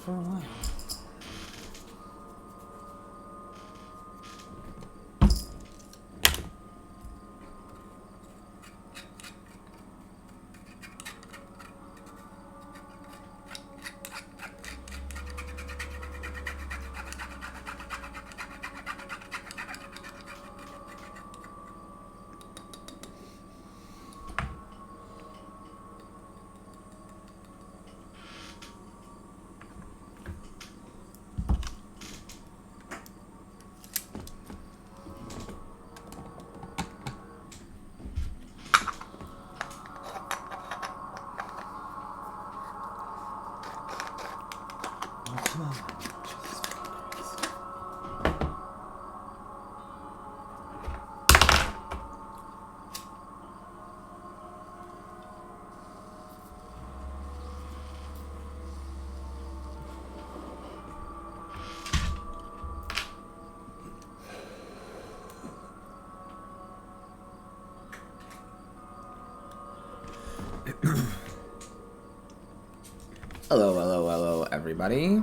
for a while. Hello, everybody.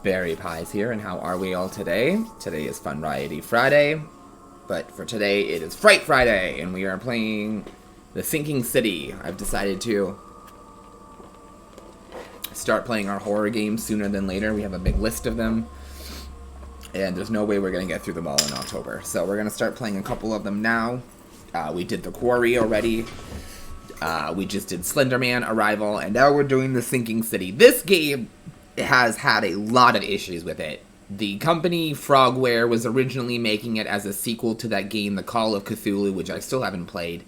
Berry Pies here, and how are we all today? Today is Funriety Friday, but for today it is Fright Friday, and we are playing The Sinking City. I've decided to start playing our horror games sooner than later. We have a big list of them, and there's no way we're going to get through them all in October. So we're going to start playing a couple of them now. We did The Quarry already. We just did Slenderman, Arrival, and now we're doing The Sinking City. This game has had a lot of issues with it. The company Frogware was originally making it as a sequel to that game, The Call of Cthulhu, which I still haven't played,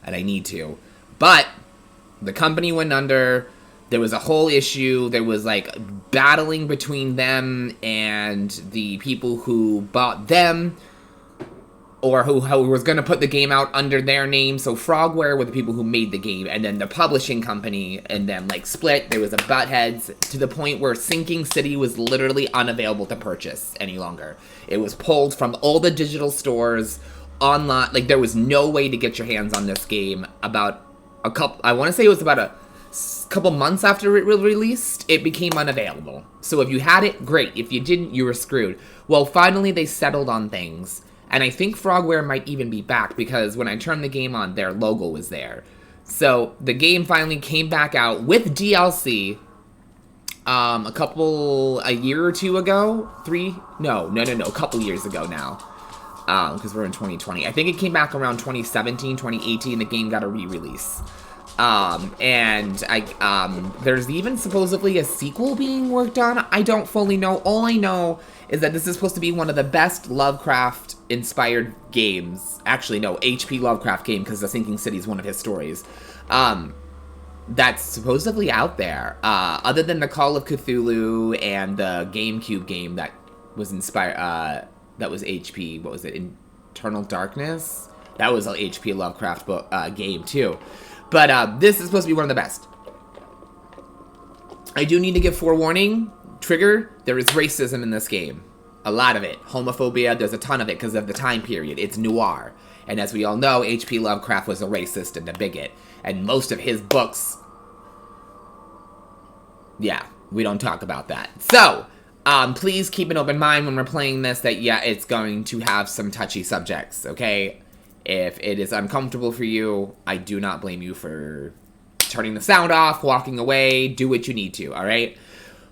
and I need to. But the company went under. There was a whole issue. There was, like, battling between them and the people who bought them, or who was going to put the game out under their name. So Frogware were the people who made the game, and then the publishing company, and then, like, split. There was a butt heads to the point where Sinking City was literally unavailable to purchase any longer. It was pulled from all the digital stores online. Like, there was no way to get your hands on this game. About a couple, I want to say it was about a couple months after it was released, it became unavailable. So if you had it, great. If you didn't, you were screwed. Well, finally they settled on things. And I think Frogware might even be back, because when I turned the game on, their logo was there. So the game finally came back out with DLC a year or two ago. A couple years ago now. Because we're in 2020. I think it came back around 2017, 2018. The game got a re-release. There's even supposedly a sequel being worked on. I don't fully know. All I know is that this is supposed to be one of the best Lovecraft-inspired games. Actually, no, H.P. Lovecraft game, because The Sinking City is one of his stories. That's supposedly out there. Other than the Call of Cthulhu and the GameCube game that was inspired, that was H.P., what was it, Eternal Darkness? That was an H.P. Lovecraft game, too. But this is supposed to be one of the best. I do need to give forewarning. Trigger, there is racism in this game. A lot of it. Homophobia, there's a ton of it because of the time period. It's noir. And as we all know, H.P. Lovecraft was a racist and a bigot. And most of his books... yeah, we don't talk about that. So, please keep an open mind when we're playing this that, yeah, it's going to have some touchy subjects, okay? If it is uncomfortable for you, I do not blame you for turning the sound off, walking away, do what you need to, alright?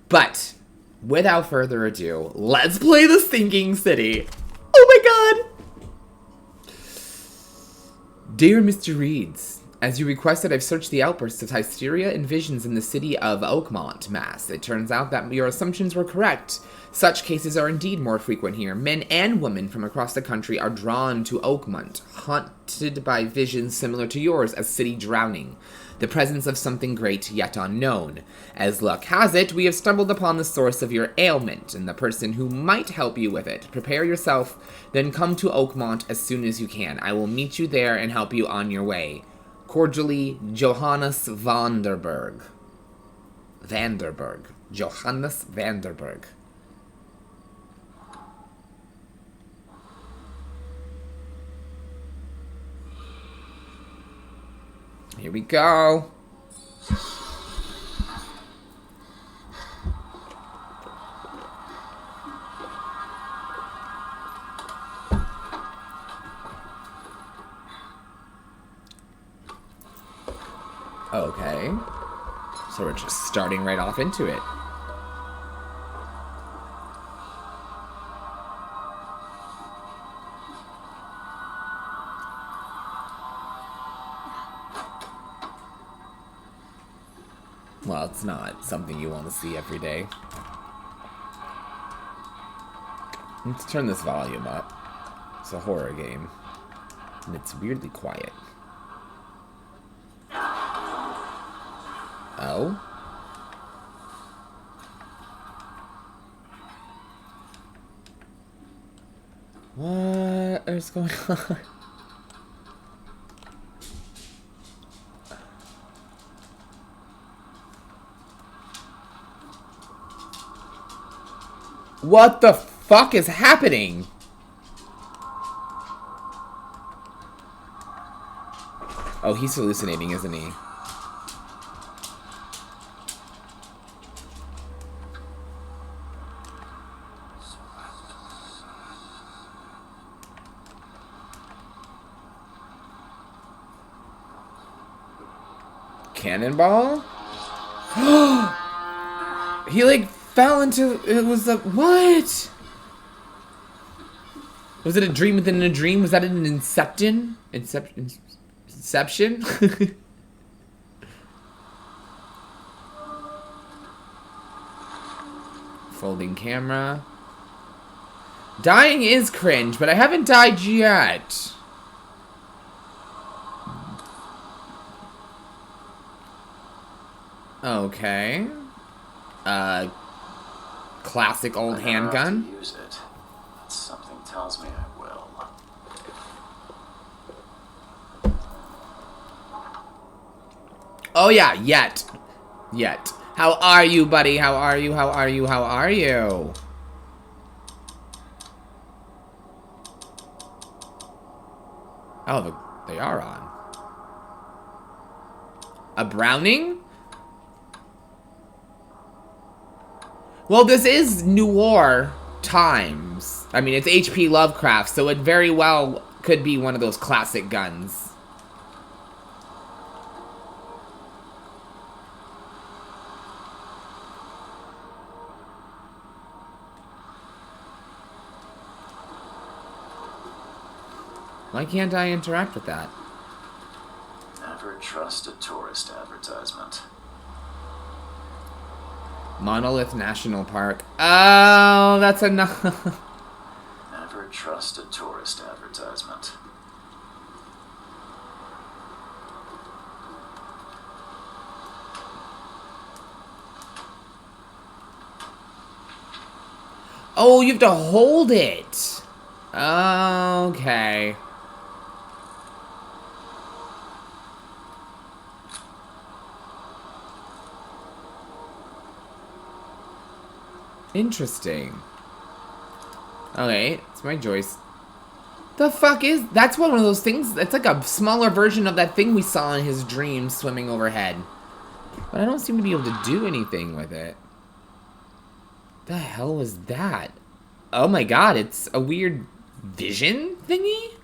But, without further ado, let's play The Sinking City. Oh my god! Dear Mr. Reeds, as you requested, I've searched the outbursts of hysteria and visions in the city of Oakmont, Mass. It turns out that your assumptions were correct. Such cases are indeed more frequent here. Men and women from across the country are drawn to Oakmont, haunted by visions similar to yours, a city drowning. The presence of something great yet unknown. As luck has it, we have stumbled upon the source of your ailment and the person who might help you with it. Prepare yourself, then come to Oakmont as soon as you can. I will meet you there and help you on your way. Cordially, Johannes Vanderberg. Johannes Vanderberg. Here we go. Okay. So we're just starting right off into it. Well, it's not something you want to see every day. Let's turn this volume up. It's a horror game. And it's weirdly quiet. Oh? What is going on? What the fuck is happening? Oh, he's hallucinating, isn't he? Cannonball? He like fell into, it was a, what? Was it a dream within a dream? Was that an Inception? Inception? Folding camera. Dying is cringe, but I haven't died yet. Okay. Classic old handgun. Use it. Something tells me I will. Oh yeah, yet. How are you, buddy? How are you? How are you? How are you? Oh, they are on. A Browning? Well, this is noir times. I mean, it's H.P. Lovecraft, so it very well could be one of those classic guns. Why can't I interact with that? Never trust a tourist advertisement. Monolith National Park. Oh, that's enough. Never trust a tourist advertisement. Oh, you have to hold it. Okay. Interesting. Okay, it's my Joyce. The fuck is... That's one of those things... It's like a smaller version of that thing we saw in his dream swimming overhead. But I don't seem to be able to do anything with it. The hell was that? Oh my god, it's a weird vision thingy?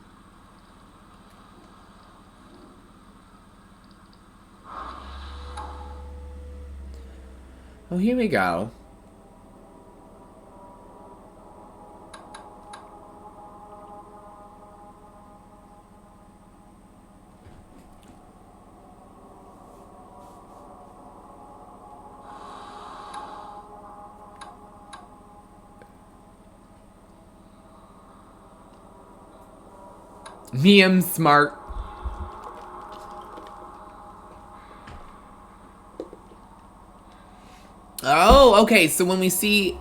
Oh, here we go. Me am smart. Oh, okay, so when we see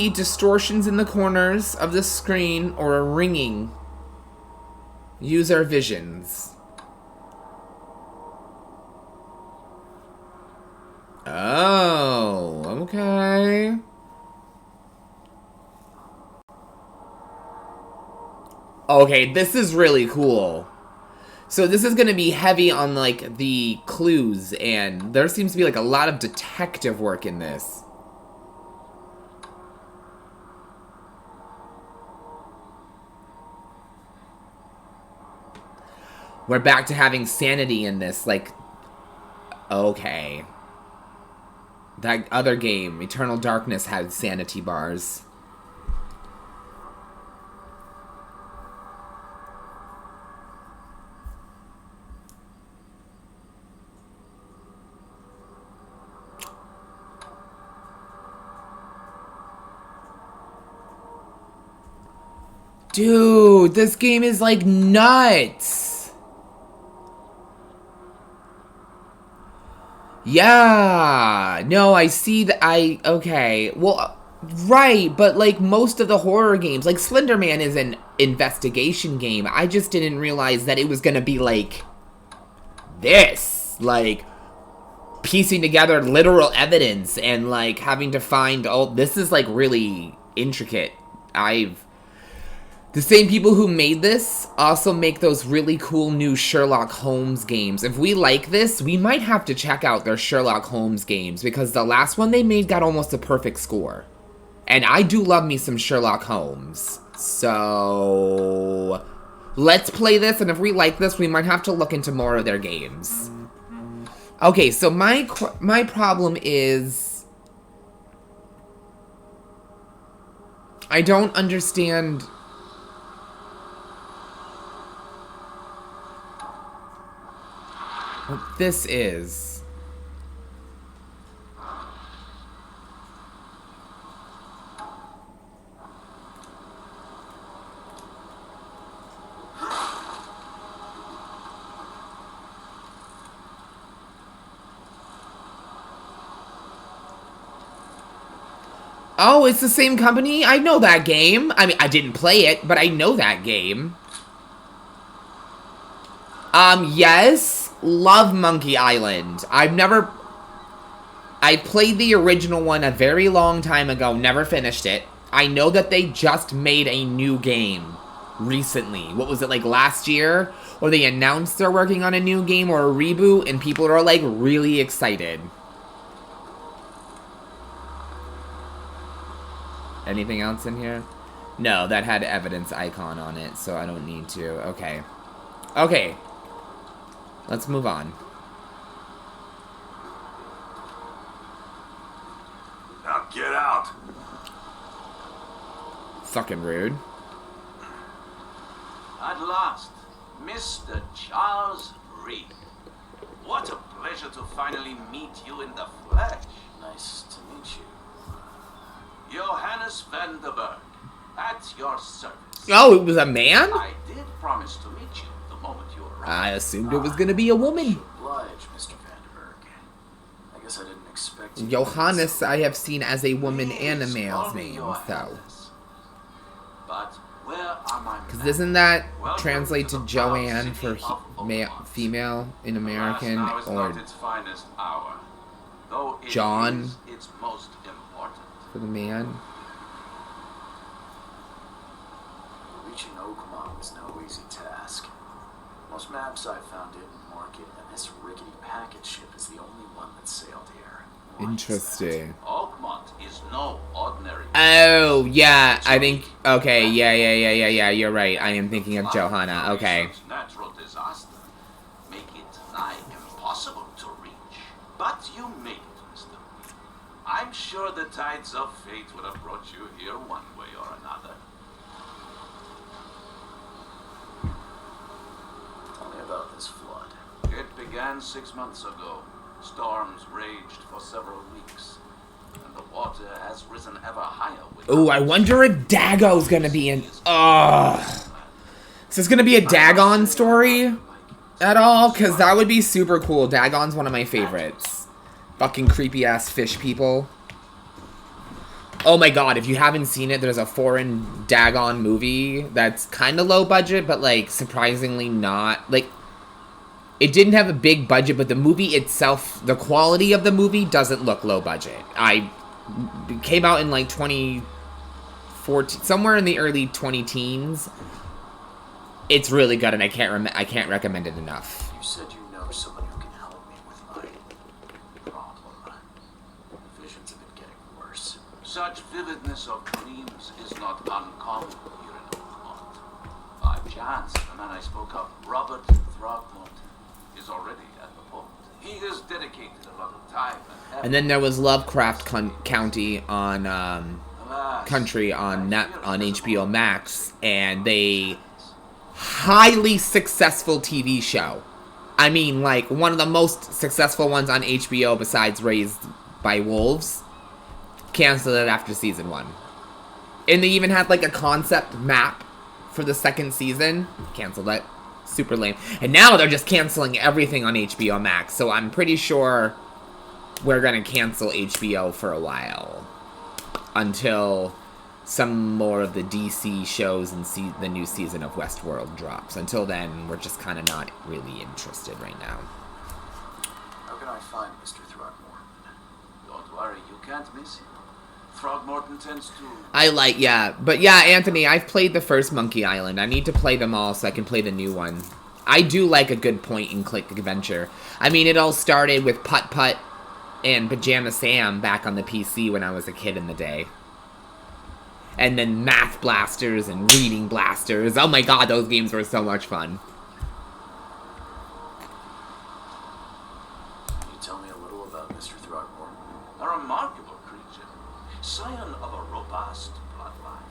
distortions in the corners of the screen or a ringing, use our visions. Oh, okay. Okay, this is really cool. So this is going to be heavy on, like, the clues, and there seems to be, like, a lot of detective work in this. We're back to having sanity in this, like... Okay. That other game, Eternal Darkness, had sanity bars. Dude, this game is like nuts. Yeah. No, I see that. Okay. Well, right. But like most of the horror games, like Slenderman is an investigation game. I just didn't realize that it was going to be like this. Like piecing together literal evidence and like having to find, oh, this is like really intricate. The same people who made this also make those really cool new Sherlock Holmes games. If we like this, we might have to check out their Sherlock Holmes games because the last one they made got almost a perfect score. And I do love me some Sherlock Holmes. So let's play this, and if we like this, we might have to look into more of their games. Okay, so my problem is I don't understand what this is. Oh, it's the same company? I know that game. I mean, I didn't play it, but I know that game. Yes. Love Monkey Island. I played the original one a very long time ago, never finished it. I know that they just made a new game recently. What was it, like last year? Or they announced they're working on a new game or a reboot, and people are like really excited. Anything else in here? No, that had evidence icon on it, so I don't need to. Okay. Okay. Let's move on. Now get out. Fucking rude. At last, Mr. Charles Reed. What a pleasure to finally meet you in the flesh. Nice to meet you. Johannes van der Berg, at your service. Oh, it was a man? I did promise to meet you the moment you arrived. I assumed it was gonna be a woman. Oblige, Mr. Vanderberg. I guess I didn't expect you. Johannes I have seen as a woman He and a is male's only name, your so. Highness. But where are my Because men? doesn't that Welcome translate to to the Joanne proud for city of Oakmont. female in American, Alas, now is or not its finest hour, though it John is its most important. for the man? Reaching Oakmont was no easy task. Most maps I found didn't mark it, and this rickety packet ship is the only one that sailed here. Why is Interesting. Oakmont is no ordinary. Oh, yeah, I think, okay, yeah, you're right. I am thinking of Johanna, okay. Such natural disaster make it nigh impossible to reach. But you made it, Mr. Reed. I'm sure the tides of fate would have brought you here one way or another. Tell me about this flood. It began 6 months ago. Storms raged for several weeks, and the water has risen ever higher. Ooh, I wonder if Dago's gonna be in, Is this gonna be a Dagon story at all? Because that would be super cool. Dagon's one of my favorites. Fucking creepy-ass fish people. Oh my god, if you haven't seen it, there's a foreign Dagon movie that's kind of low budget, but, like, surprisingly not. Like, it didn't have a big budget, but the movie itself, the quality of the movie doesn't look low budget. It came out in, like, 2014, somewhere in the early 20-teens. It's really good, and I can't recommend it enough. You said you know someone who can help me with my problem. The visions have been getting worse. Such vividness of dreams is not uncommon here in Oakmont. I've chance, the man I spoke of, Robert Throckmorton, is already at the port. He has dedicated a lot of time and effort. And then there was Lovecraft County on Country on HBO Max, and they highly successful TV show. I mean, like one of the most successful ones on HBO besides Raised by Wolves. Canceled it after season 1. And they even had like a concept map for the second season. Canceled it. Super lame. And now they're just canceling everything on HBO Max. So I'm pretty sure we're going to cancel HBO for a while. Until some more of the DC shows and the new season of Westworld drops. Until then, we're just kind of not really interested right now. How can I find Mr. Throckmorton? Don't worry, you can't miss him. Throckmorton tends to... But yeah, Anthony, I've played the first Monkey Island. I need to play them all so I can play the new one. I do like a good point-and-click adventure. I mean, it all started with Putt Putt and Pajama Sam back on the PC when I was a kid in the day. And then Math Blasters and Reading Blasters. Oh my god, those games were so much fun. Can you tell me a little about Mr. Throckmorton? A remarkable creature. Scion of a robust bloodline.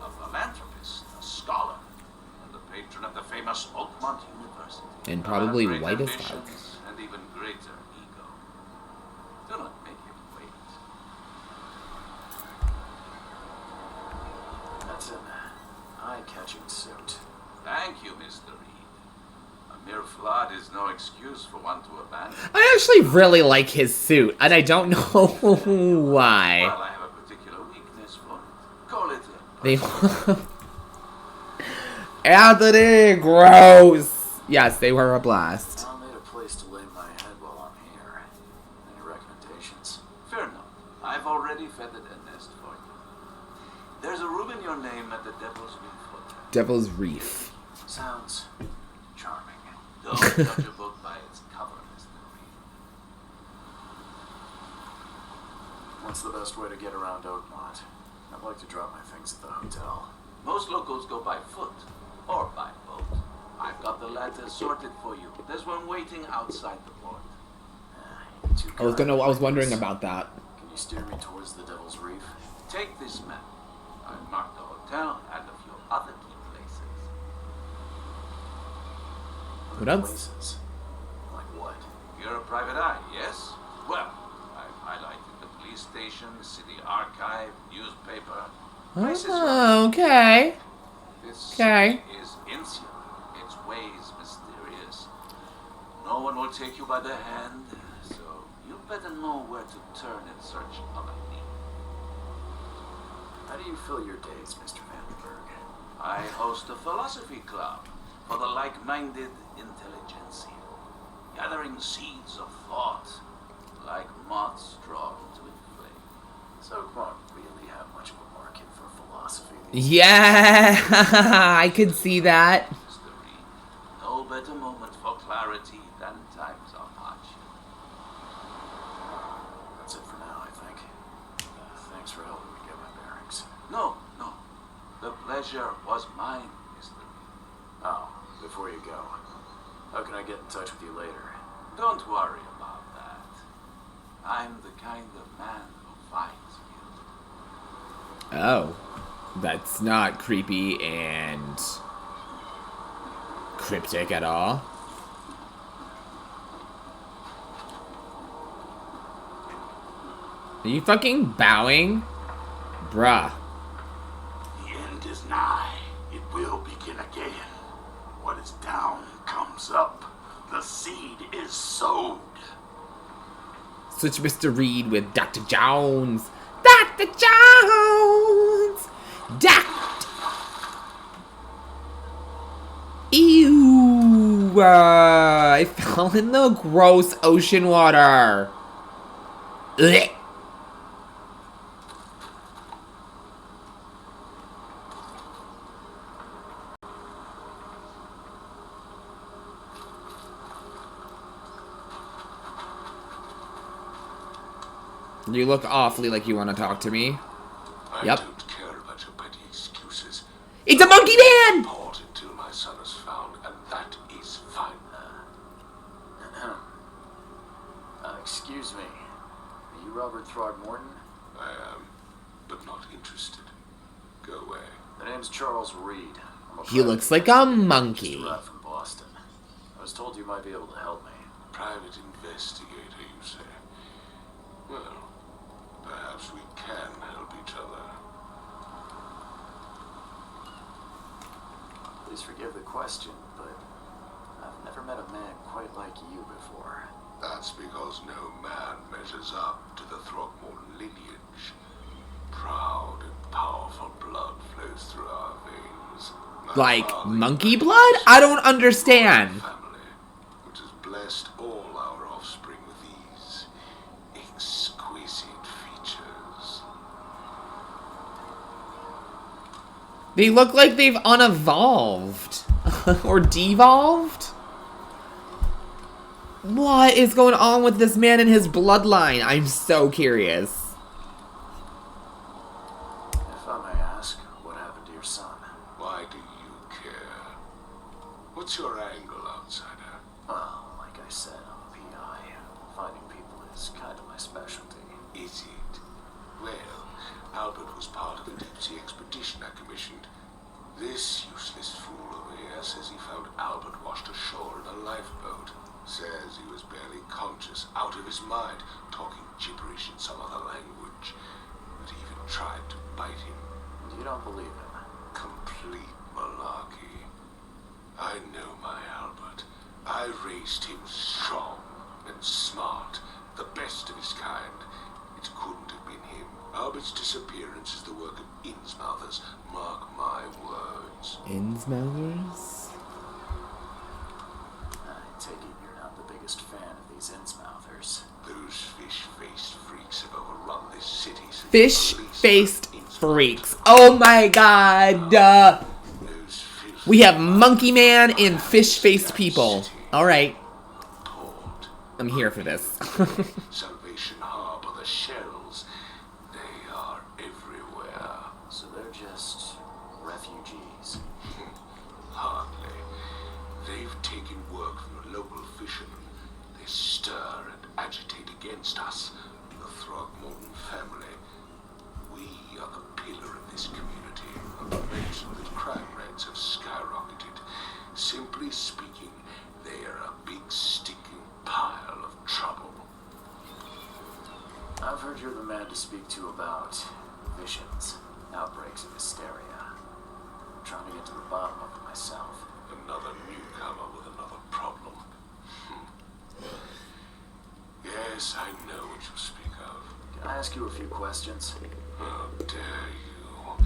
A philanthropist, a scholar, and the patron of the famous Oakmont University. And probably Great white as fuck. ambitions and even greater ego. Do not make him wait. That's an eye-catching suit. Thank you, Mr. Reed. A mere flood is no excuse for one to abandon. I actually really like his suit, and I don't know why. Well, I have a particular weakness for it. Call it They Anthony, gross. Yes, they were a blast. I'll need a place to lay my head while I'm here. Any recommendations? Fear not. I've already feathered a nest for you. There's a room in your name at the Devil's Reef Hotel. Devil's Reef. Sounds charming. Don't judge a book by its cover, Mr. Reed. What's the best way to get around Oakmont? I'd like to drop my things at the hotel. Most locals go by foot or by boat. I've got the latter sorted for you. There's one waiting outside the port. I was wondering about that. Can you steer me towards the Devil's Reef? Take this map. I've marked the hotel and a few other key places. What else? Places? Like what? You're a private eye, yes? Well, I've highlighted the police station, city archive, newspaper. Places Oh, okay. This Okay. city is insular, its ways mysterious. No one will take you by the hand, so you better know where to turn in search of a lead. How do you fill your days, Mr. Vandenberg? I host a philosophy club for the like-minded intelligentsia, gathering seeds of thought like moths drawn to a flame. So Oakmont really have much of a market for philosophy. Yeah, I could see that. Mr. Reed, no better moment for clarity than times of hardship. That's it for now, I think. Thanks for helping me get my bearings. No. The pleasure was mine, Mr. Reed. Oh, before you go, how can I get in touch with you later? Don't worry about that. I'm the kind of man who finds you. Oh, that's not creepy and cryptic at all. Are you fucking bowing? Bruh. The end is nigh. It will begin again. What is down comes up. The seed is sowed. Switch Mr. Reed with Dr. Jones. Dr. Jones! Dr. Ew! I fell in the gross ocean water. Ugh. You look awfully like you want to talk to me. I Yep. don't care about your petty excuses. It's a monkey man! Port until my Charles Reed. I'm a He private looks like a investigator monkey. just arrived from Boston. I was told you might be able to help me. Private investigator, you say? Well, perhaps we can help each other. Please forgive the question, but I've never met a man quite like you before. That's because no man measures up to the Throckmorton lineage. Proud and powerful blood flows through our veins. My Like, father monkey blood? I don't understand. family, which has blessed all our offspring with these exquisite features. They look like they've unevolved. Or devolved? What is going on with this man and his bloodline? I'm so curious. If I may ask, what happened to your son? Why do you care? What's your angle, outsider? Well, like I said, I'm a PI. Finding people is kind of my specialty. Is it? Well, Albert was part of a deep-sea expedition I commissioned. This useless fool over here says he found Albert washed ashore in a lifeboat. Says he was barely conscious, out of his mind, talking gibberish in some other language. That he even tried to bite him. And you don't believe him? Complete malarkey. I know my Albert. I raised him strong and smart, the best of his kind. It couldn't have been him. Albert's disappearance is the work of Innsmouthers. Mark my words. Innsmouthers? I take it you're not the biggest fan of these Innsmouthers. Those fish-faced freaks have overrun this city. since the Fish-faced police have freaks. Oh my god. Those filthy We have Monkey Man and fish-faced people. Alright. port. I'm here for this. Salvation Harbor, the shells. They are everywhere. So they're just refugees. Hardly. They've taken work from the local fishermen. They stir and agitate against us, the Throckmorton family. We are the pillar of this community, and the mention that crime rates have skyrocketed. Simply speaking, they are a big stinking pile of trouble. I've heard you're the man to speak to about visions, outbreaks of hysteria. I'm trying to get to the bottom of it myself. Another newcomer with another problem. Yes, I know what you speak of. Can I ask you a few questions? How dare you?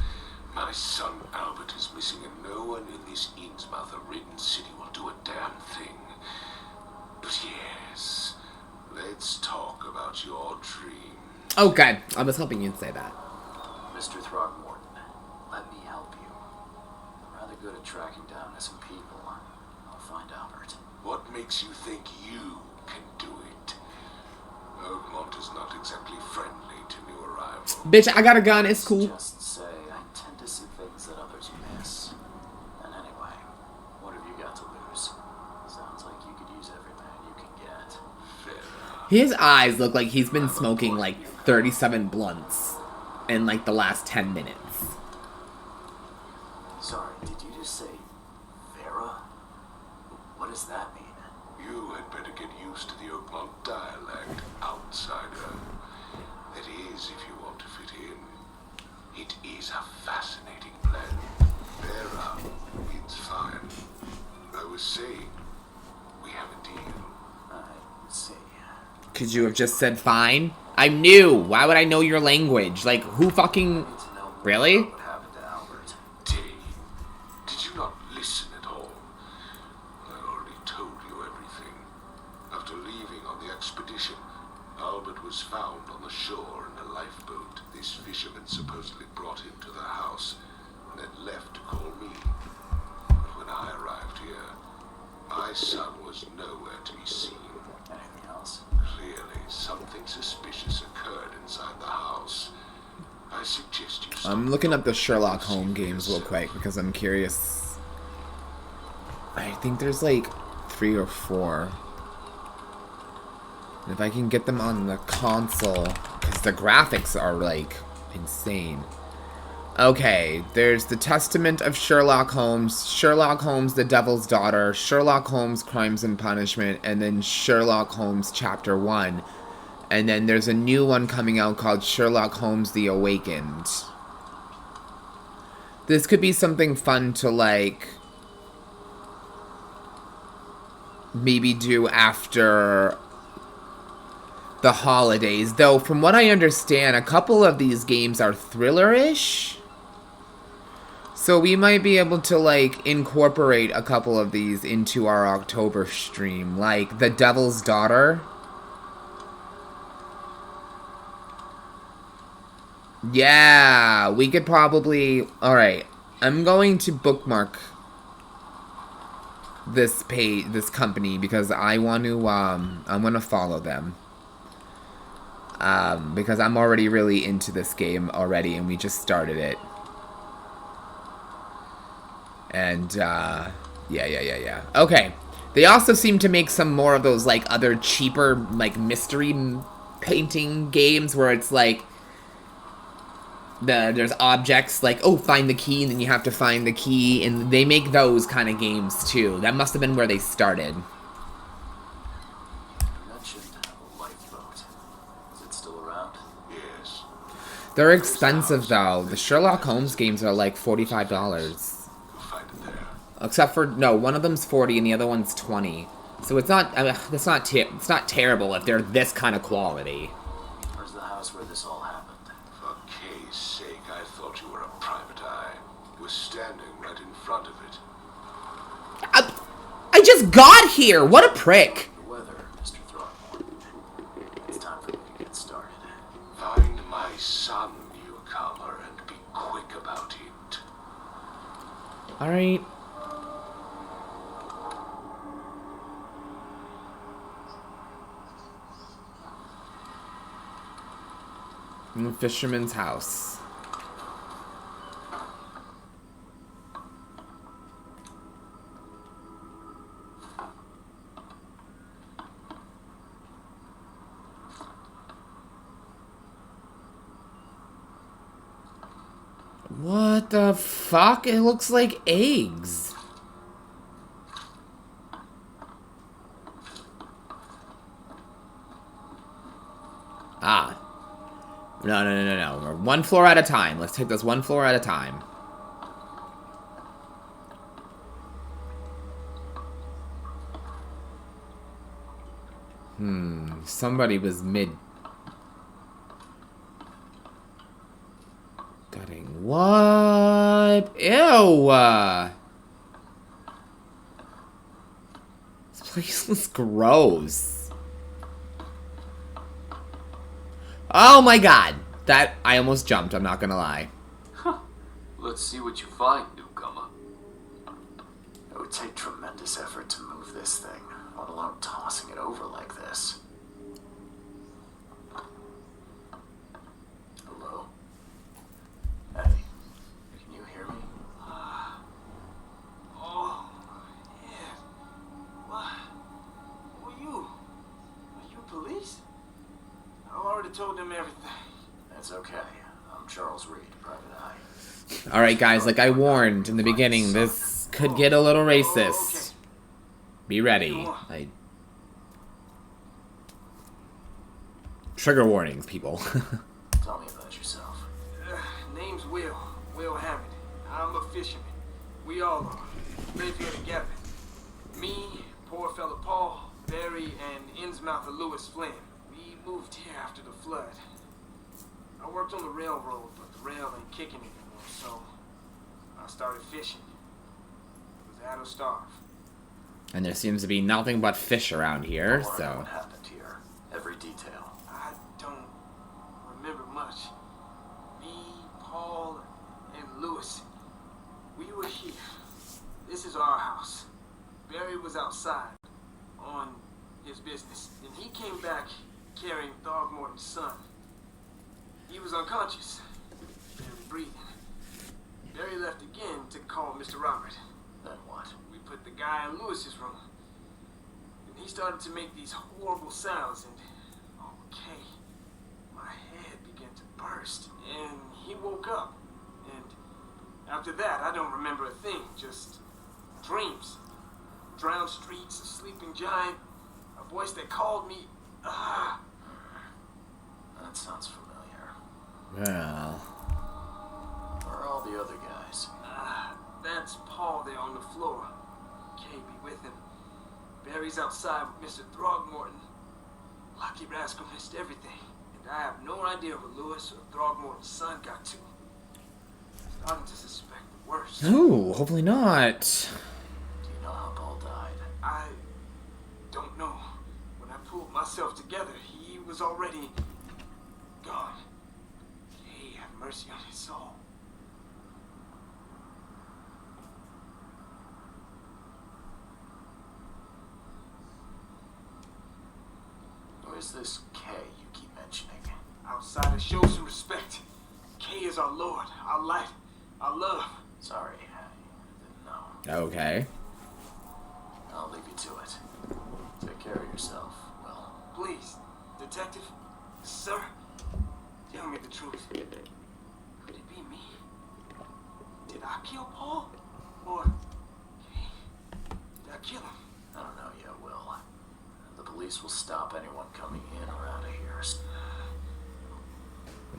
My son Albert is missing, and no one in this Innsmouth-ridden city will do a damn thing. But yes, let's talk about your dream. Okay, I was hoping you'd say that. Mr. Throckmorton, let me help you. I'm rather good at tracking down missing people. I'll find Albert. What makes you think you can do it? Oakmont is not exactly friendly to new arrivals. Bitch, I got a gun. It's cool. Just say I tend to see things that others miss. And anyway, what have you got to lose? Sounds like you could use every man you can get. Fair enough. His eyes look like he's been smoking like 37 blunts in like the last 10 minutes. Sorry, did you just say Vera? What does that mean? You had better get used to the Oakmont dialect, outsider. That is, if you want to fit in. It is a fascinating blend. Vera means fine. I was saying, we have a deal. I see. Could you have just said fine? I'm new. Why would I know your language? Like, who fucking... Need to know more Really? about what happened to Albert. Dave, did you not listen at all? I already told you everything. After leaving on the expedition, Albert was found on the shore in a lifeboat. This fisherman supposedly brought him to the house and then left to call me. But when I arrived here, my son was nowhere to be seen. Anything else? Clearly, something suspicious occurred inside the house. I suggest you stop. I'm looking up the Sherlock Holmes games real quick because I'm curious. I think there's like 3 or 4. And if I can get them on the console, because the graphics are like insane. Okay, there's The Testament of Sherlock Holmes, Sherlock Holmes, The Devil's Daughter, Sherlock Holmes, Crimes and Punishment, and then Sherlock Holmes Chapter 1. And then there's a new one coming out called Sherlock Holmes The Awakened. This could be something fun to, like, maybe do after the holidays. Though, from what I understand, a couple of these games are thriller-ish. So we might be able to, like, incorporate a couple of these into our October stream. Like, The Devil's Daughter. Yeah, we could probably... Alright, I'm going to bookmark this page, this company, because I want to follow them. Because I'm already really into this game already, and we just started it. And, yeah. Okay. They also seem to make some more of those, like, other cheaper, like, mystery painting games where it's, like, there's objects, like, oh, find the key, and then you have to find the key, and they make those kind of games, too. That must have been where they started. You mentioned a lifeboat. Is it still around? Yes. They're expensive, though. The Sherlock Holmes games are, like, $45. You'll find it there. Except for, no, one of them's 40 and the other one's 20. So it's not, I mean, it's not terrible if they're this kind of quality. Where's the house where this all happened? For Kay's sake, I thought you were a private eye. You were standing right in front of it. I just got here! What a prick! The weather, Mr. Throckmorton. It's time for me to get started. Find my son, newcomer, and be quick about it. Alright. The fisherman's house. What the fuck? It looks like eggs. Ah. No. We're one floor at a time. Let's take this one floor at a time. Somebody was gutting. What? Ew! This place looks gross. Oh my god! That, I almost jumped, I'm not gonna lie. Let's see what you find, newcomer. It would take tremendous effort to move this thing, let alone tossing it over like this. Hello? Hey, can you hear me? Oh, yeah. What? Who are you? Are you police? I already told them everything. That's okay. I'm Charles Reed, private eye. Alright guys, like I warned in the beginning, this could get a little racist. Be ready. Trigger warnings, people. Tell me about yourself. Name's Will. Will Hammond. I'm a fisherman. We all are. Live here together. Me, poor fella Paul, Barry, and Innsmouth of Lewis Flynn. We moved here after the flood. I worked on the railroad, but the rail ain't kicking anymore, so I started fishing. It was out of starve. And there seems to be nothing but fish around here, What so... happened here? Every detail. I don't remember much. Me, Paul, and Lewis. We were here. This is our house. Barry was outside on his business, and he came back carrying Throckmorton's son. He was unconscious, barely breathing. Barry left again to call Mr. Robert. Then what? We put the guy in Lewis's room, and he started to make these horrible sounds, and okay, my head began to burst, and he woke up, and After that, I don't remember a thing, just dreams. Drowned streets, a sleeping giant, a voice that called me. That sounds familiar. Well. Where are all the other guys? That's Paul there on the floor. Kay be with him. Barry's outside with Mr. Throgmorton. Lucky rascal missed everything, and I have no idea where Lewis or Throgmorton's son got to. Starting to suspect the worst. Ooh, hopefully not. Do you know how Paul died? I don't know. When I pulled myself together, he was already gone. Hey, have mercy on his soul. Where's this K you keep mentioning? Outsider, show some respect. Kay is our Lord, our light, our love. Sorry, I didn't know. Okay. I'll leave you to it. Take care of yourself, Will. Please, detective, sir, tell me the truth. Could it be me? Did I kill Paul? Or Kay? Did I kill him? I don't know yet, Will. The police will stop anyone coming in or out of here.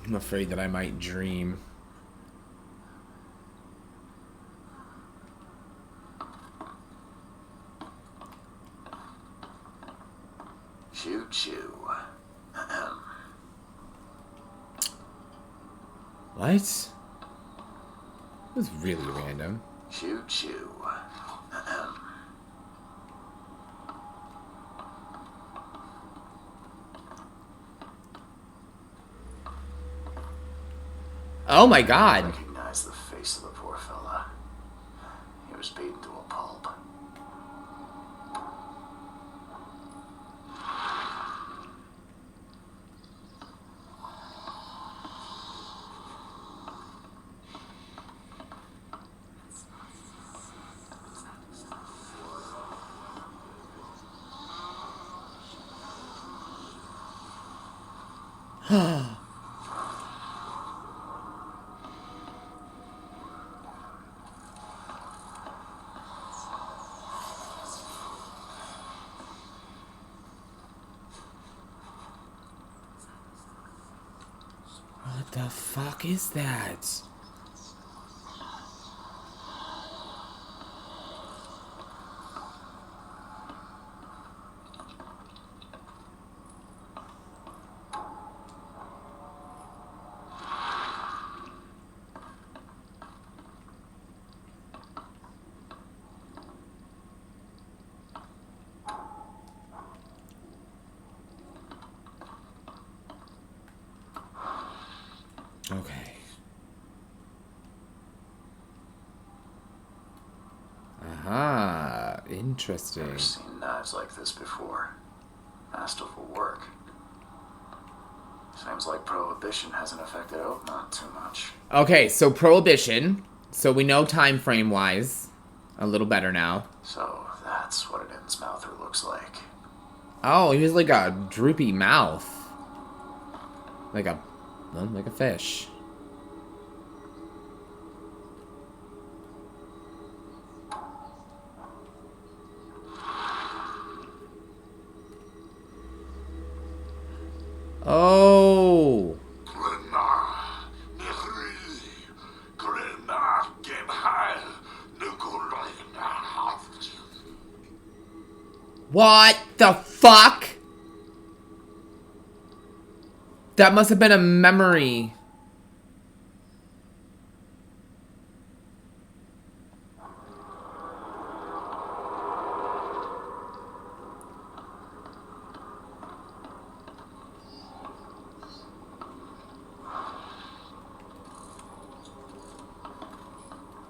I'm afraid that I might dream. Choo choo. What? It was really random. Choo choo. Oh my I god. recognize the face of the poor fella. He was beaten to a pulp. What the fuck is that? Okay. Aha, interesting. Never seen knives like this before. Masterful work. Seems like Prohibition hasn't affected Oakmont too much. Okay, so Prohibition. So we know time frame wise a little better now. So that's what an Innsmouther looks like. Oh, he was like a droopy mouth. Like a fish. Oh. What the fuck? That must have been a memory.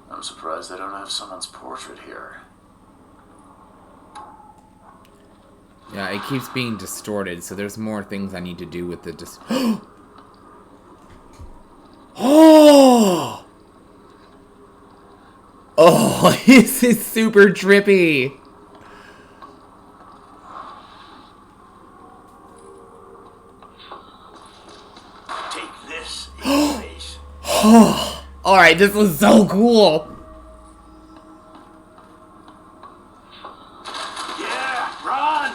I'm surprised they don't have someone's portrait here. Yeah, it keeps being distorted, so there's more things I need to do with the Oh! Oh, this is super trippy. Take this in your face. Alright, this was so cool. Yeah, run!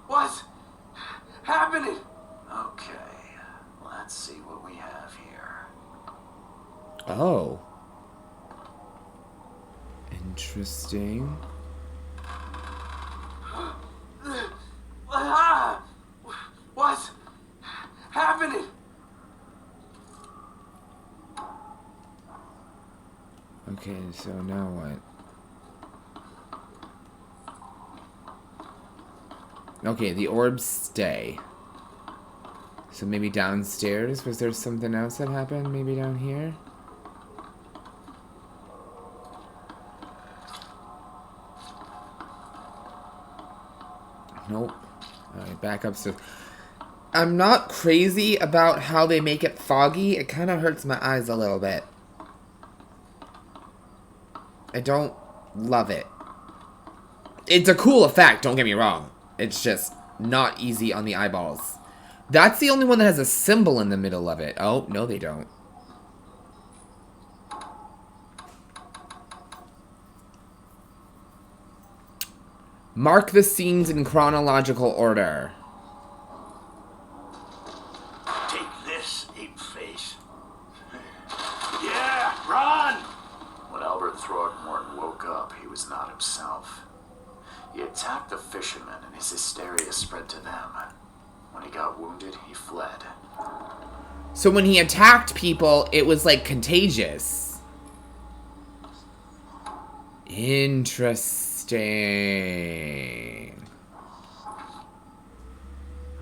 What's happening? Okay, let's see what we have here. Oh. Interesting. What's happening? Okay, so now what? Okay, the orbs stay. So maybe downstairs? Was there something else that happened? Maybe down here? Nope. Alright, back upstairs. I'm not crazy about how they make it foggy. It kind of hurts my eyes a little bit. I don't love it. It's a cool effect, don't get me wrong. It's just not easy on the eyeballs. That's the only one that has a symbol in the middle of it. Oh, no they don't. Mark the scenes in chronological order. Take this, ape face. Yeah, run! When Albert Throgmorton woke up, he was not himself. He attacked the fishermen and his hysteria spread to them. When he got wounded, he fled. So when he attacked people, it was like contagious. Interesting.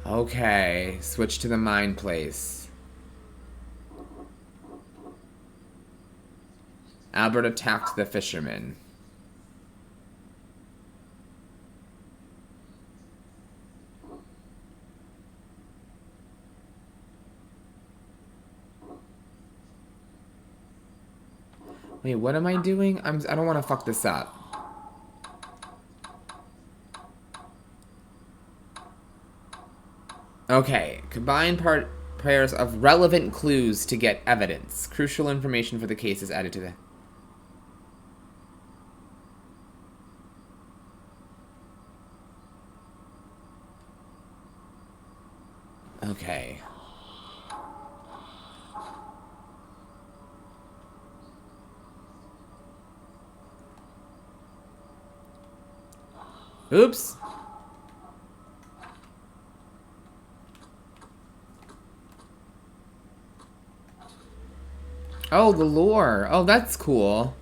Okay, switch to the mine place. Albert attacked the fishermen. Wait, what am I doing? I don't want to fuck this up. Okay, combine pairs of relevant clues to get evidence. Crucial information for the case is added to the... Okay. Oops. Oh, the lore. Oh, that's cool.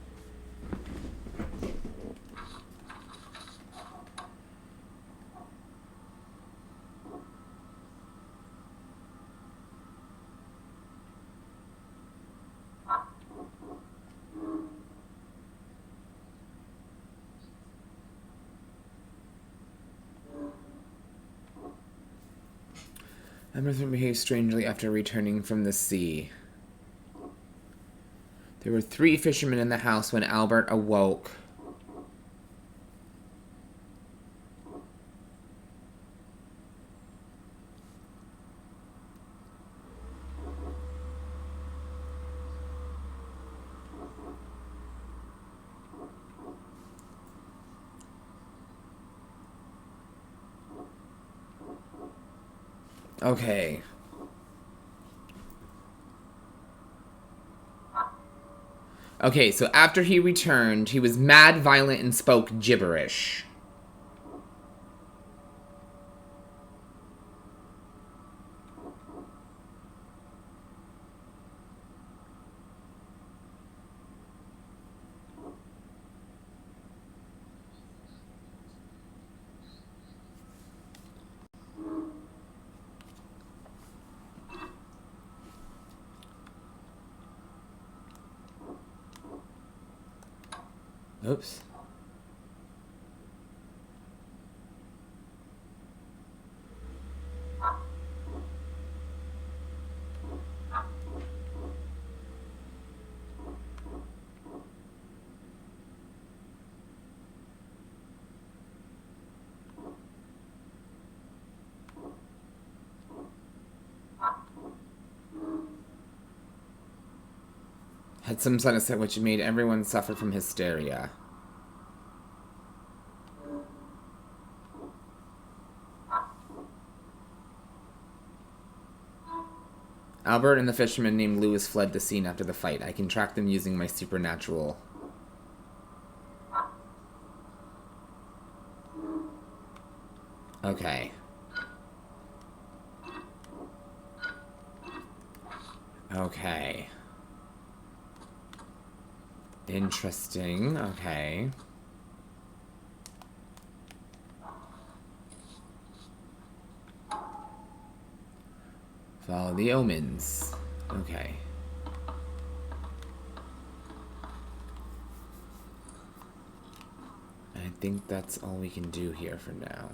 Emerson behaved strangely after returning from the sea. There were 3 fishermen in the house when Albert awoke. Okay. Okay, so after he returned, he was mad, violent, and spoke gibberish. Oops. It's some sort of set which made everyone suffer from hysteria. Albert and the fisherman named Lewis fled the scene after the fight. I can track them using my supernatural. Okay. Okay. Interesting. Okay. Follow the omens. Okay. I think that's all we can do here for now.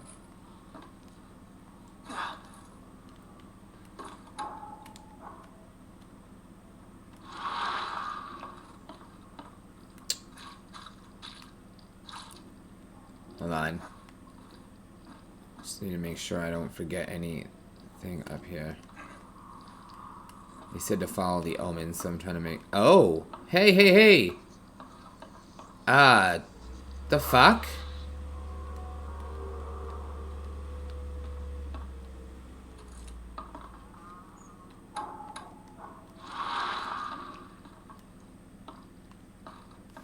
Hold on. Just need to make sure I don't forget anything up here. He said to follow the omens, so I'm trying to make... Oh! Hey, hey, hey! The fuck?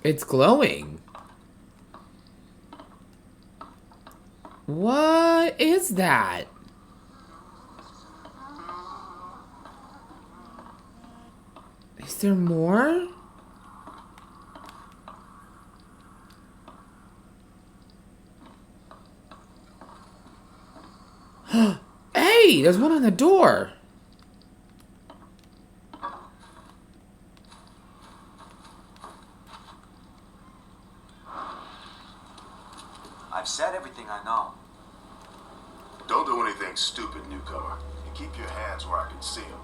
It's glowing. What is that? Is there more? Hey, there's one on the door. I've said everything I know. Don't do anything stupid, newcomer. And keep your hands where I can see them.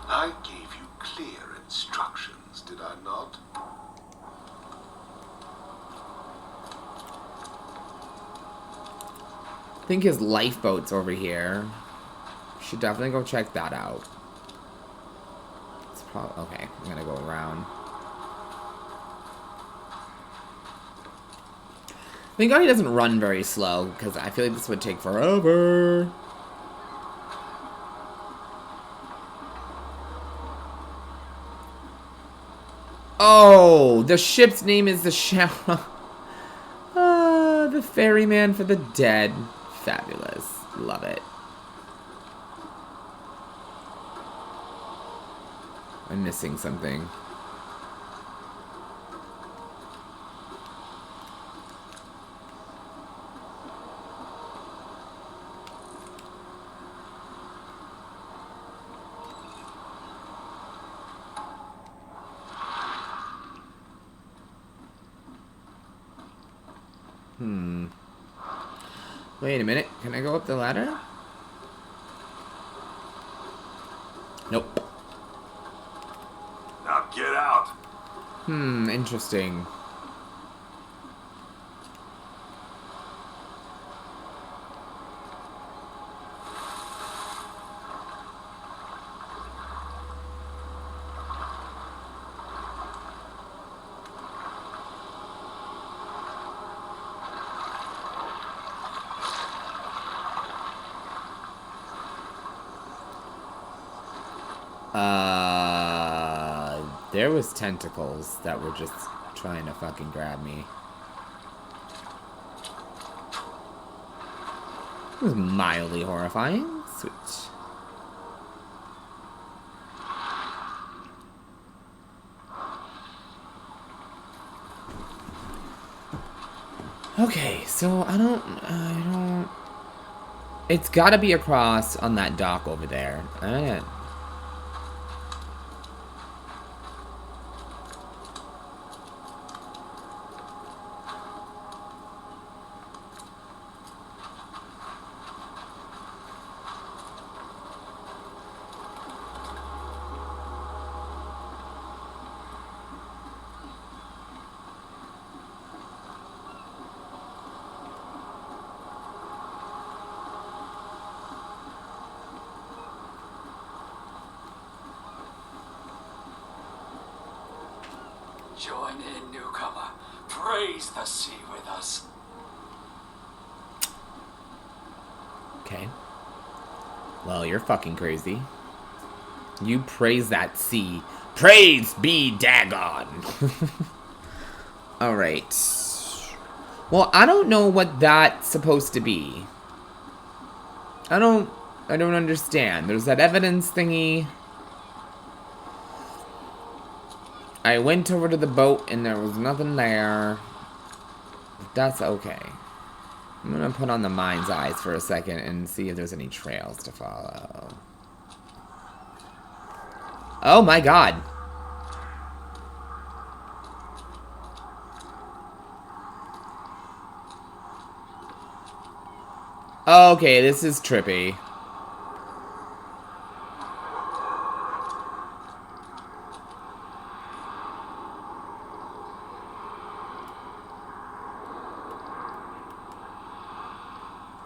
I gave you clear instructions, did I not? I think his lifeboat's over here. Should definitely go check that out. It's probably okay. I'm gonna go around. Thank God he doesn't run very slow, because I feel like this would take forever. Oh, the ship's name is the Shadow. The ferryman for the dead. Fabulous. Love it. I'm missing something. Wait a minute. Can I go up the ladder? Nope. Now get out. Interesting. There was tentacles that were just trying to fucking grab me. It was mildly horrifying. Sweet. Okay, so I don't... It's gotta be across on that dock over there. in, newcomer. Praise the sea with us. Okay. Well, you're fucking crazy. You praise that sea. Praise be Dagon. Alright. Well, I don't know what that's supposed to be. I don't understand. There's that evidence thingy. I went over to the boat and there was nothing there. That's okay. I'm gonna put on the mind's eyes for a second and see if there's any trails to follow. Oh my god. Okay, this is trippy.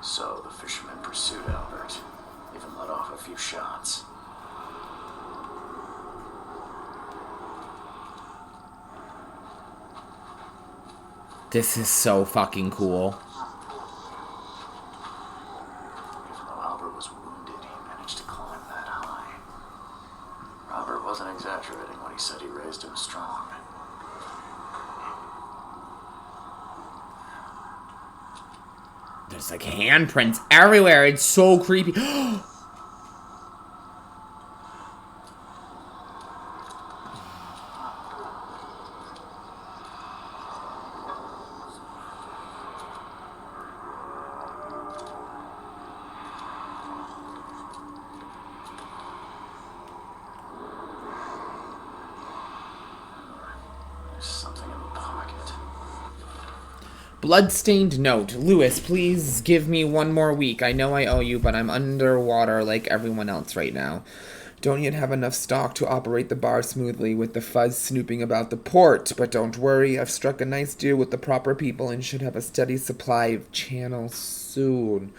So the fishermen pursued Albert, even let off a few shots. This is so fucking cool. Even though Albert was wounded, he managed to climb that high. Robert wasn't exaggerating when he said he raised him strong. There's like handprints everywhere. It's so creepy. Bloodstained note. Lewis, please give me one more week. I know I owe you, but I'm underwater like everyone else right now. Don't yet have enough stock to operate the bar smoothly with the fuzz snooping about the port. But don't worry, I've struck a nice deal with the proper people and should have a steady supply of channels soon.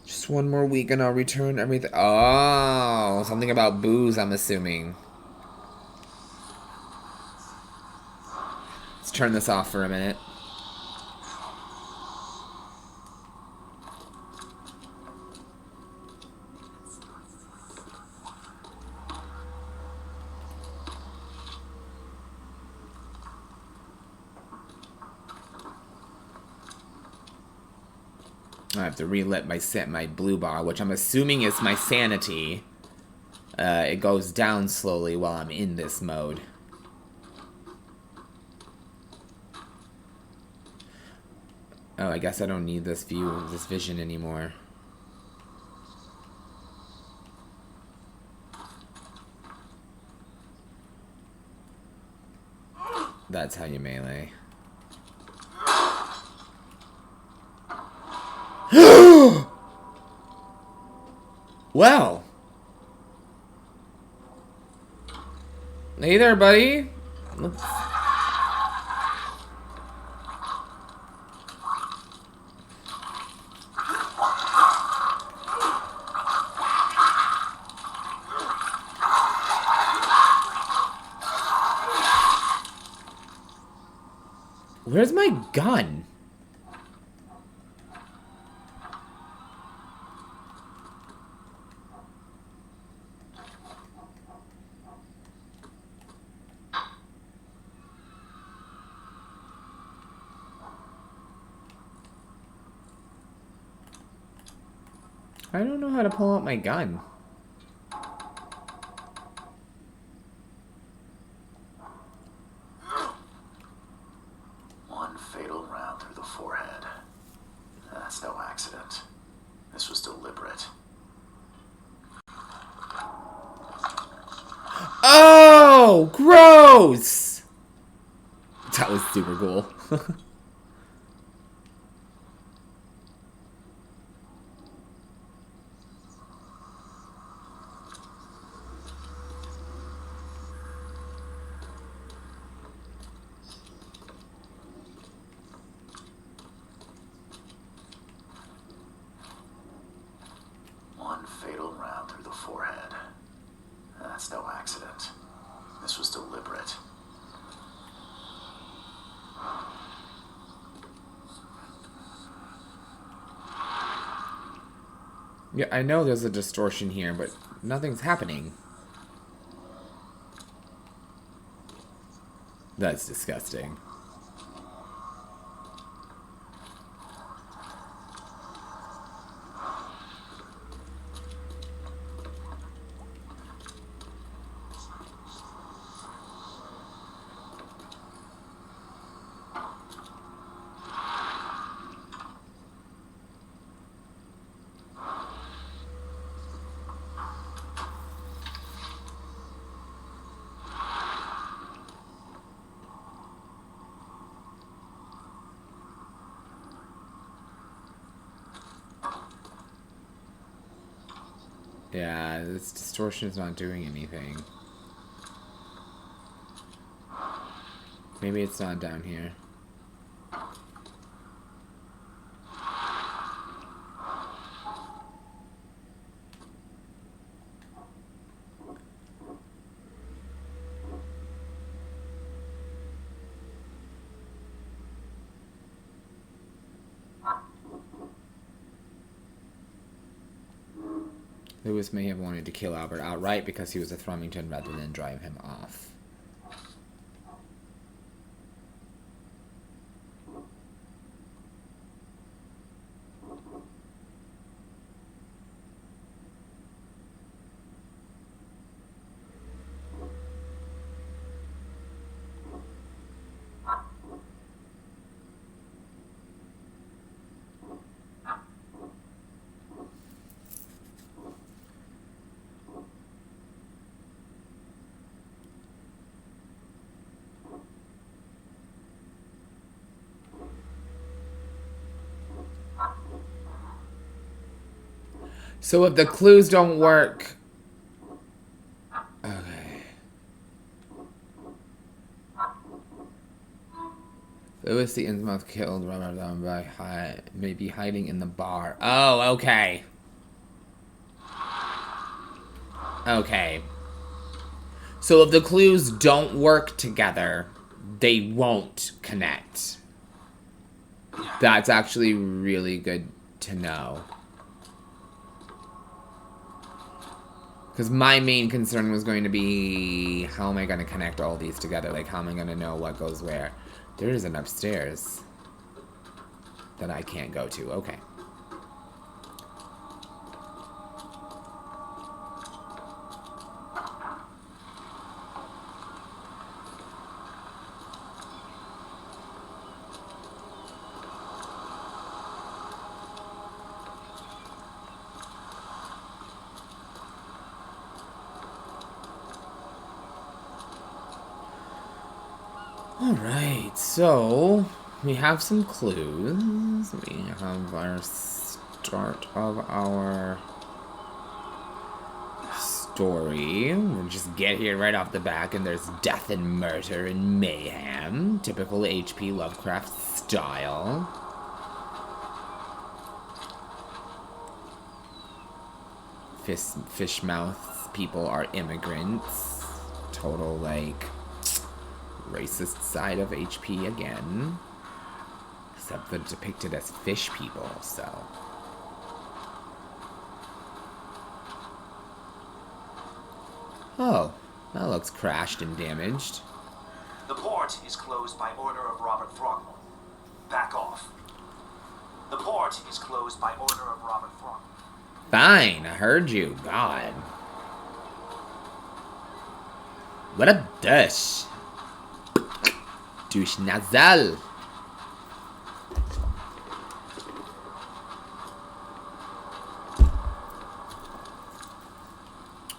Just one more week and I'll return everything. Oh, something about booze, I'm assuming. Let's turn this off for a minute. I have to relit my blue bar, which I'm assuming is my sanity. It goes down slowly while I'm in this mode. Oh, I guess I don't need this view, this vision anymore. That's how you melee. Well. Hey there, buddy. Let's... Where's my gun? I don't know how to pull out my gun. One fatal round through the forehead. That's no accident. This was deliberate. Oh, gross! That was super cool. One fatal round through the forehead. That's no accident. This was deliberate. Yeah, I know there's a distortion here, but nothing's happening. That's disgusting. Yeah, this distortion is not doing anything. Maybe it's not down here. Lewis may have wanted to kill Albert outright because he was a Thrummington rather than drive him off. So if the clues don't work... Okay. Lewis the Innsmouth killed Robert by maybe hiding in the bar. Oh, okay. Okay. So if the clues don't work together, they won't connect. That's actually really good to know. Because my main concern was going to be, how am I going to connect all these together? Like, how am I going to know what goes where? There is an upstairs that I can't go to. Okay. Alright, so we have some clues. We have our start of our story. We'll just get here right off the back and there's death and murder and mayhem. Typical H.P. Lovecraft style. Fishmouth people are immigrants. Total, like... racist side of HP again. Except they're depicted as fish people, so. Oh, that looks crashed and damaged. The port is closed by order of Robert Throckmorton. Back off. The port is closed by order of Robert Throckmorton. Fine, I heard you. God. What a douche. Douche nasal.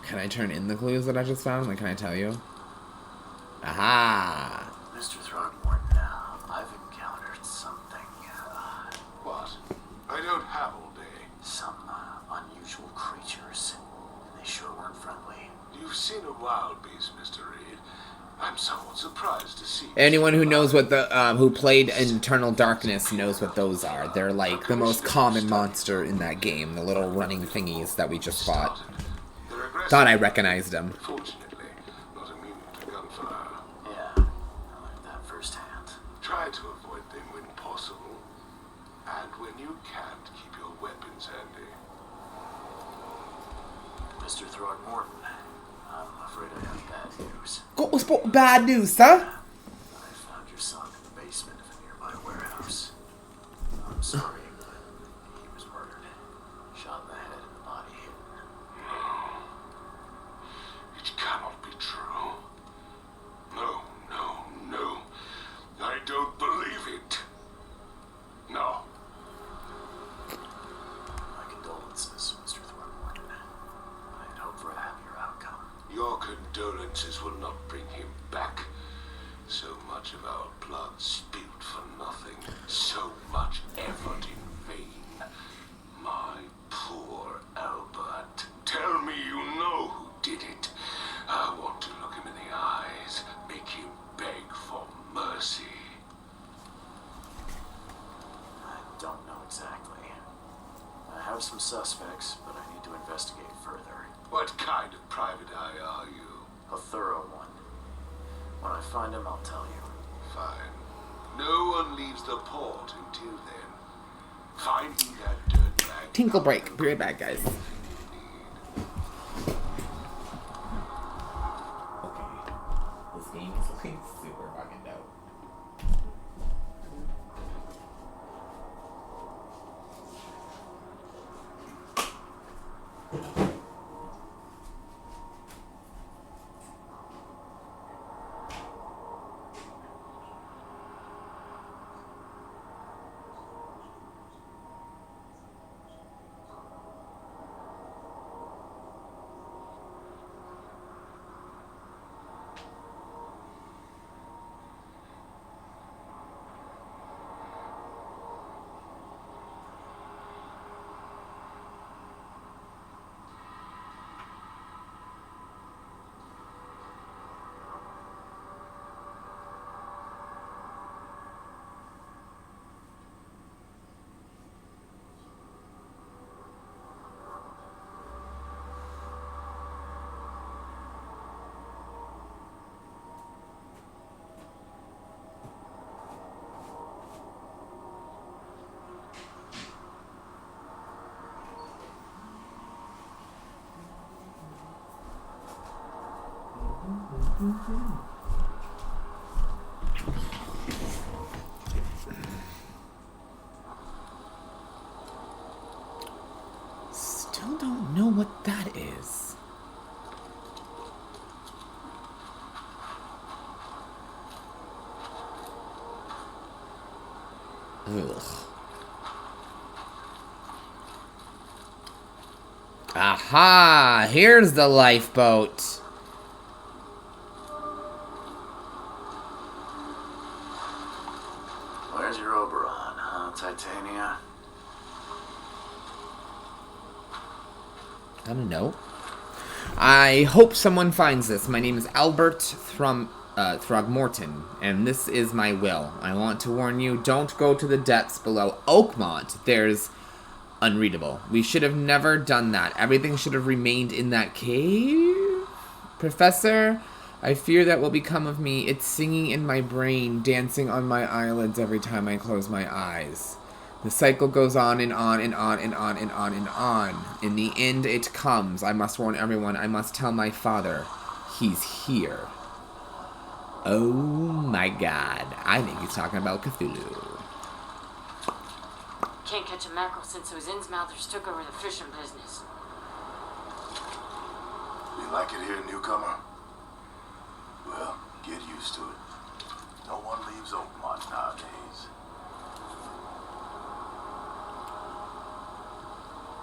Can I turn in the clues that I just found? Like, can I tell you? Aha! Mr. Throckmorton, I've encountered something. What? I don't have all day. Some unusual creatures. They sure weren't friendly. You've seen a wild beast, Mr. Reed. I'm somewhat surprised to see. Anyone who knows what the who played Eternal Darkness knows what those are. They're like the most common monster in that game. The little running thingies that we just fought. Thought I recognized them. Fortunately, not immune to gunfire. Yeah, I learned that firsthand. Try to avoid them when possible. And when you can't, keep your weapons handy. Mr. Throckmorton, I'm afraid I have bad news. Bad news, huh? I found your son in the basement of a nearby warehouse. I'm sorry, but he was murdered. Shot in the head and the body hidden. It cannot be true. No, no, no. I don't believe it. No. My condolences, Mr. Throckmorton. I had hoped for a happier outcome. Your condolences will not bring him back. So much of our blood spilled for nothing. So much effort in vain. My poor Albert. Tell me you know who did it. I want to look him in the eyes, make him beg for mercy. I don't know exactly. I have some suspects, but I need to investigate further. What kind of private eye are you? A thorough one. When I find him, I'll tell you. Fine. No one leaves the port until then. Find me that dirtbag. Tinkle break. Be right back, guys. Okay. This game is looking super fucking dope. Still don't know what that is. Ugh. Aha! Here's the lifeboat. Where's your Oberon, huh, Titania? I don't know. I hope someone finds this. My name is Albert Throgmorton, and this is my will. I want to warn you, don't go to the depths below Oakmont. There's unreadable. We should have never done that. Everything should have remained in that cave. Professor, I fear that will become of me. It's singing in my brain, dancing on my eyelids every time I close my eyes. The cycle goes on and on and on and on and on and on. In the end, it comes. I must warn everyone. I must tell my father. He's here. Oh my god. I think he's talking about Cthulhu. Can't catch a mackerel since those Innsmouthers took over the fishing business. You like it here, newcomer? Well, get used to it. No one leaves Oakmont nowadays.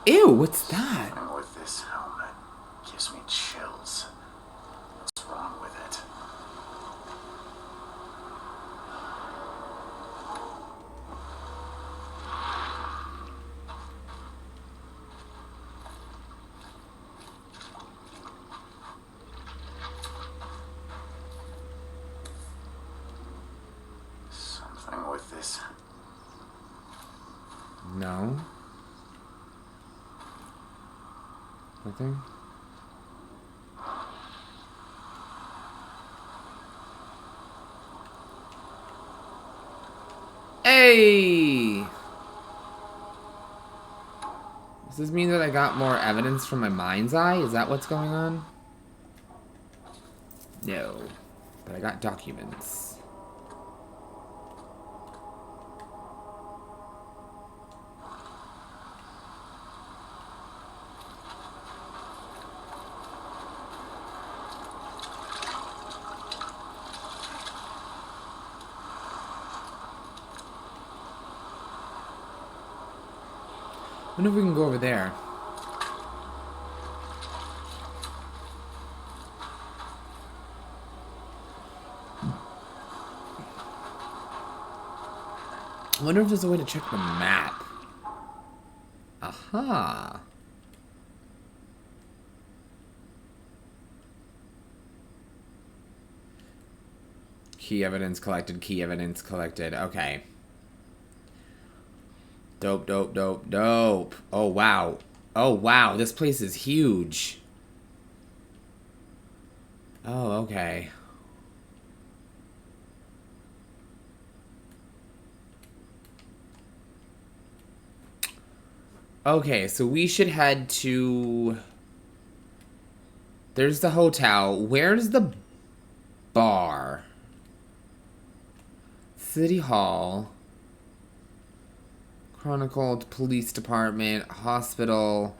Ew, what's that? And with this helmet, gives me chills. What's wrong with it? Something with this. No. Nothing? Hey! Does this mean that I got more evidence from my mind's eye? Is that what's going on? No. But I got documents. I wonder if we can go over there. I wonder if there's a way to check the map. Aha. Key evidence collected, key evidence collected. Okay. Dope, dope, dope, dope. Oh, wow. Oh, wow. This place is huge. Oh, okay. Okay, so we should head to... There's the hotel. Where's the bar? City Hall. Chronicled Police Department. Hospital.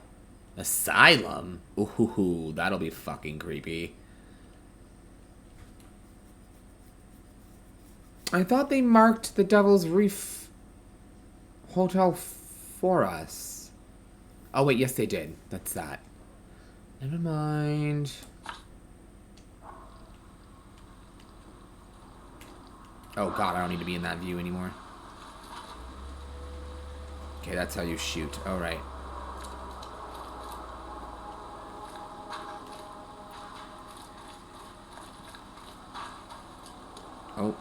Asylum? Ooh, that'll be fucking creepy. I thought they marked the Devil's Reef Hotel for us. Oh, wait, yes, they did. That's that. Never mind. Oh, God, I don't need to be in that view anymore. Okay, that's how you shoot. All right. Oh.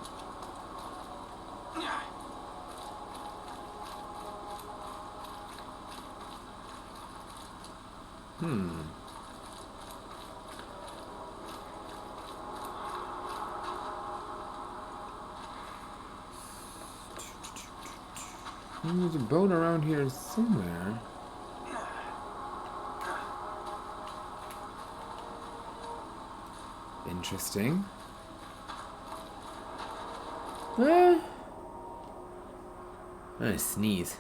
There's a boat around here somewhere. Interesting. I'm gonna sneeze.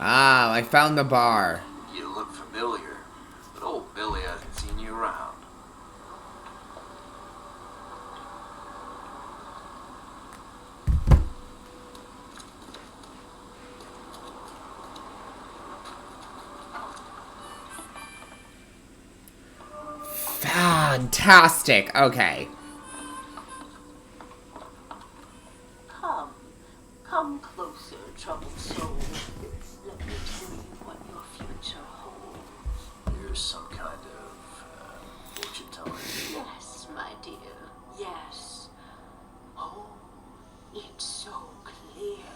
Ah, I found the bar. You look familiar, but old Billy hasn't seen you around. Fantastic. Okay. Come closer, troubled soul. Let me tell you what your future holds. You're some kind of fortune teller. Yes, my dear, yes. Oh, it's so clear.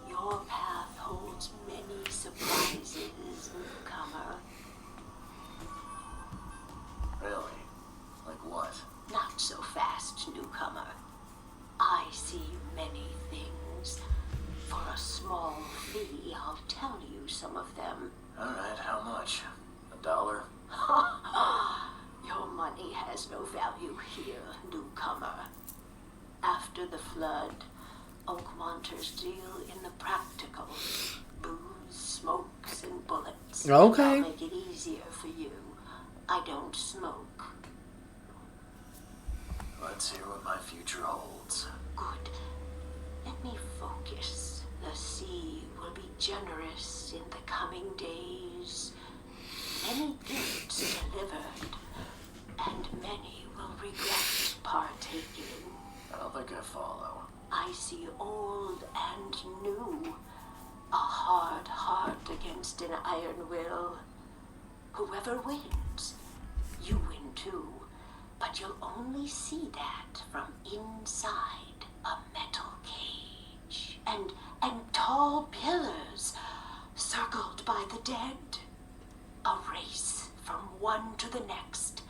Your path holds many surprises, newcomer. Really? Like what? Not so fast, newcomer. I see many things. For a small fee, I'll tell you some of them. Alright, how much? $1? Your money has no value here, newcomer. After the flood, Oakwanters deal in the practical. Booze, smokes, and bullets. Okay. I'll make it easier for you. I don't smoke. Let's hear what my future holds. Good. Let me focus. The sea will be generous in the coming days. Many gifts delivered, and many will regret partaking. I don't think I follow. I see old and new. A hard heart against an iron will. Whoever wins, you win too. But you'll only see that from inside a metal cage. And tall pillars circled by the dead. A race from one to the next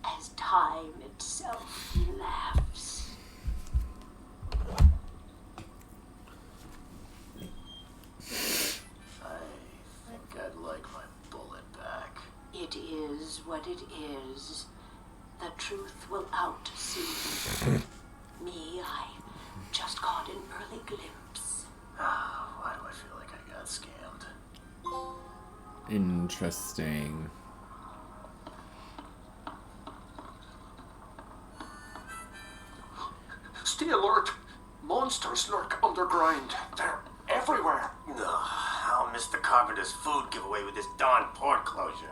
as time itself laughs. I think I'd like my bullet back. It is what it is. The truth will out soon. Me, I just caught an early glimpse. Why do I feel like I got scammed? Interesting. Stay alert! Monsters lurk underground. They're everywhere. I'll miss the carpenter's food giveaway with this darn port closure.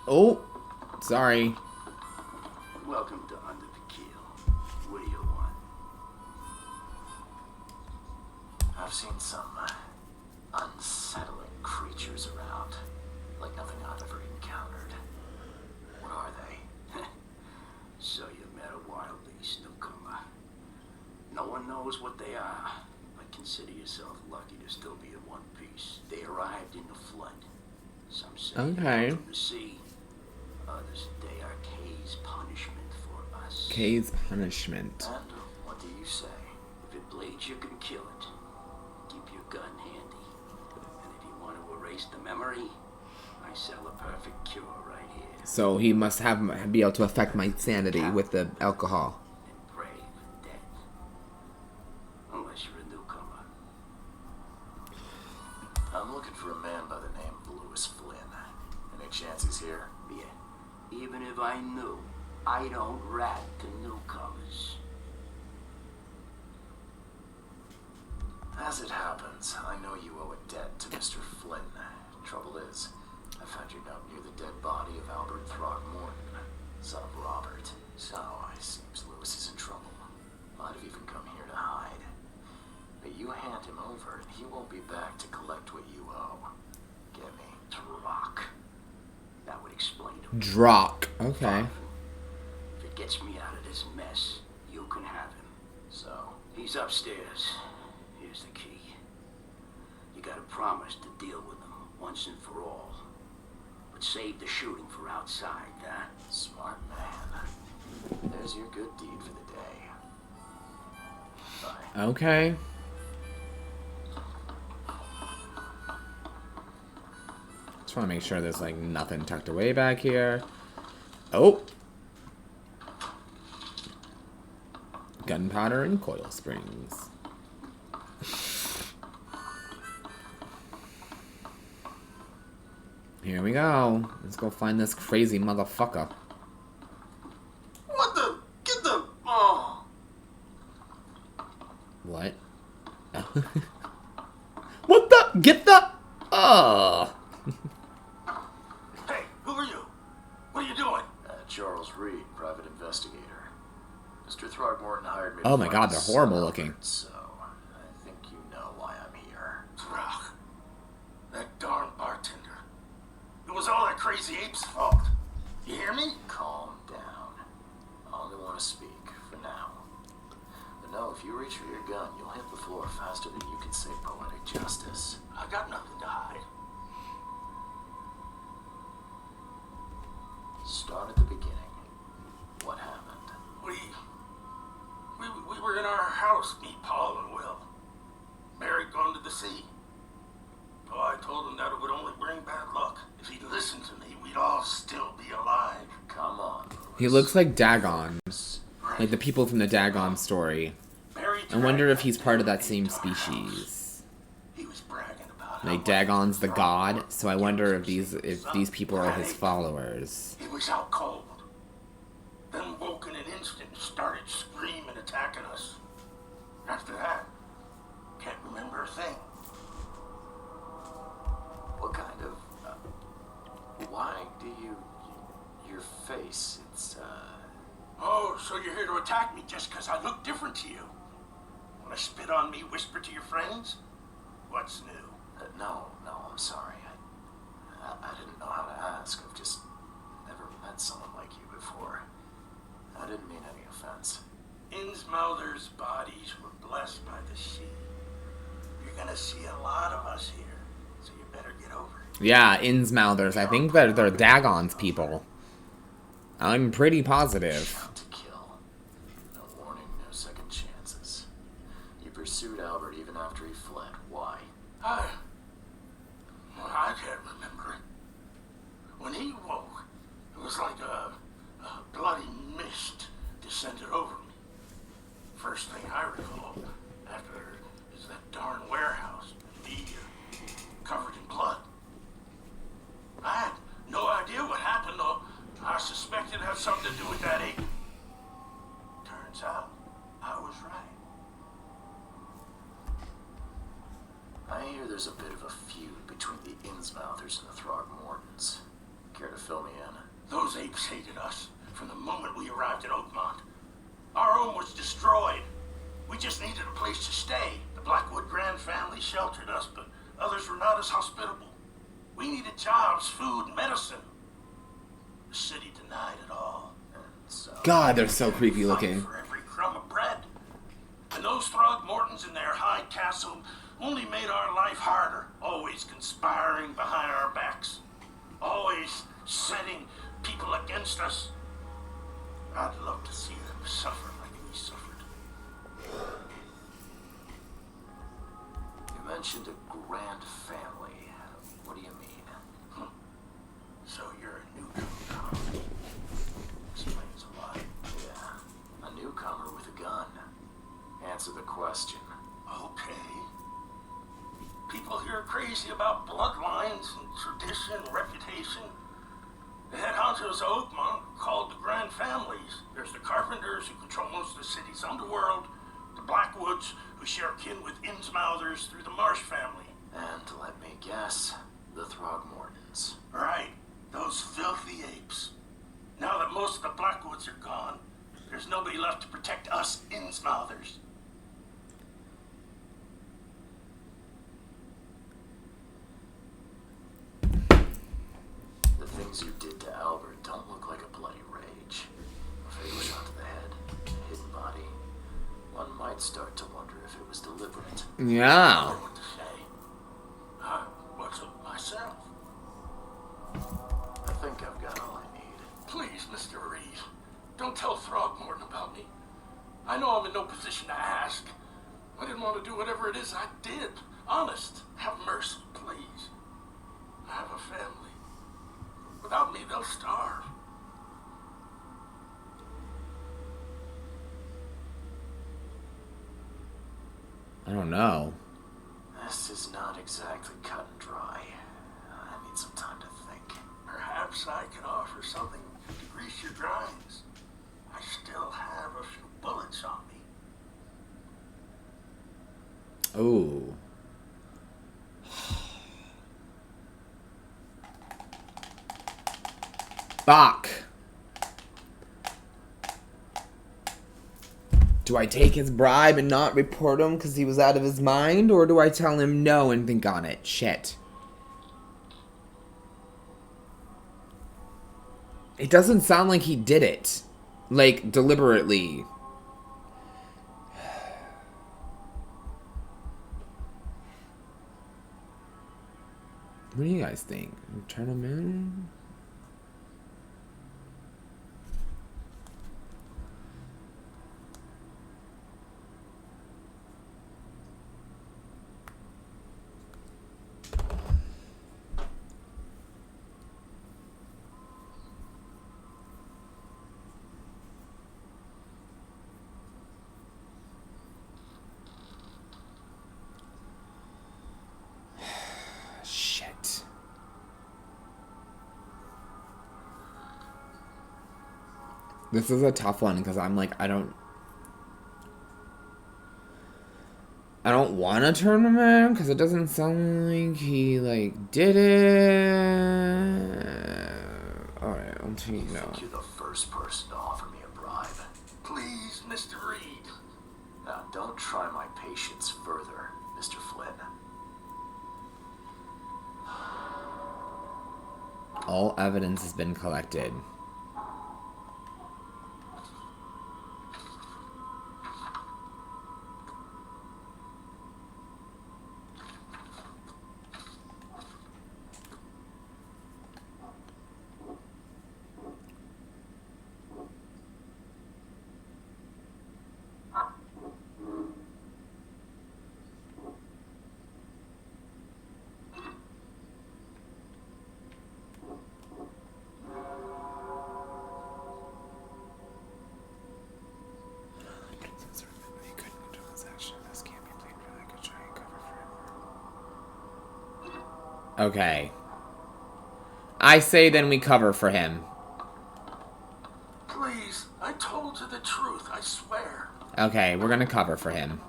Oh, sorry. Welcome to Under the Keel. What do you want? I've seen some unsettling creatures around, like nothing I've ever encountered. What are they? So you met a wild beast, newcomer. No one knows what they are, but consider yourself lucky to still be in one piece. They arrived in the flood. Some say Okay. from the sea. Others they are Kay's punishment for us. Kay's punishment. And what do you say? If it bleeds, you can kill it. Keep your gun handy. And if you want to erase the memory, I sell a perfect cure right here. So he must be able to affect my sanity with the alcohol. And brave death. Unless you're a newcomer. I'm looking for a man by the name of Lewis Flynn. Any chance he's here? Yeah. Even if I knew, I don't rat to newcomers. As it happens, I know you owe a debt to Mr. Flynn. Trouble is, I found your note near the dead body of Albert Throgmorton, son of Robert. So, it seems Lewis is in trouble. Might have even come here to hide. But you hand him over, and he won't be back to collect what you owe. Get me? Drock. That would explain it. Drock. Okay. If it gets me out of this mess, you can have him. So, He's upstairs. Here's the key. You gotta promise to deal with him once and for all. But save the shooting for outside, huh? smart man. There's your good deed for the day. Bye. Okay. Just want to make sure there's like nothing tucked away back here. Oh. Gunpowder and coil springs. Here we go. Let's go find this crazy motherfucker. What the? Get the... Oh. What? What the? Get the... Oh. Hey, who are you? What are you doing? Charles Reed, private investigator. Mr. Throgmorton hired me. Oh to my find God, the they're son horrible of looking. Albert, So, I think you know why I'm here. Throg. That darn bartender. It was all that crazy ape's fault. You hear me? Calm down. I only want to speak for now. But no, if you reach for your gun, you'll hit the floor faster than you can say poetic justice. I got nothing to hide. Start at the beginning. What happened? We were in our house, me, Paul, and Will. Mary gone to the sea. Oh, I told him that it would only bring bad luck. If he'd listened to me, we'd all still be alive. Come on, Lewis. He looks like Dagon. Like the people from the Dagon story. Mary I wonder if he's part of that same species. He was bragging about how Like Dagon's the god, so I wonder if these people are his followers. He was out cold. Then woke in an instant and started screaming, attacking us. After that, can't remember a thing. What kind of... why do you... your face, it's, Oh, so you're here to attack me just because I look different to you? Want to spit on me, whisper to your friends? What's new? No, I'm sorry. I didn't know how to ask. I've just never met someone like you before. I didn't mean any offense. Innsmouther's bodies were blessed by the sea. You're gonna see a lot of us here, so you better get over it. Yeah, Innsmouthers. I think they're Dagon's people. I'm pretty positive. Shot to kill. No warning, no second chances. You pursued Albert even after he fled. Why? I can't remember it. When he woke, it was like a bloody mist descended over me. First thing I recall after is that darn warehouse, me covered in blood. I had no idea what happened, though. I suspected it had something to do with that ape. Turns out, I was right. I hear there's a bit of a feud between the Innsmouthers and the Throgmortons. Care to fill me in? Those apes hated us from the moment we arrived at Oakmont. Our home was destroyed. We just needed a place to stay. The Blackwood Grand family sheltered us, but others were not as hospitable. We needed jobs, food, medicine. The city denied it all. And so... God, they're so creepy looking. For every crumb of bread. And those Throgmortons in their high castle only made our life harder, always conspiring behind our backs, always setting people against us. I'd love to see them suffer like we suffered. You mentioned a grand family. What do you mean? So you're a newcomer. Explains a lot. Yeah, a newcomer with a gun. Answer the question. Okay. People here are crazy about bloodlines and tradition and reputation. The head honchos of Oakmont called the Grand Families. There's the Carpenters, who control most of the city's underworld, the Blackwoods, who share kin with Innsmouthers through the Marsh family. And let me guess, the Throgmortons. Right, those filthy apes. Now that most of the Blackwoods are gone, there's nobody left to protect us Innsmouthers. The things you did to Albert don't look like a bloody rage. A fatal shot to the head, a hidden body. One might start to wonder if it was deliberate. Yeah. What to say? I wasn't myself. I think I've got all I need. Please, Mr. Reed, don't tell Throgmorton about me. I know I'm in no position to ask. I didn't want to do whatever it is I did. Honest, have mercy, please. I have a family. Without me, they'll starve. I don't know. This is not exactly cut and dry. I need some time to think. Perhaps I can offer something to grease your grinds. I still have a few bullets on me. Ooh. Fuck. Do I take his bribe and not report him because he was out of his mind? Or do I tell him no and think on it? Shit. It doesn't sound like he did it. Like, deliberately. What do you guys think? Turn him in? Shit. This is a tough one because I'm like, I don't want to turn him in because it doesn't sound like he like did it. All right, I'll take I no. think you're the first person to offer me a bribe. Please, Mr. Reed. Now, don't try my patience further, Mr. Flynn. All evidence has been collected. Okay. I say then we cover for him. Please, I told you the truth, I swear. Okay, we're gonna cover for him.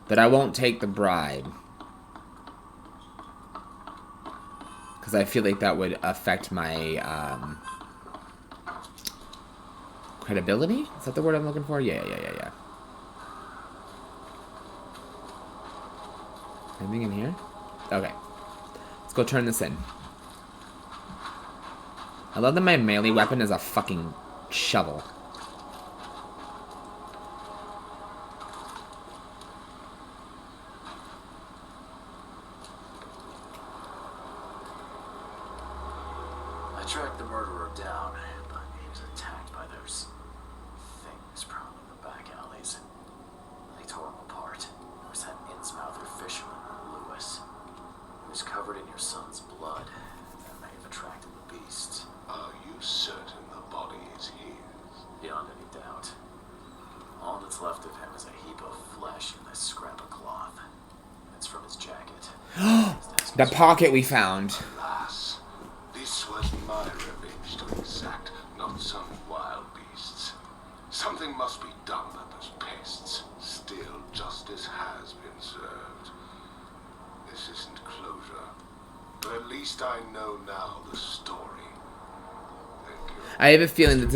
But I won't take the bribe. Because I feel like that would affect my, credibility? Is that the word I'm looking for? Yeah. Anything in here? Okay. Let's go turn this in. I love that my melee weapon is a fucking shovel. I tracked the murderer down, but he was attacked by those things prowling the back alleys. They tore him apart. There was that Innsmouther fisherman, Lewis. He was covered in your son's blood. That may have attracted the beasts. Are you certain the body is his? Beyond any doubt. All that's left of him is a heap of flesh and this scrap of cloth. It's from his jacket. The pocket we found. Alas, this was my revenge to exact, not some wild beasts. Something must be done about those pests. Still, justice has been served. This isn't closure, but at least I know now the story. Thank you. I have a feeling that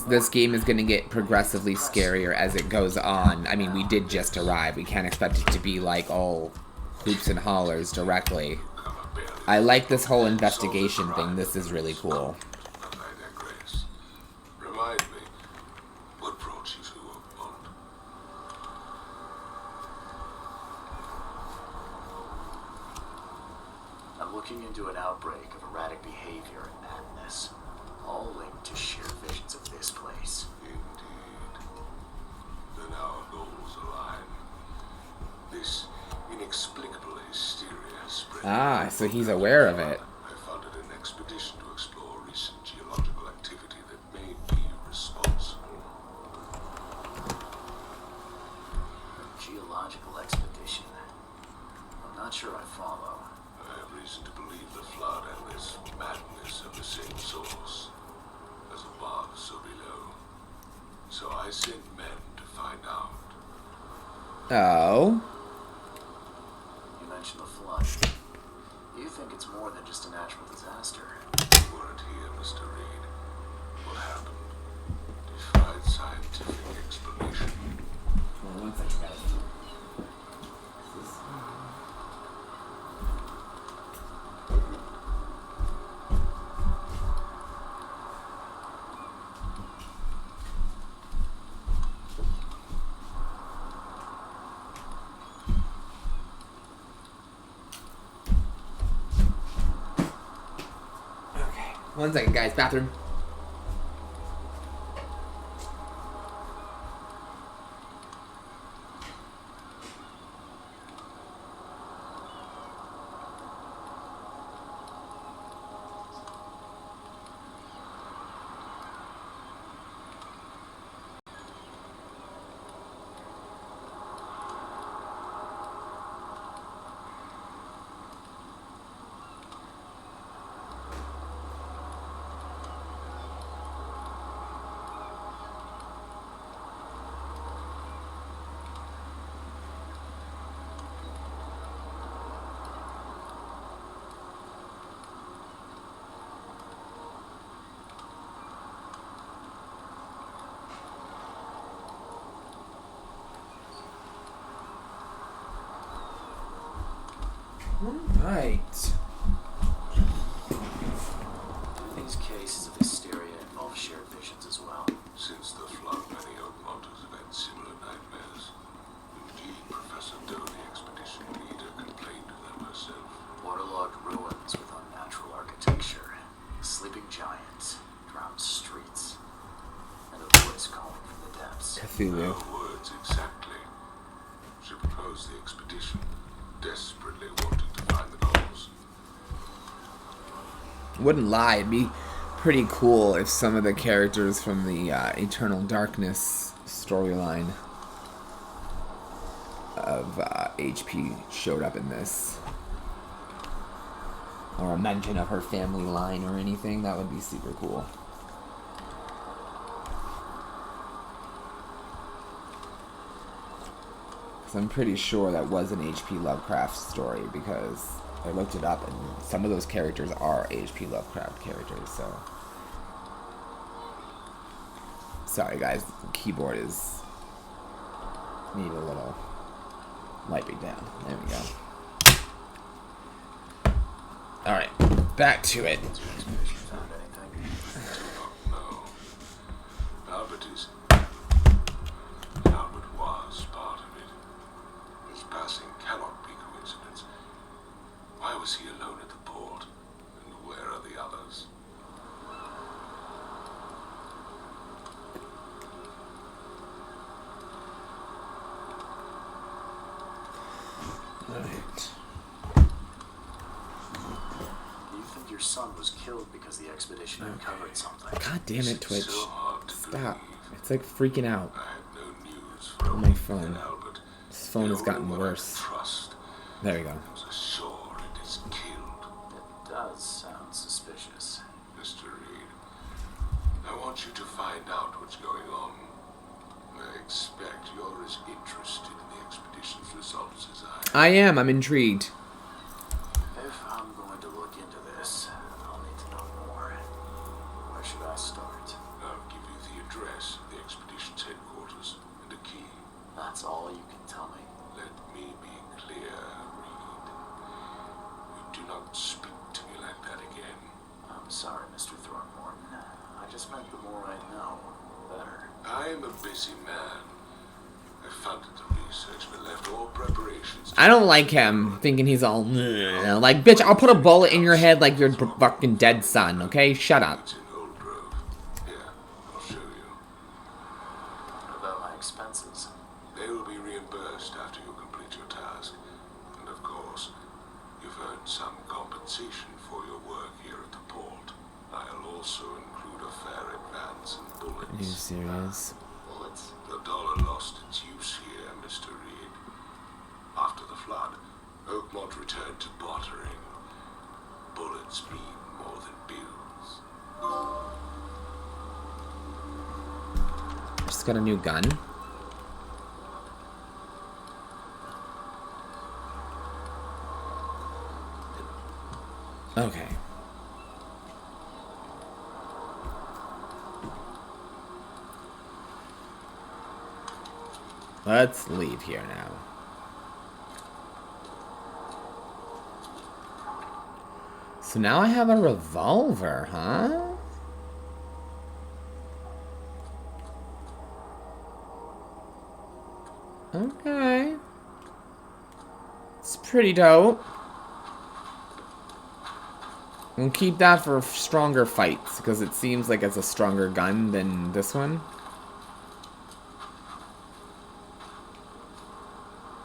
this game is going to get progressively scarier as it goes on. I mean, we did just arrive. We can't expect it to be like all hoops and hollers directly. I like this whole investigation thing. This is really cool. I digress. Remind me, what brought you to Oakmont? I'm looking into an outbreak of erratic behavior and madness, all linked to sheer visions of this place. Indeed. Then our goals align. This inexplicable hysteria has spread. Ah, so he's aware of it. I funded an expedition to explore recent geological activity that may be responsible. Geological expedition. I'm not sure I follow. I have reason to believe the flood and this madness are the same source. As above, so below. So I sent men to find out. Oh. You mentioned the flood. You think it's more than just a natural disaster? You weren't here, Mr. Reed. What happened? Defied scientific explanation. One second, guys. One second, guys. Bathroom. Right. These cases of hysteria involve shared visions as well. Since the flood, many Oakmonters have had similar nightmares. Indeed, Professor Doe, the expedition leader, complained of them herself. Waterlogged ruins with unnatural architecture, sleeping giants, drowned streets, and a voice calling from the depths. Cthulhu. Her words exactly. She proposed the expedition, desperately wanting to find the cause. Wouldn't lie, it'd be pretty cool if some of the characters from the Eternal Darkness storyline of HP showed up in this. Or a mention of her family line or anything. That would be super cool. Because I'm pretty sure that was an H.P. Lovecraft story, because I looked it up and some of those characters are H.P. Lovecraft characters, so. Sorry guys, the keyboard is need a little wiping down. There we go. Alright, back to it. Found anything? No. Albert was part of it. His passing cannot be coincidence. Why was he alone at the port? And where are the others? Alright. Do you think your son was killed because the expedition uncovered something? God damn it, Twitch. So hard to Stop. believe. It's like freaking out. I had no news On from my phone. Albert. This phone has The gotten only one I worse. could trust There we go. was ashore and is killed. It does sound suspicious. Mr. Reed, I want you to find out what's going on. I expect you're as interested in the expedition's results as I am. I am. I'm intrigued. If I'm going to look into this, I'll need to know more. Where should I start? I'll give you the address of the expedition's headquarters and a key. That's all you can tell me. Let me be clear, Reed. You do not speak to me like that again. I'm sorry, Mr. Throckmorton. I just meant the more I know, the better. I am a busy man. I funded the research but left all preparations to I don't like him thinking he's all like, bitch, I'll put a bullet in your head like your fucking dead son, okay? Shut up. It's in Old Grove. Yeah, I'll show you. What about my expenses? They will be reimbursed after you complete your task. And of course, you've earned some compensation for your work here at the port. I'll also include a fair advance in bullets. Are you serious? Bullets? The dollar lost its use here, Mr. Reed. After the flood, Oakmont returned to bartering. Bullets mean more than bills. Just got a new gun. Okay. Let's leave here now. So now I have a revolver, huh? Okay. It's pretty dope. We'll keep that for stronger fights, because it seems like it's a stronger gun than this one.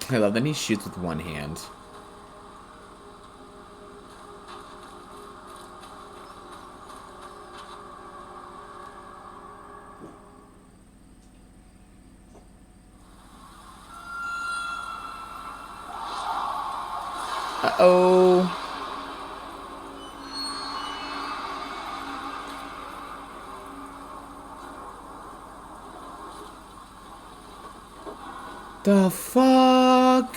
I love that he shoots with one hand. Uh-oh. The fuck?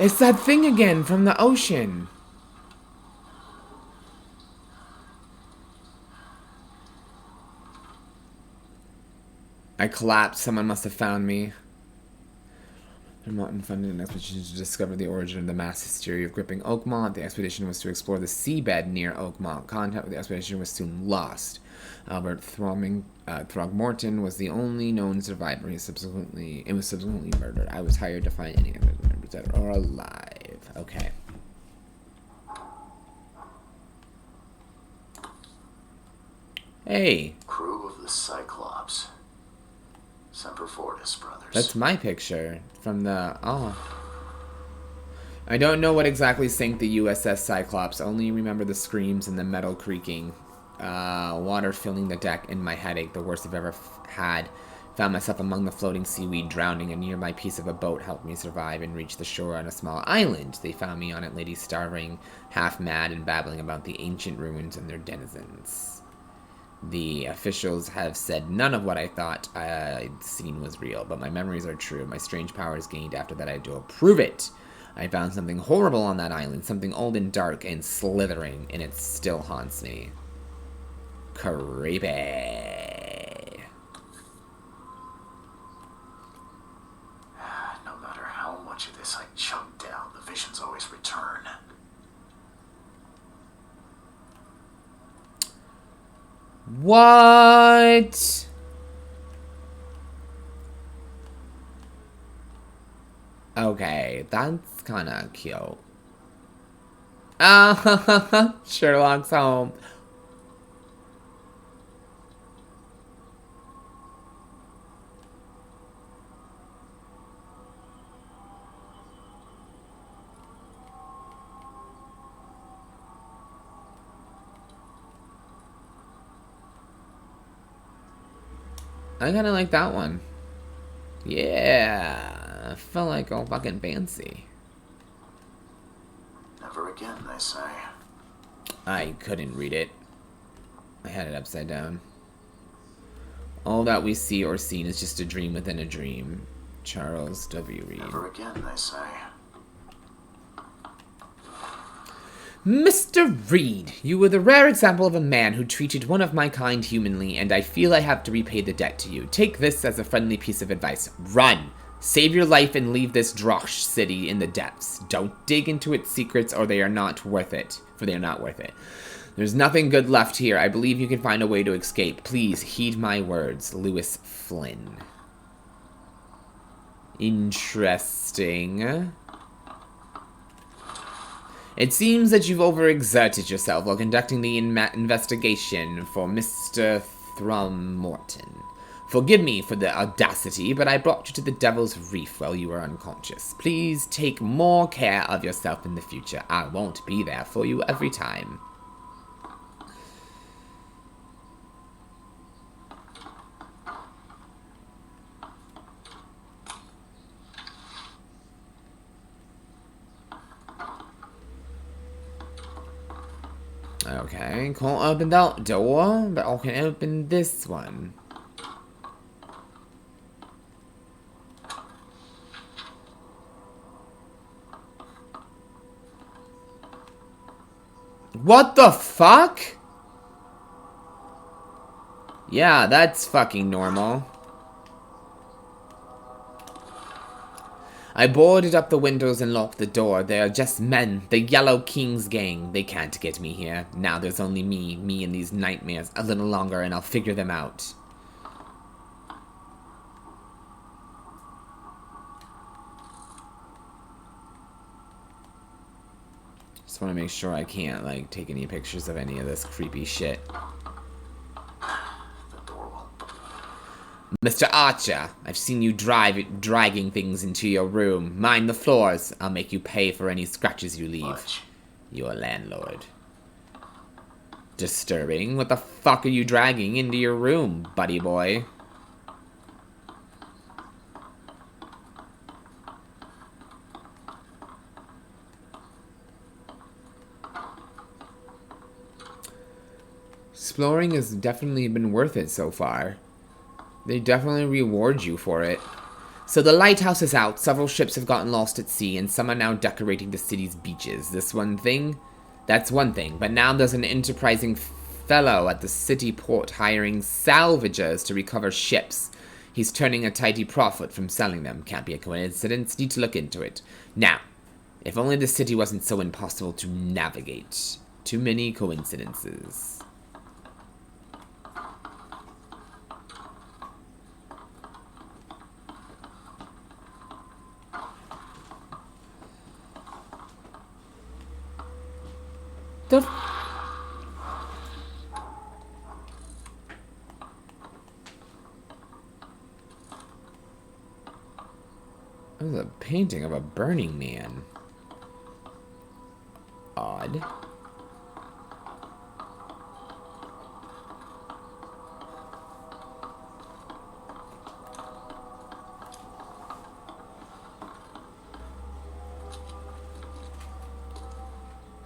It's that thing again from the ocean. I collapsed. Someone must have found me. Martin funded an expedition to discover the origin of the mass hysteria of gripping Oakmont. The expedition was to explore the seabed near Oakmont. Contact with the expedition was soon lost. Albert Throgmorton was the only known survivor. It was subsequently murdered. I was hired to find any other members dead or alive. Okay. Hey. Crew of the Cyclops. Semper Fortis, brothers. That's my picture from the... Oh. I don't know what exactly sank the USS Cyclops. Only remember the screams and the metal creaking. Water filling the deck and my headache. The worst I've ever had. Found myself among the floating seaweed, drowning. A nearby piece of a boat helped me survive and reach the shore on a small island. They found me on it, lady starving, half mad, and babbling about the ancient ruins and their denizens. The officials have said none of what I thought I'd seen was real, but my memories are true. My strange powers gained after that I had to prove it. I found something horrible on that island, something old and dark and slithering, and it still haunts me. Creepy. No matter how much of this I chunk down, the visions always return. What? Okay, that's kind of cute. Ah, Sherlock's home. I kind of like that one. Yeah, I felt like all fucking fancy. Never again, they say. I couldn't read it. I had it upside down. All that we see or seen is just a dream within a dream. Charles W. Reed. Never again, they say. Mr. Reed, you were the rare example of a man who treated one of my kind humanly, and I feel I have to repay the debt to you. Take this as a friendly piece of advice. Run! Save your life and leave this drosh city in the depths. Don't dig into its secrets or they are not worth it. For they are not worth it. There's nothing good left here. I believe you can find a way to escape. Please heed my words. Lewis Flynn. Interesting. It seems that you've overexerted yourself while conducting the investigation for Mr. Throgmorton. Forgive me for the audacity, but I brought you to the Devil's Reef while you were unconscious. Please take more care of yourself in the future. I won't be there for you every time. Okay, can't open that door, but I can open this one. What the fuck? Yeah, that's fucking normal. I boarded up the windows and locked the door. They are just men, the Yellow King's gang. They can't get me here. Now there's only me and these nightmares. A little longer and I'll figure them out. Just want to make sure I can't, like, take any pictures of any of this creepy shit. Mr. Archer, I've seen you dragging things into your room. Mind the floors. I'll make you pay for any scratches you leave. Your landlord. Disturbing. What the fuck are you dragging into your room, buddy boy? Exploring has definitely been worth it so far. They definitely reward you for it. So the lighthouse is out, several ships have gotten lost at sea, and some are now decorating the city's beaches. That's one thing, but now there's an enterprising fellow at the city port hiring salvagers to recover ships. He's turning a tidy profit from selling them. Can't be a coincidence, need to look into it. Now, if only the city wasn't so impossible to navigate. Too many coincidences. There's a painting of a burning man. Odd.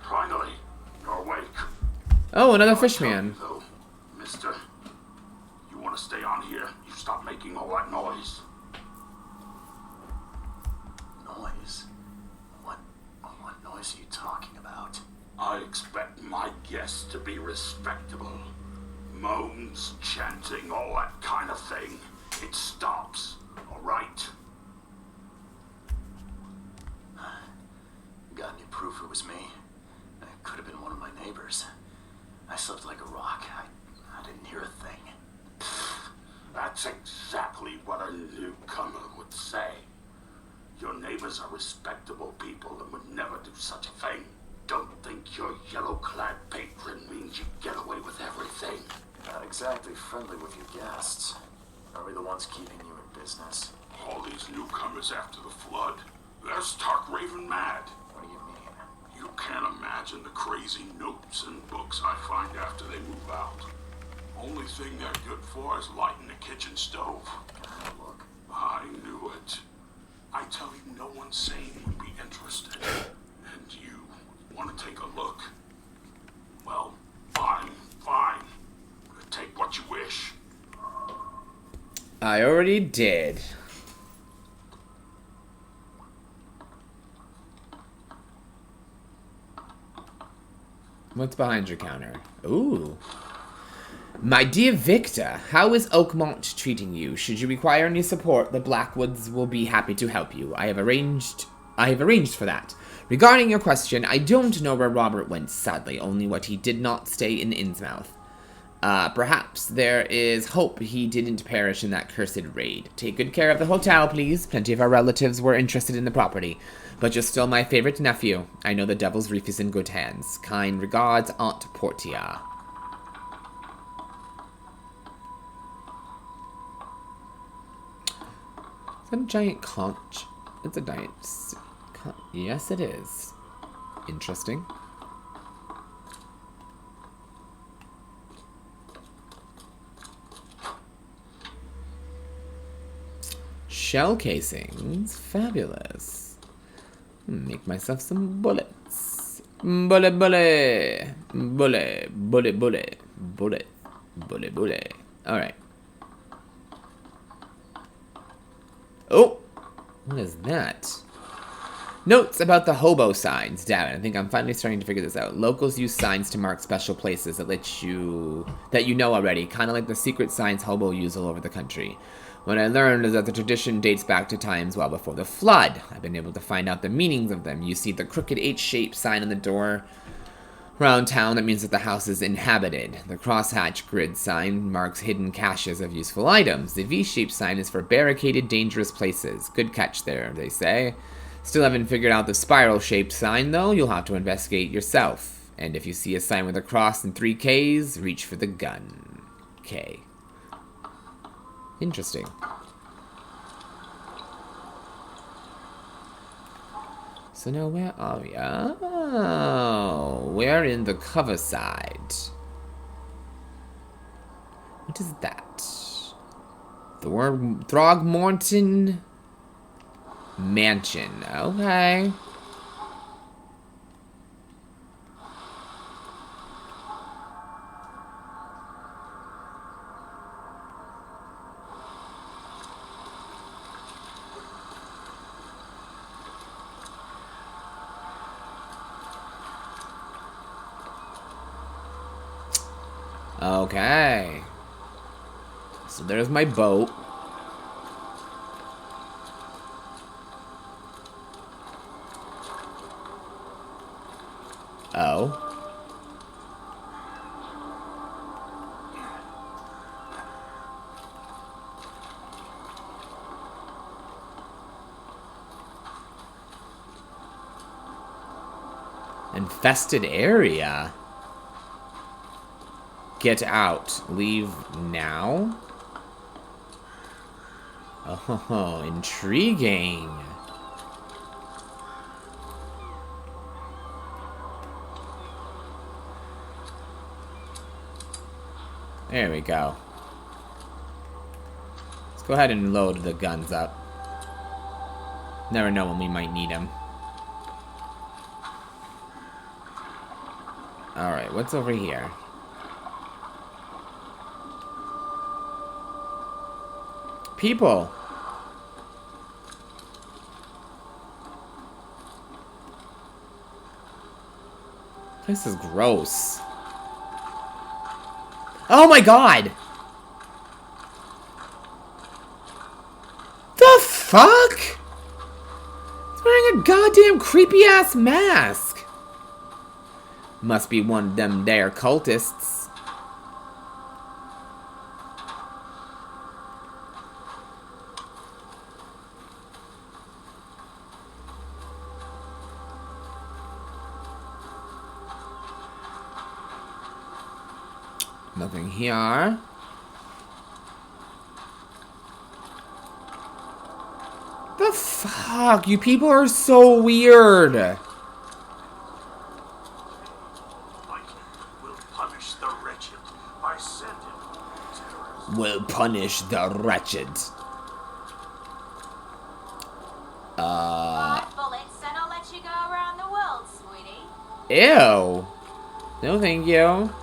Finally, you're awake. Oh, another fishman. Though, mister, you want to stay on here? You stop making all that noise. Noise? What noise are you talking about? I expect my guests to be respectable. Moans, chanting, all that kind of thing. It stops, all right? Got any proof it was me? It could have been one of my neighbors. I slept like a rock. I didn't hear a thing. That's exactly what a newcomer would say. Your neighbors are respectable people and would never do such a thing. Don't think your yellow-clad patron means you get away with everything. Not exactly friendly with your guests. Are we the ones keeping you in business? All these newcomers after the flood, they're stark raving mad. What do you mean? You can't imagine the crazy notes and books I find after they move out. Only thing they're good for is lighting the kitchen stove. Can I have a look? I knew it. I tell you, no one sane would be interested. And you want to take a look? Well, fine. Take what you wish. I already did. What's behind your counter? Ooh. My dear Victor, how is Oakmont treating you? Should you require any support, the Blackwoods will be happy to help you. I have arranged for that. Regarding your question, I don't know where Robert went, sadly, only what he did not stay in Innsmouth. Perhaps there is hope he didn't perish in that cursed raid. Take good care of the hotel, please. Plenty of our relatives were interested in the property. But you're still my favorite nephew. I know the Devil's Reef is in good hands. Kind regards, Aunt Portia. Is that a giant conch? It's a giant... Yes, it is. Interesting. Shell casings. Fabulous. Make myself some bullets. Bullet. Alright. Oh! What is that? Notes about the hobo signs. Damn it, I think I'm finally starting to figure this out. Locals use signs to mark special places that you know already, kind of like the secret signs hobo use all over the country. What I learned is that the tradition dates back to times well before the flood. I've been able to find out the meanings of them. You see the crooked H-shaped sign on the door around town, that means that the house is inhabited. The crosshatch grid sign marks hidden caches of useful items. The V-shaped sign is for barricaded, dangerous places. Good catch there, they say. Still haven't figured out the spiral-shaped sign, though. You'll have to investigate yourself. And if you see a sign with a cross and 3 Ks, reach for the gun. K. Interesting. So now where are we? Oh, we're in the cover side. What is that? Throgmorton Mansion. Okay. Okay. So there's my boat. Oh. Infested area. Get out. Leave now? Oh, intriguing. There we go. Let's go ahead and load the guns up. Never know when we might need them. Alright, what's over here? People! This is gross. Oh my god! The fuck? He's wearing a goddamn creepy ass mask. Must be one of them there cultists. Nothing here. The fuck? You people are so weird. We'll punish the wretched by sending terrorists. Will punish the wretched. Five bullets and I'll let you go around the world, sweetie. Ew. No, thank you.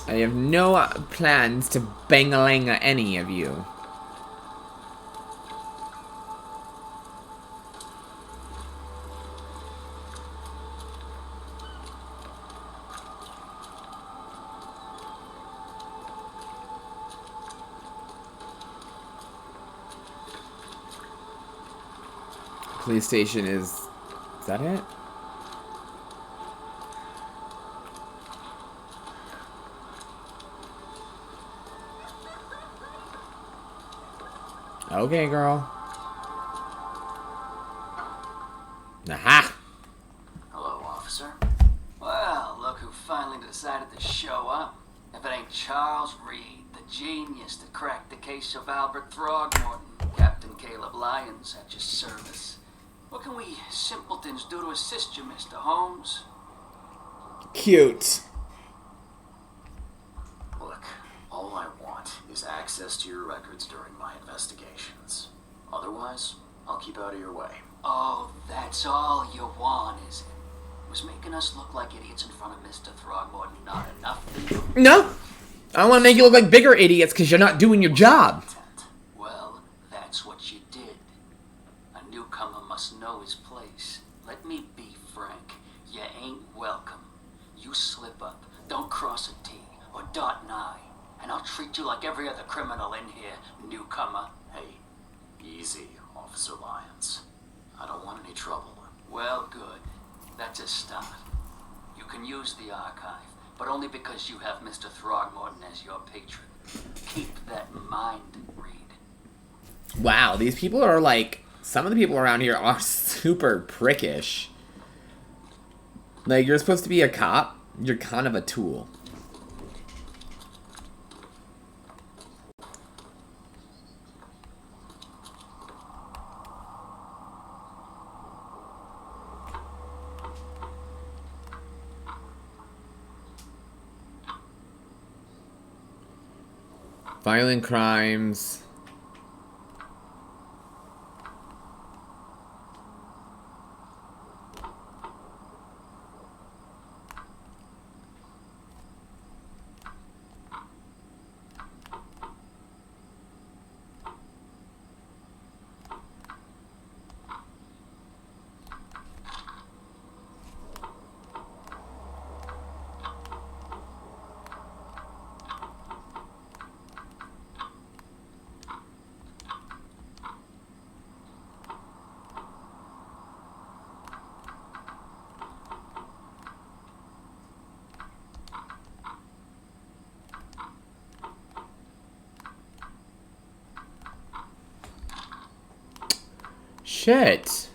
I have no plans to bang-a-lang any of you. Police station is that it? Okay, girl. Aha! Hello, officer. Well, look who finally decided to show up. If it ain't Charles Reed, the genius that cracked the case of Albert Throgmorton, Captain Caleb Lyons at your service. What can we simpletons do to assist you, Mr. Holmes? Cute. Look, all I want is access to your records during my investigations. Otherwise, I'll keep out of your way. Oh, that's all you want, is it? Was making us look like idiots in front of Mr. Throgmorton not enough for you? No! I want to make you look like bigger idiots because you're not doing your job. Well, that's what you did. A newcomer must know his place. Let me be frank. You ain't welcome. You slip up, don't cross a T or dot an I, and I'll treat you like every other criminal in here, newcomer. Hey, easy, Officer Lyons. I don't want any trouble. Well, good. That's a start. You can use the archive, but only because you have Mr. Throgmorton as your patron. Keep that in mind, Reed. Wow, these people are like... Some of the people around here are super prickish. Like, you're supposed to be a cop. You're kind of a tool. Violent crimes. Shit.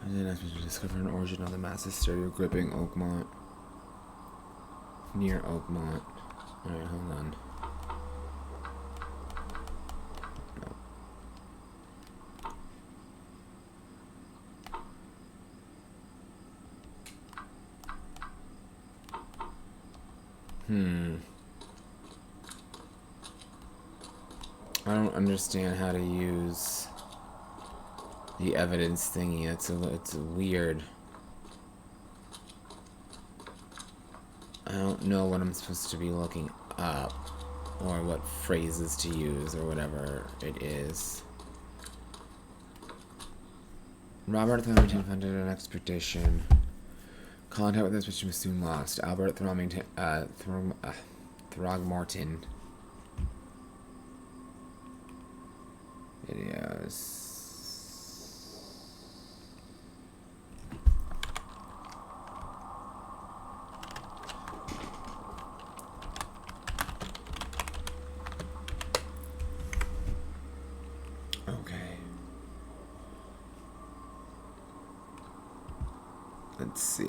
I didn't ask me to discover an origin of the mass hysteria gripping Oakmont. Near Oakmont. Alright, hold on. I don't understand how to use the evidence thingy. It's weird. I don't know what I'm supposed to be looking up or what phrases to use or whatever it is. Robert Thromington funded an expedition. Contact with this expedition was soon lost. Albert Throgmorton. Videos. Okay. Let's see.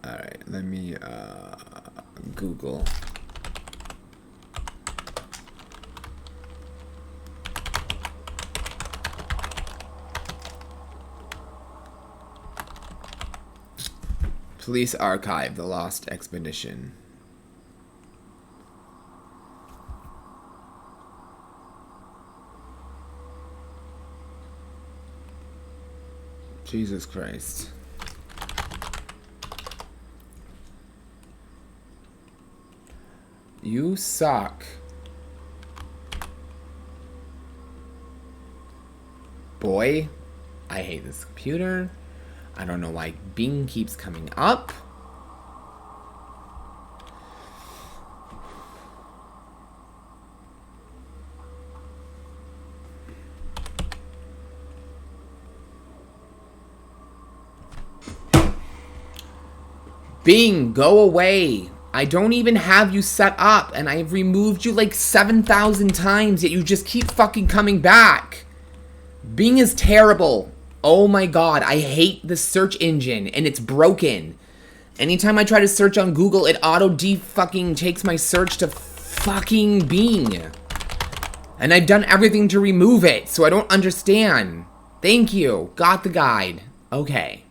Alright, let me Google. Police Archive, The Lost Expedition. Jesus Christ. You suck. Boy, I hate this computer. I don't know why Bing keeps coming up. Bing, go away. I don't even have you set up, and I've removed you like 7,000 times, yet you just keep fucking coming back. Bing is terrible. Oh my god, I hate the search engine, and it's broken. Anytime I try to search on Google, it auto-fucking takes my search to fucking Bing. And I've done everything to remove it, so I don't understand. Thank you. Got the guide. Okay.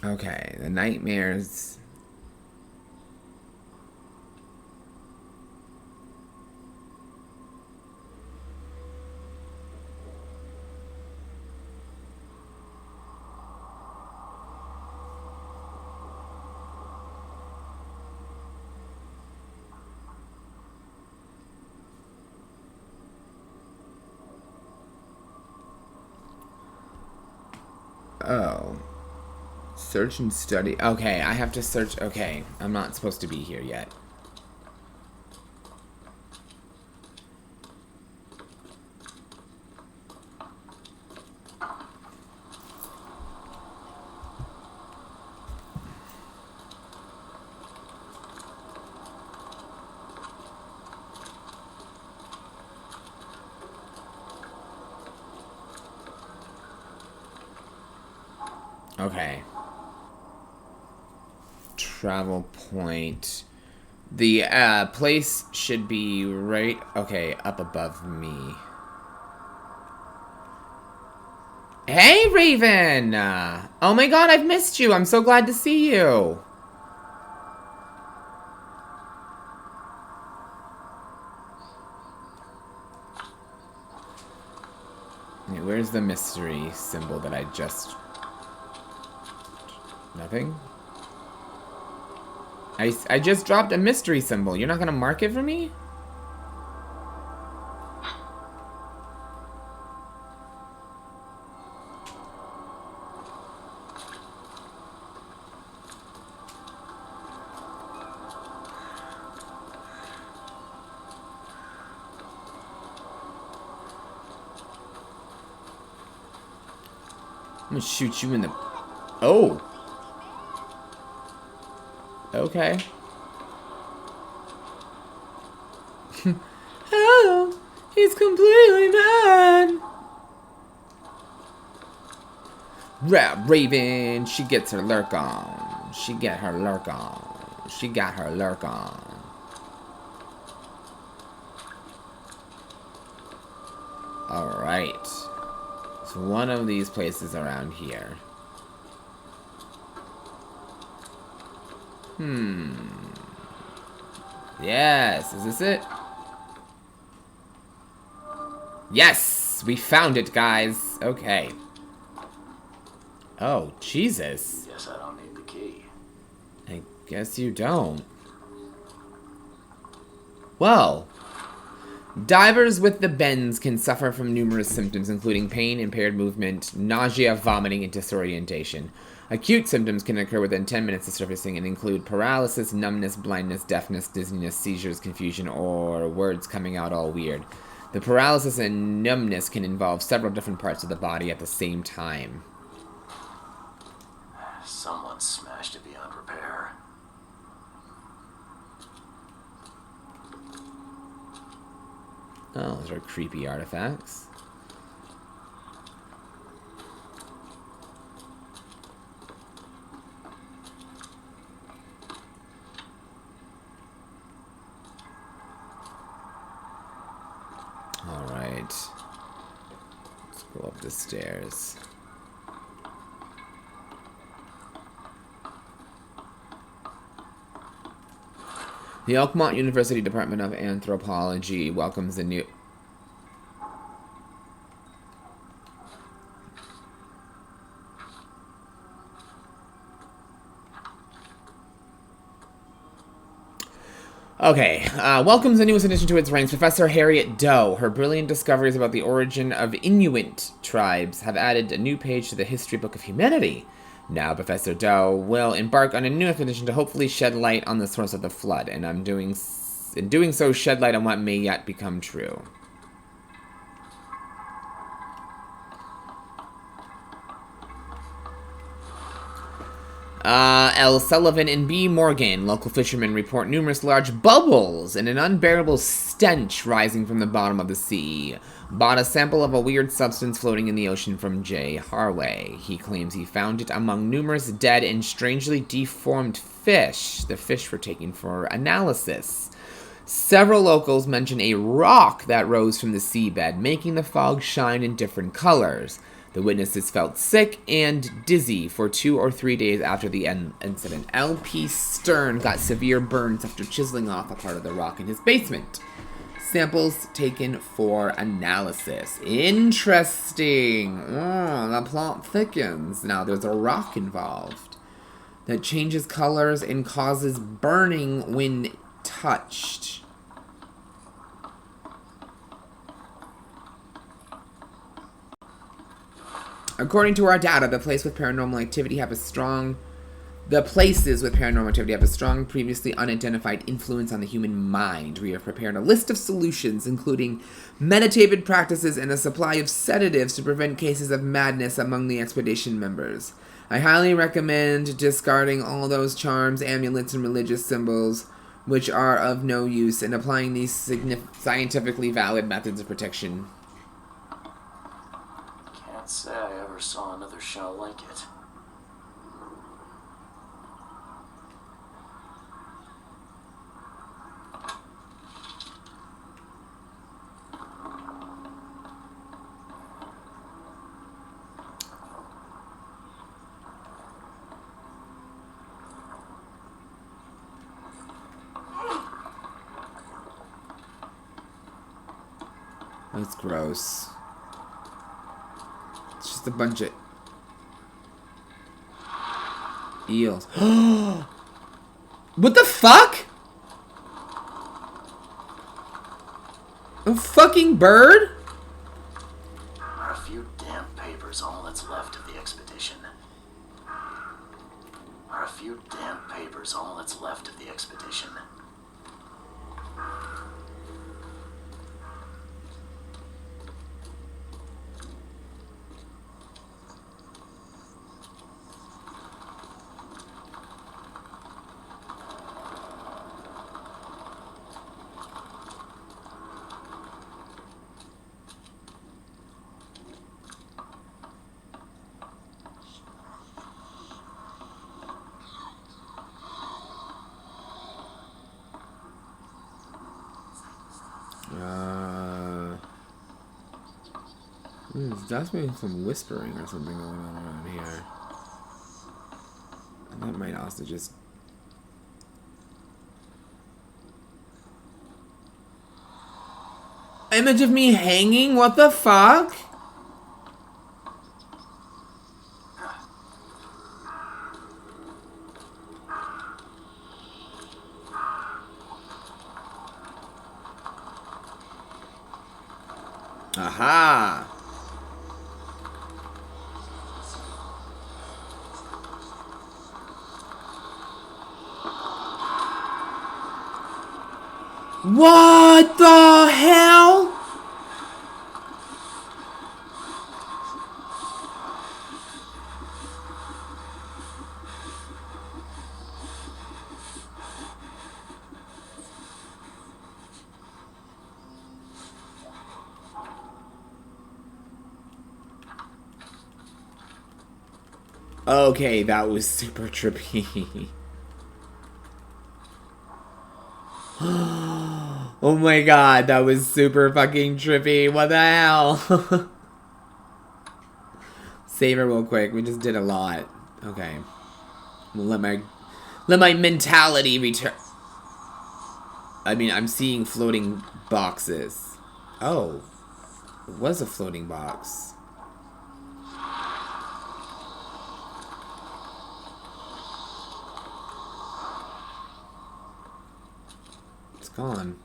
Okay, the nightmares. Oh. Search and study. Okay, I have to search. Okay, I'm not supposed to be here yet. Okay. Travel point. The place should be right, okay, up above me. Hey, Raven! Oh my god, I've missed you. I'm so glad to see you. Okay, where's the mystery symbol that I just... Nothing? I just dropped a mystery symbol. You're not gonna mark it for me? I'm gonna shoot you in the... Oh! Okay. Oh! He's completely mad! Raven! She gets her lurk on. She got her lurk on. She got her lurk on. Alright. It's one of these places around here. Yes, is this it? Yes! We found it, guys! Okay. Oh, Jesus. Guess I don't need the key. I guess you don't. Well, divers with the bends can suffer from numerous symptoms, including pain, impaired movement, nausea, vomiting, and disorientation. Acute symptoms can occur within 10 minutes of surfacing and include paralysis, numbness, blindness, deafness, dizziness, seizures, confusion, or words coming out all weird. The paralysis and numbness can involve several different parts of the body at the same time. Someone smashed it beyond repair. Oh, those are creepy artifacts. Alright. Let's go up the stairs. The Oakmont University Department of Anthropology welcomes the new... Okay, welcomes the newest addition to its ranks, Professor Harriet Doe. Her brilliant discoveries about the origin of Inuit tribes have added a new page to the history book of humanity. Now, Professor Doe will embark on a new expedition to hopefully shed light on the source of the flood, and in doing so, shed light on what may yet become true. L. Sullivan and B. Morgan, local fishermen, report numerous large bubbles and an unbearable stench rising from the bottom of the sea. Bought a sample of a weird substance floating in the ocean from J. Harway. He claims he found it among numerous dead and strangely deformed fish. The fish were taken for analysis. Several locals mention a rock that rose from the seabed, making the fog shine in different colors. The witnesses felt sick and dizzy for 2 or 3 days after the incident. L.P. Stern got severe burns after chiseling off a part of the rock in his basement. Samples taken for analysis. Interesting. The plot thickens. Now there's a rock involved that changes colors and causes burning when touched. According to our data, the places with paranormal activity have a strong, previously unidentified influence on the human mind. We have prepared a list of solutions, including meditative practices and a supply of sedatives to prevent cases of madness among the expedition members. I highly recommend discarding all those charms, amulets, and religious symbols which are of no use, and applying these scientifically valid methods of protection. Can't say I ever saw another show like it. That's gross. Just a bunch of eels. What the fuck? A fucking bird? Are a few damp papers all that's left of the expedition? Are a few damp papers all that's left of the expedition? There's definitely some whispering or something going on around here. And that might also just... Image of me hanging? What the fuck? Aha! What the hell? Okay, that was super trippy. Oh my god, that was super fucking trippy. What the hell? Save it real quick. We just did a lot. Okay. We'll let my mentality return. I mean, I'm seeing floating boxes. Oh. It was a floating box. It's gone.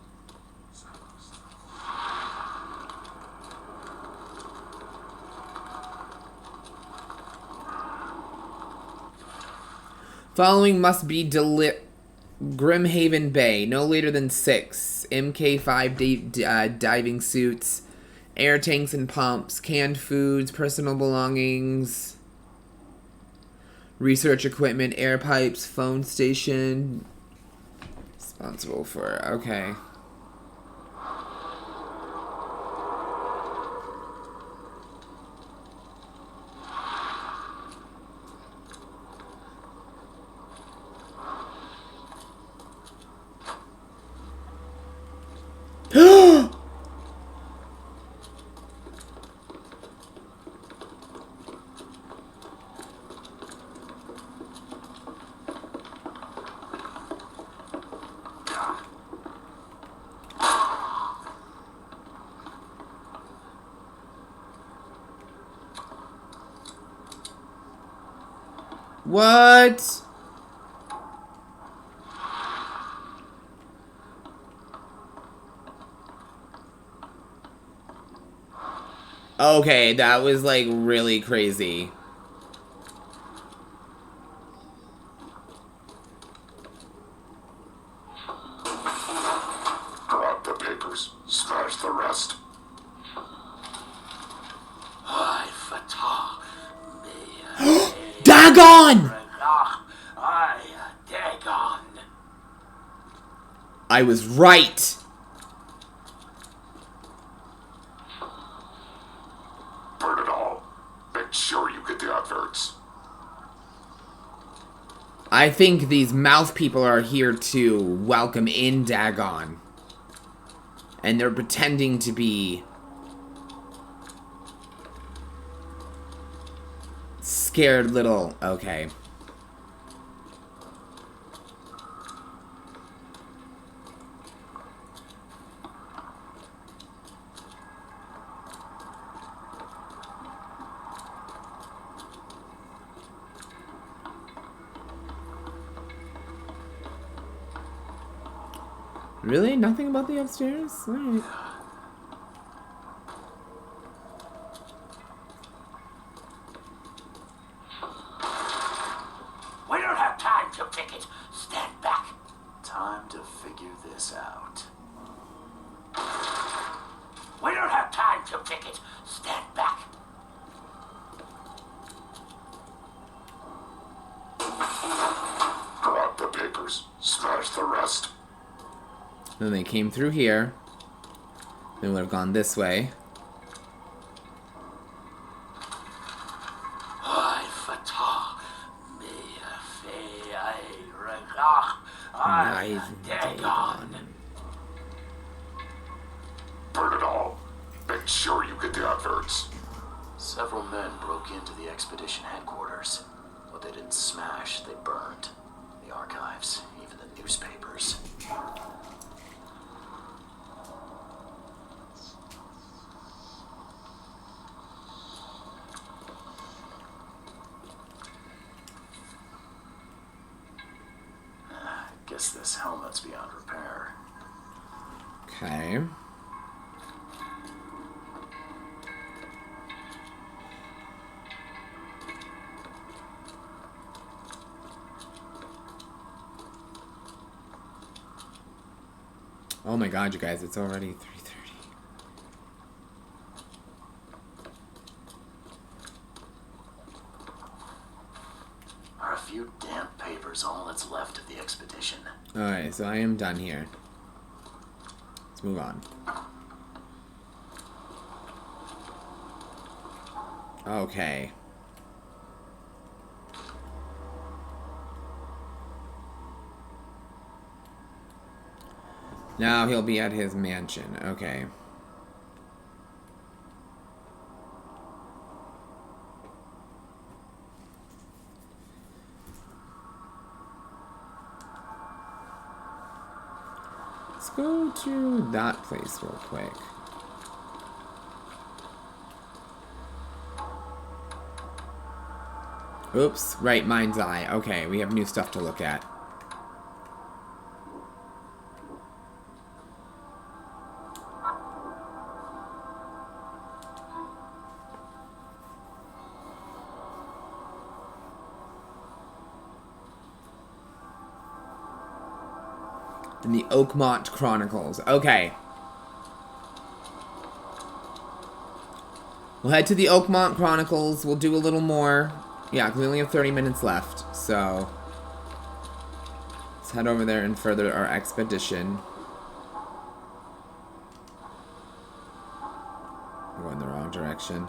Following must be Grimhaven Bay, no later than 6. MK5 diving suits, air tanks and pumps, canned foods, personal belongings, research equipment, air pipes, phone station. Responsible for, okay. What? Okay, that was like really crazy. Grab the papers, smash the rest. Dagon! I was right. Burn it all. Make sure you get the adverts. I think these mouth people are here to welcome in Dagon. And they're pretending to be scared little... Okay. Really? Nothing about the upstairs? Alright. We don't have time to pick it. Stand back. Time to figure this out. We don't have time to pick it. Stand back. Grab the papers. Smash the rest. Then they came through here. They would have gone this way. Burn it all. Make sure you get the adverts. Several men broke into the expedition headquarters. What they didn't smash, they burned. The archives, even the newspapers. Guess this helmet's beyond repair. Okay. Oh my god, you guys, it's already 3:30. Are a few damp papers all that's left of the expedition? Alright, so I am done here. Let's move on. Okay. Now he'll be at his mansion. Okay. Let's go to that place real quick. Oops, right, mind's eye. Okay, we have new stuff to look at. In the Oakmont Chronicles. Okay. We'll head to the Oakmont Chronicles. We'll do a little more. Yeah, because we only have 30 minutes left. So let's head over there and further our expedition. We're going the wrong direction.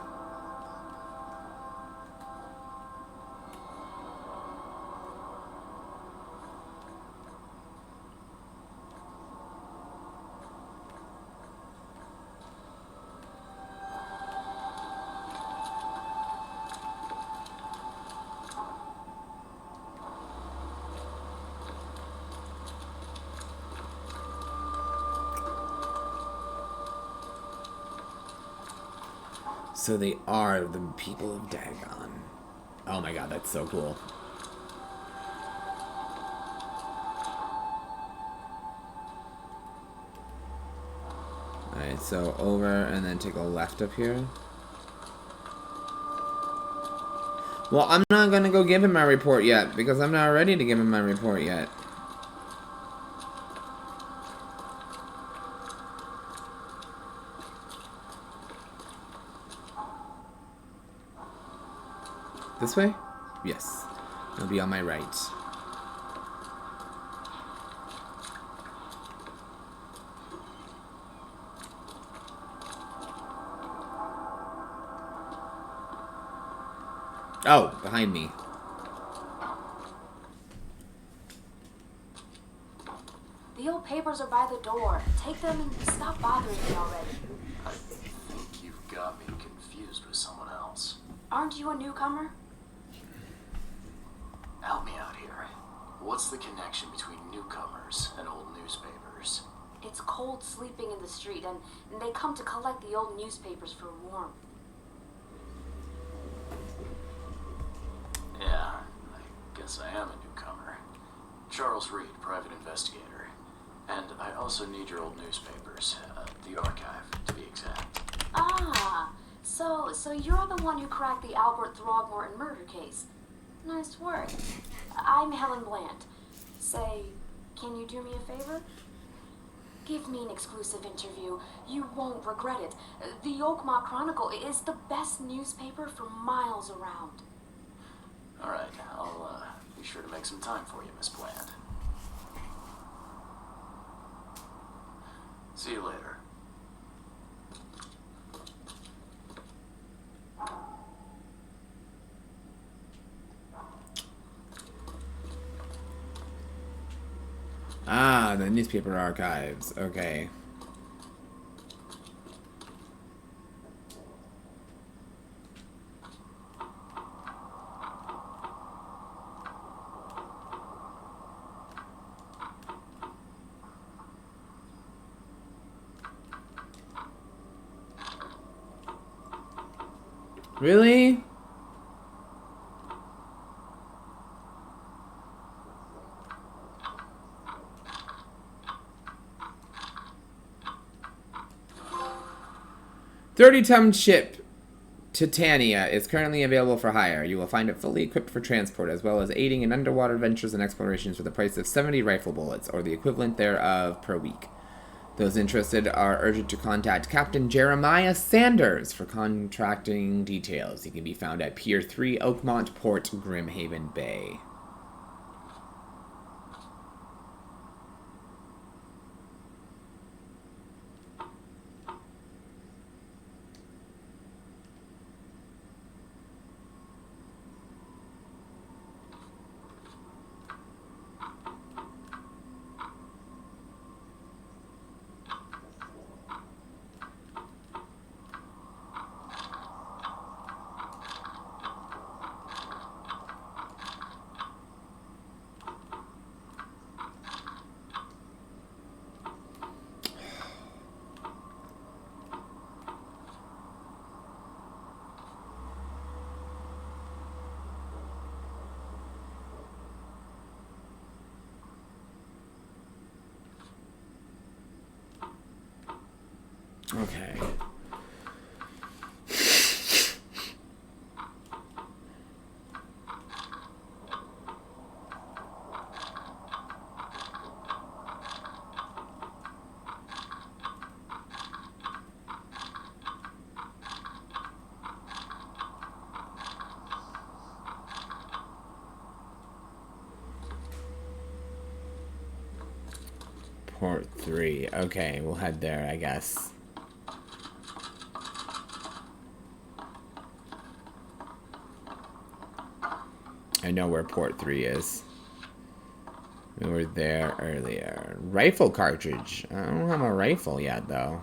So they are the people of Dagon. Oh my god, that's so cool. Alright, so over and then take a left up here. Well, I'm not gonna go give him my report yet, because I'm not ready to give him my report yet. This way? Yes. It'll be on my right. Oh, behind me. The old papers are by the door. Take them and stop bothering me already. I think you've got me confused with someone else. Aren't you a newcomer? Help me out here. What's the connection between newcomers and old newspapers? It's cold sleeping in the street, and they come to collect the old newspapers for warmth. Yeah, I guess I am a newcomer. Charles Reed, private investigator. And I also need your old newspapers, the archive, to be exact. Ah, so you're the one who cracked the Albert Throgmorton murder case. Nice work. I'm Helen Bland. Say, can you do me a favor? Give me an exclusive interview. You won't regret it. The Oakmont Chronicle is the best newspaper for miles around. All right, I'll be sure to make some time for you, Miss Bland. See you later. Ah, the newspaper archives. Okay. Really? $30-ton ship Titania is currently available for hire. You will find it fully equipped for transport, as well as aiding in underwater adventures and explorations for the price of 70 rifle bullets, or the equivalent thereof, per week. Those interested are urged to contact Captain Jeremiah Sanders for contracting details. He can be found at Pier 3, Oakmont Port, Grimhaven Bay. Okay. Port 3. Okay, we'll head there, I guess. I know where Port 3 is. We were there earlier. Rifle cartridge. I don't have a rifle yet, though.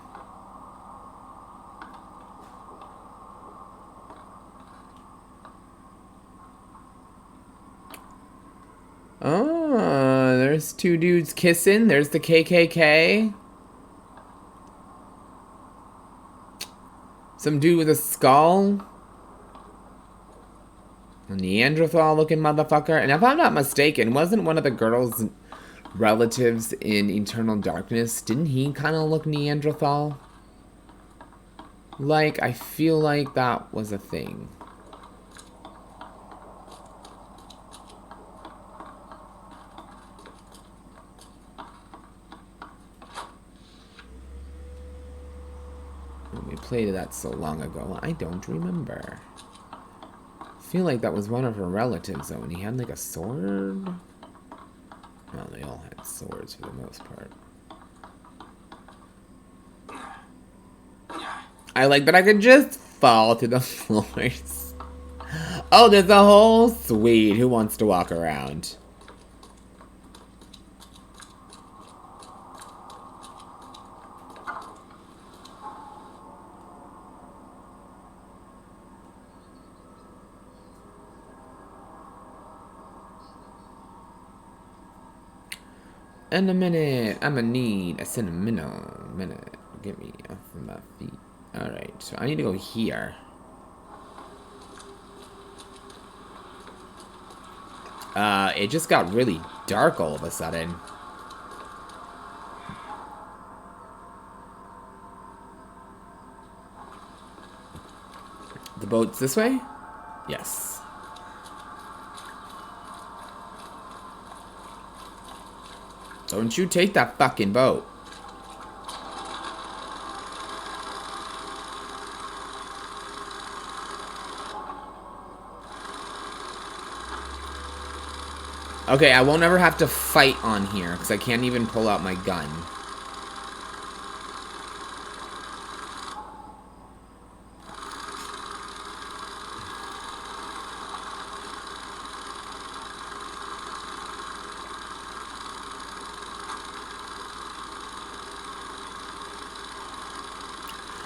Oh, there's two dudes kissing. There's the KKK. Some dude with a skull. A Neanderthal-looking motherfucker. And if I'm not mistaken, wasn't one of the girls' relatives in Eternal Darkness, didn't he kind of look Neanderthal? Like, I feel like that was a thing. We played that so long ago, I don't remember. I feel like that was one of her relatives, though, and he had, like, a sword? Well, they all had swords for the most part. I like that I could just fall through the floors. Oh, there's a whole suite. Who wants to walk around? In a minute, I'ma need a sentimental minute. Get me off of my feet. Alright, so I need to go here. It just got really dark all of a sudden. boat's this way? Yes. Don't you take that fucking boat. Okay, I won't ever have to fight on here, because I can't even pull out my gun.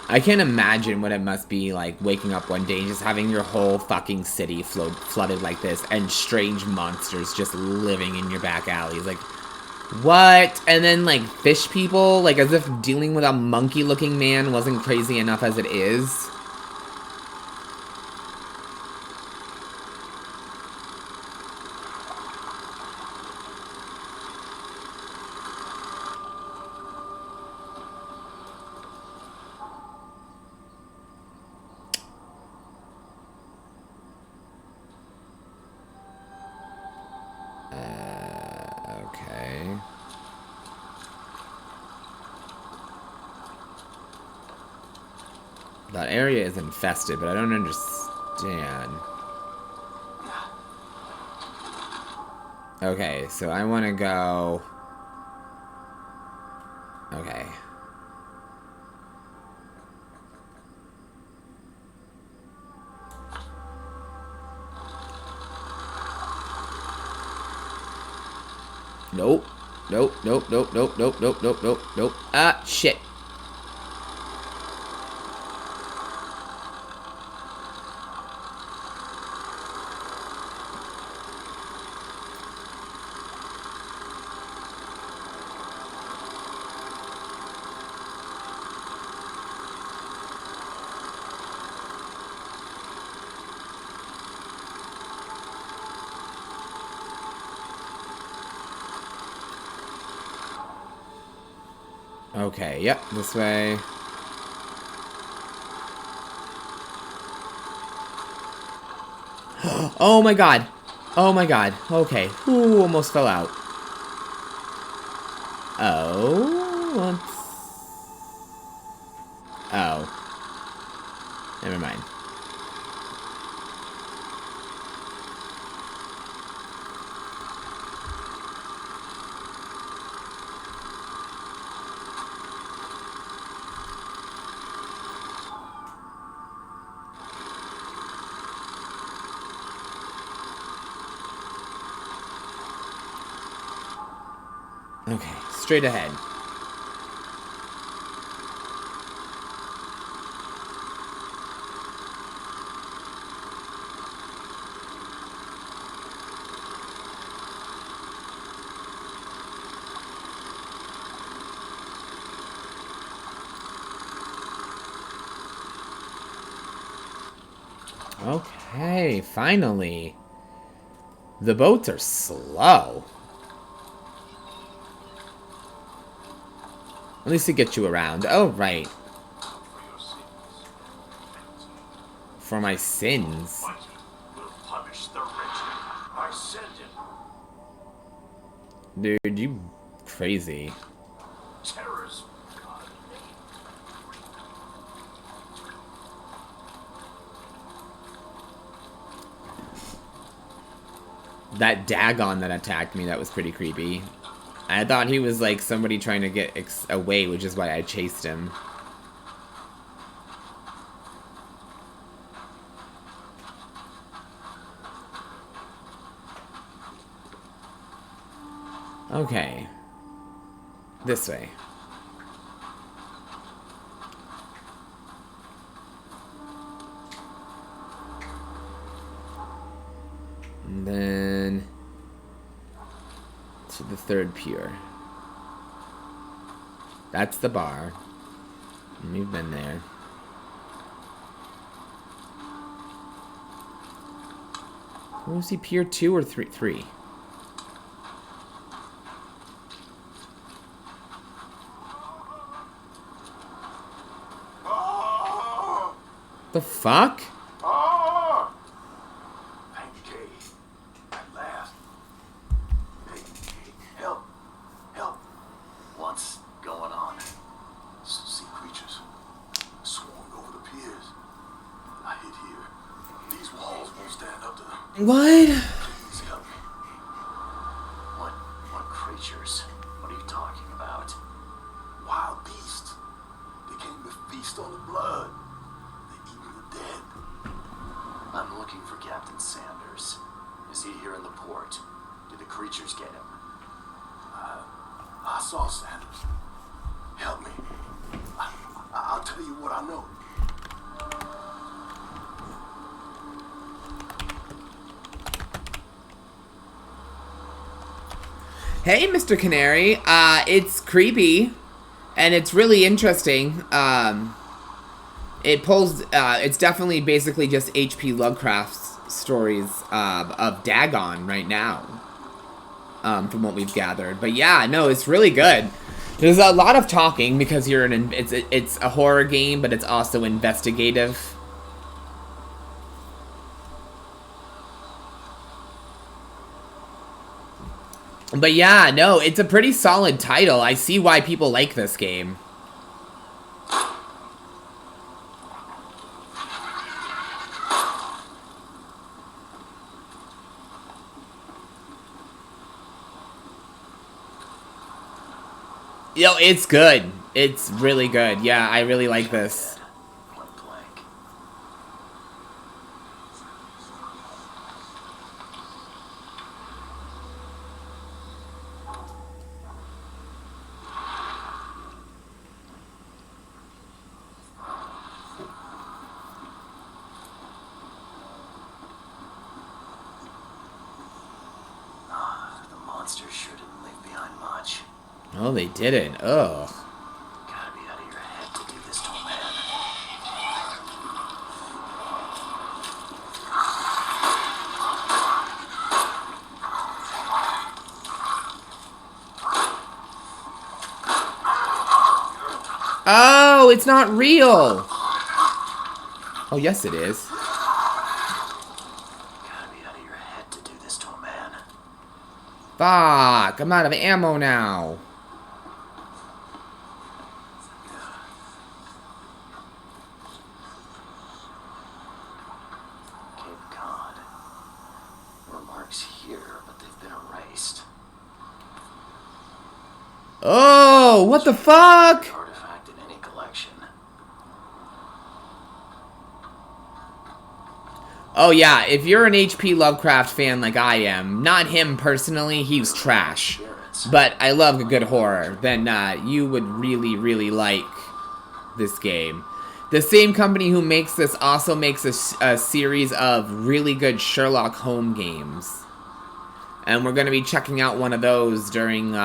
I can't imagine what it must be like waking up one day and just having your whole fucking city flooded like this and strange monsters just living in your back alleys. Like, what? And then, like, fish people? Like, as if dealing with a monkey-looking man wasn't crazy enough as it is. Okay. That area is infested, but I don't understand. Okay, so I want to go... Okay. Nope. Nope, nope, nope, nope, nope, nope, nope, nope, nope. Ah, shit. Okay, yep, this way. Oh my god. Oh my god. Okay. Ooh, almost fell out. Oh, whoops. Oh. Never mind. Okay, straight ahead. Okay, finally. The boats are slow. At least to get you around. Oh, right. For my sins. Will punish the wretched. I send him. Dude, you crazy. Terrors. That Dagon that attacked me, that was pretty creepy. I thought he was like somebody trying to get away, which is why I chased him. Okay. This way. And then to the third pier. That's the bar. We've been there. Where was he? Pier 2 or 3? 3. The fuck? What? Please help me. What creatures? What are you talking about? Wild beasts. They came to feast on the blood. They eat the dead. I'm looking for Captain Sanders. Is he here in the port? Did the creatures get him? I saw Sanders. Help me. I'll tell you what I know. Hey, Mr. Canary. It's creepy, and it's really interesting. It pulls. It's definitely basically just H.P. Lovecraft's stories of Dagon right now, from what we've gathered. But yeah, no, it's really good. There's a lot of talking because you're it's a horror game, but it's also investigative. But yeah, no, it's a pretty solid title. I see why people like this game. Yo, it's good. It's really good. Yeah, I really like this. Point blank. The monsters sure didn't leave behind much. Oh, they didn't. Ugh. Gotta be out of your head to do this to a man. Oh, it's not real. Oh, yes, it is. Gotta be out of your head to do this to a man. Fuck, I'm out of ammo now. Cape Cod. There were marks here, but they've been erased. Oh, what the fuck? Artifact in any collection. Oh yeah, if you're an H.P. Lovecraft fan like I am, not him personally, he's trash. But I love a good horror, then you would really, really like this game. The same company who makes this also makes a series of really good Sherlock Holmes games. And we're going to be checking out one of those during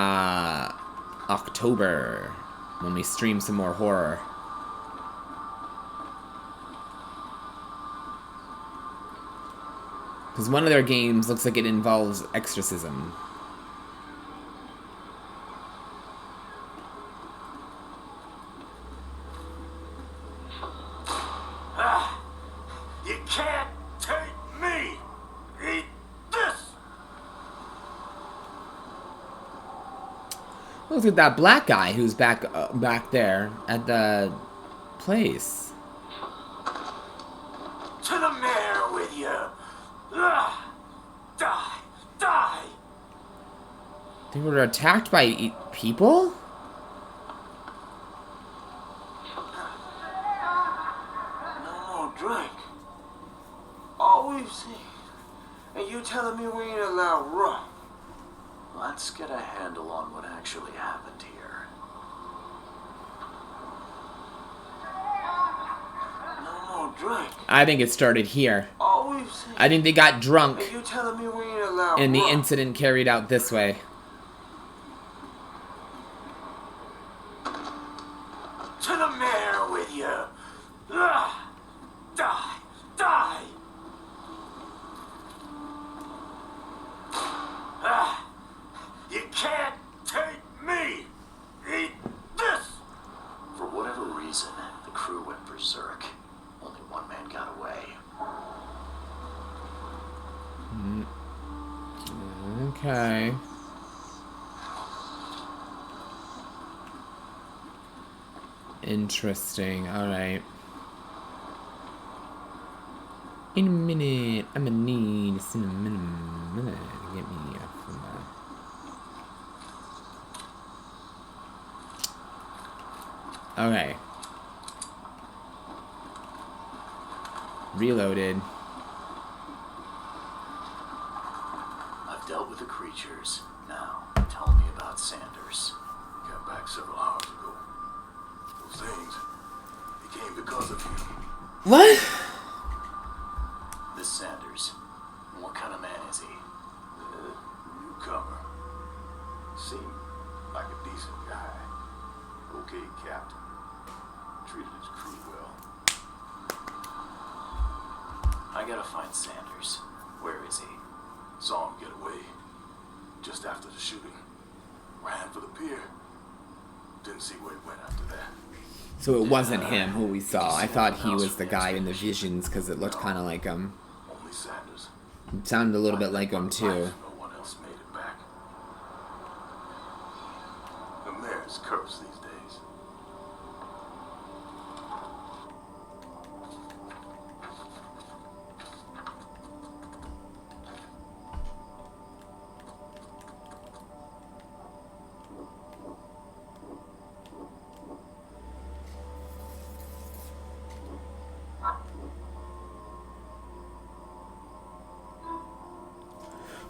October, when we stream some more horror. Because one of their games looks like it involves exorcism. You can't take me. Eat this. Look at that black guy who's back there at the place. To the mayor with you. Die. Die. They were attacked by people? No more drink. All we've seen. And you telling me we ain't allowed rum. Let's get a handle on what actually happened here. No more drink. I think it started here. All we've seen. I think they got drunk And you telling me we ain't allowed and the rum. incident carried out this way. To the mayor with you. Die. Die. You can't take me. Eat this. For whatever reason, the crew went berserk. Only one man got away. Okay. Interesting. Alright. In a minute, I'm gonna need a minute to get me from that. Okay. Reloaded. I've dealt with the creatures. Now, tell me about Sanders. He got back several hours ago. Those things, they came because of you. What? This Sanders, what kind of man is he? Newcomer. Seemed like a decent guy. Okay, Captain. Treated his crew well. I gotta find Sanders. Where is he? Saw him get away. Just after the shooting. Ran for the pier. Didn't see where he went after that. So it wasn't him who we saw. I thought he was the guy in the visions because it looked kind of like him. Only Sanders. It sounded a little bit like him too. No one else made it back. The mayor's cursed these days.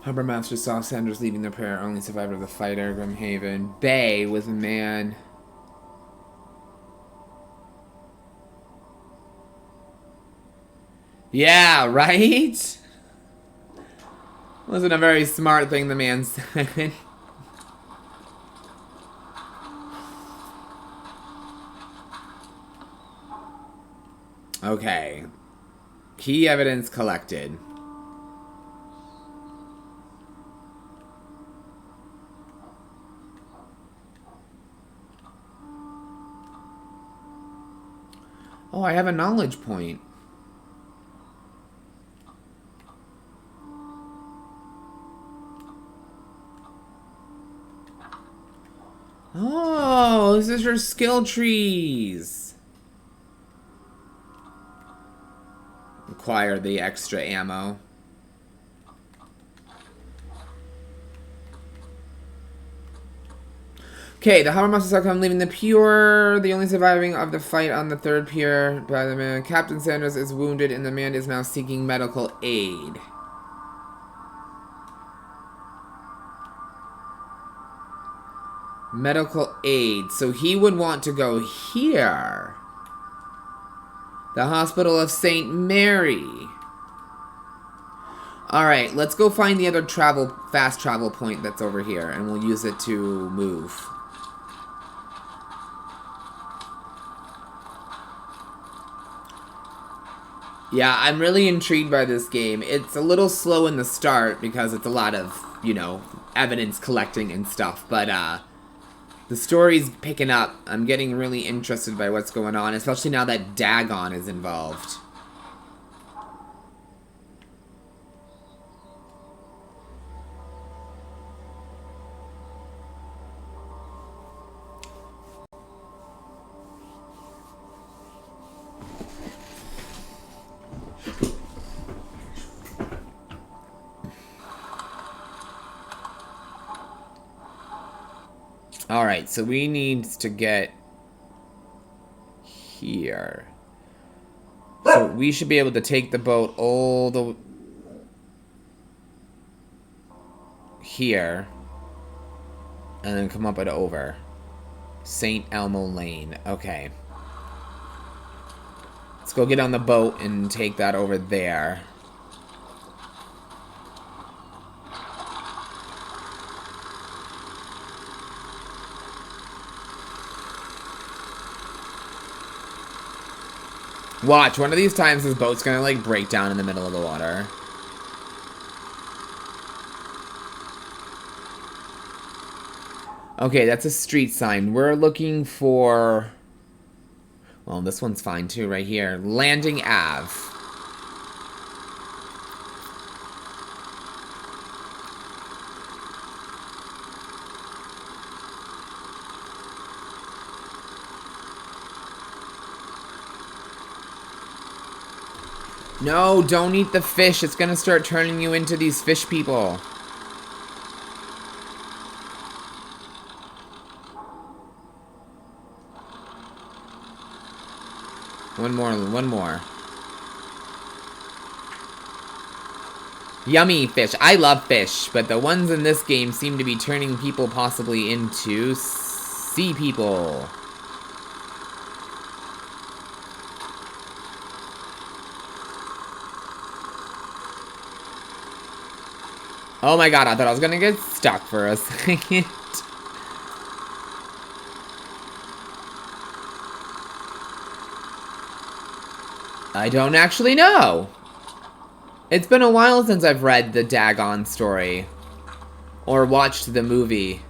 Harbor Master saw Sanders leaving the pier, only survivor of the fighter, Grimhaven. Bay was a man. Yeah, right? Wasn't a very smart thing the man said. Okay. Key evidence collected. Oh, I have a knowledge point. Oh, this is your skill trees. Acquire the extra ammo. Okay, the Harbor Master saw him leaving the pier, the only surviving of the fight on the third pier by the man. Captain Sanders is wounded and the man is now seeking medical aid. Medical aid. So he would want to go here. The Hospital of St. Mary. Alright, let's go find the other fast travel point that's over here, and we'll use it to move. Yeah, I'm really intrigued by this game. It's a little slow in the start because it's a lot of, you know, evidence collecting and stuff, but the story's picking up. I'm getting really interested by what's going on, especially now that Dagon is involved. Alright, so we need to get here. So we should be able to take the boat all the here and then come up and over. St. Elmo Lane. Okay. Let's go get on the boat and take that over there. Watch, one of these times this boat's gonna, like, break down in the middle of the water. Okay, that's a street sign. We're looking for... Well, this one's fine, too, right here. Landing Ave. No, don't eat the fish. It's gonna start turning you into these fish people. One more. Yummy fish. I love fish, but the ones in this game seem to be turning people possibly into sea people. Oh my god, I thought I was gonna get stuck for a second. I don't actually know. It's been a while since I've read the Dagon story. Or watched the movie.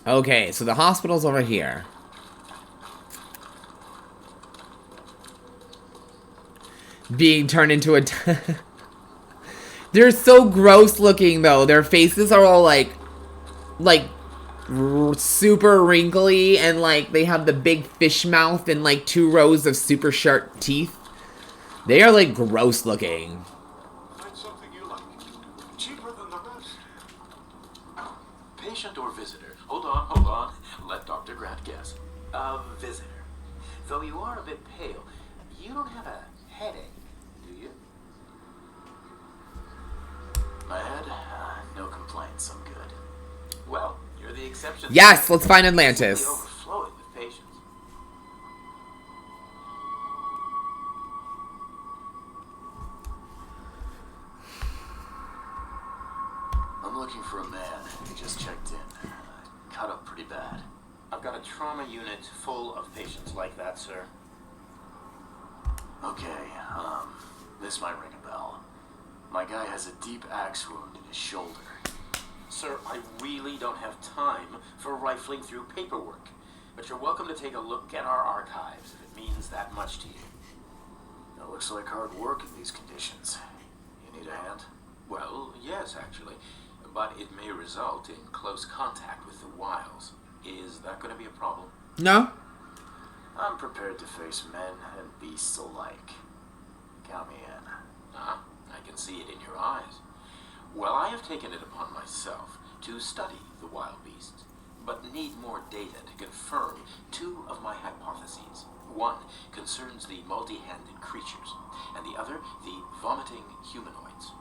Okay, so the hospital's over here. Being turned into a... They're so gross looking, though. Their faces are all, like super wrinkly, and, like, they have the big fish mouth and, like, 2 rows of super sharp teeth. They are, like, gross looking. Find something you like. Cheaper than the rest. Patient or visitor? Hold on. Let Dr. Grant guess. A visitor. Though you are a bit pale, you don't have a headache, do you? My head? No complaints, I'm good. Well, you're the exception. Yes, let's find Atlantis. It's overflowing with patients. I'm looking for a man. He just checked in. Cut up pretty bad. I've got a trauma unit full of patients like that, sir. Okay, this might ring a bell. My guy has a deep axe wound in his shoulder. Sir, I really don't have time for rifling through paperwork. But you're welcome to take a look at our archives if it means that much to you. That looks like hard work in these conditions. You need a hand? Well, yes, actually. But it may result in close contact with the wiles. Is that going to be a problem? No? I'm prepared to face men and beasts alike. Count me in. I can see it in your eyes. Well, I have taken it upon myself to study the wild beasts, but need more data to confirm 2 of my hypotheses. One concerns the multi-handed creatures, and the other the vomiting humanoids.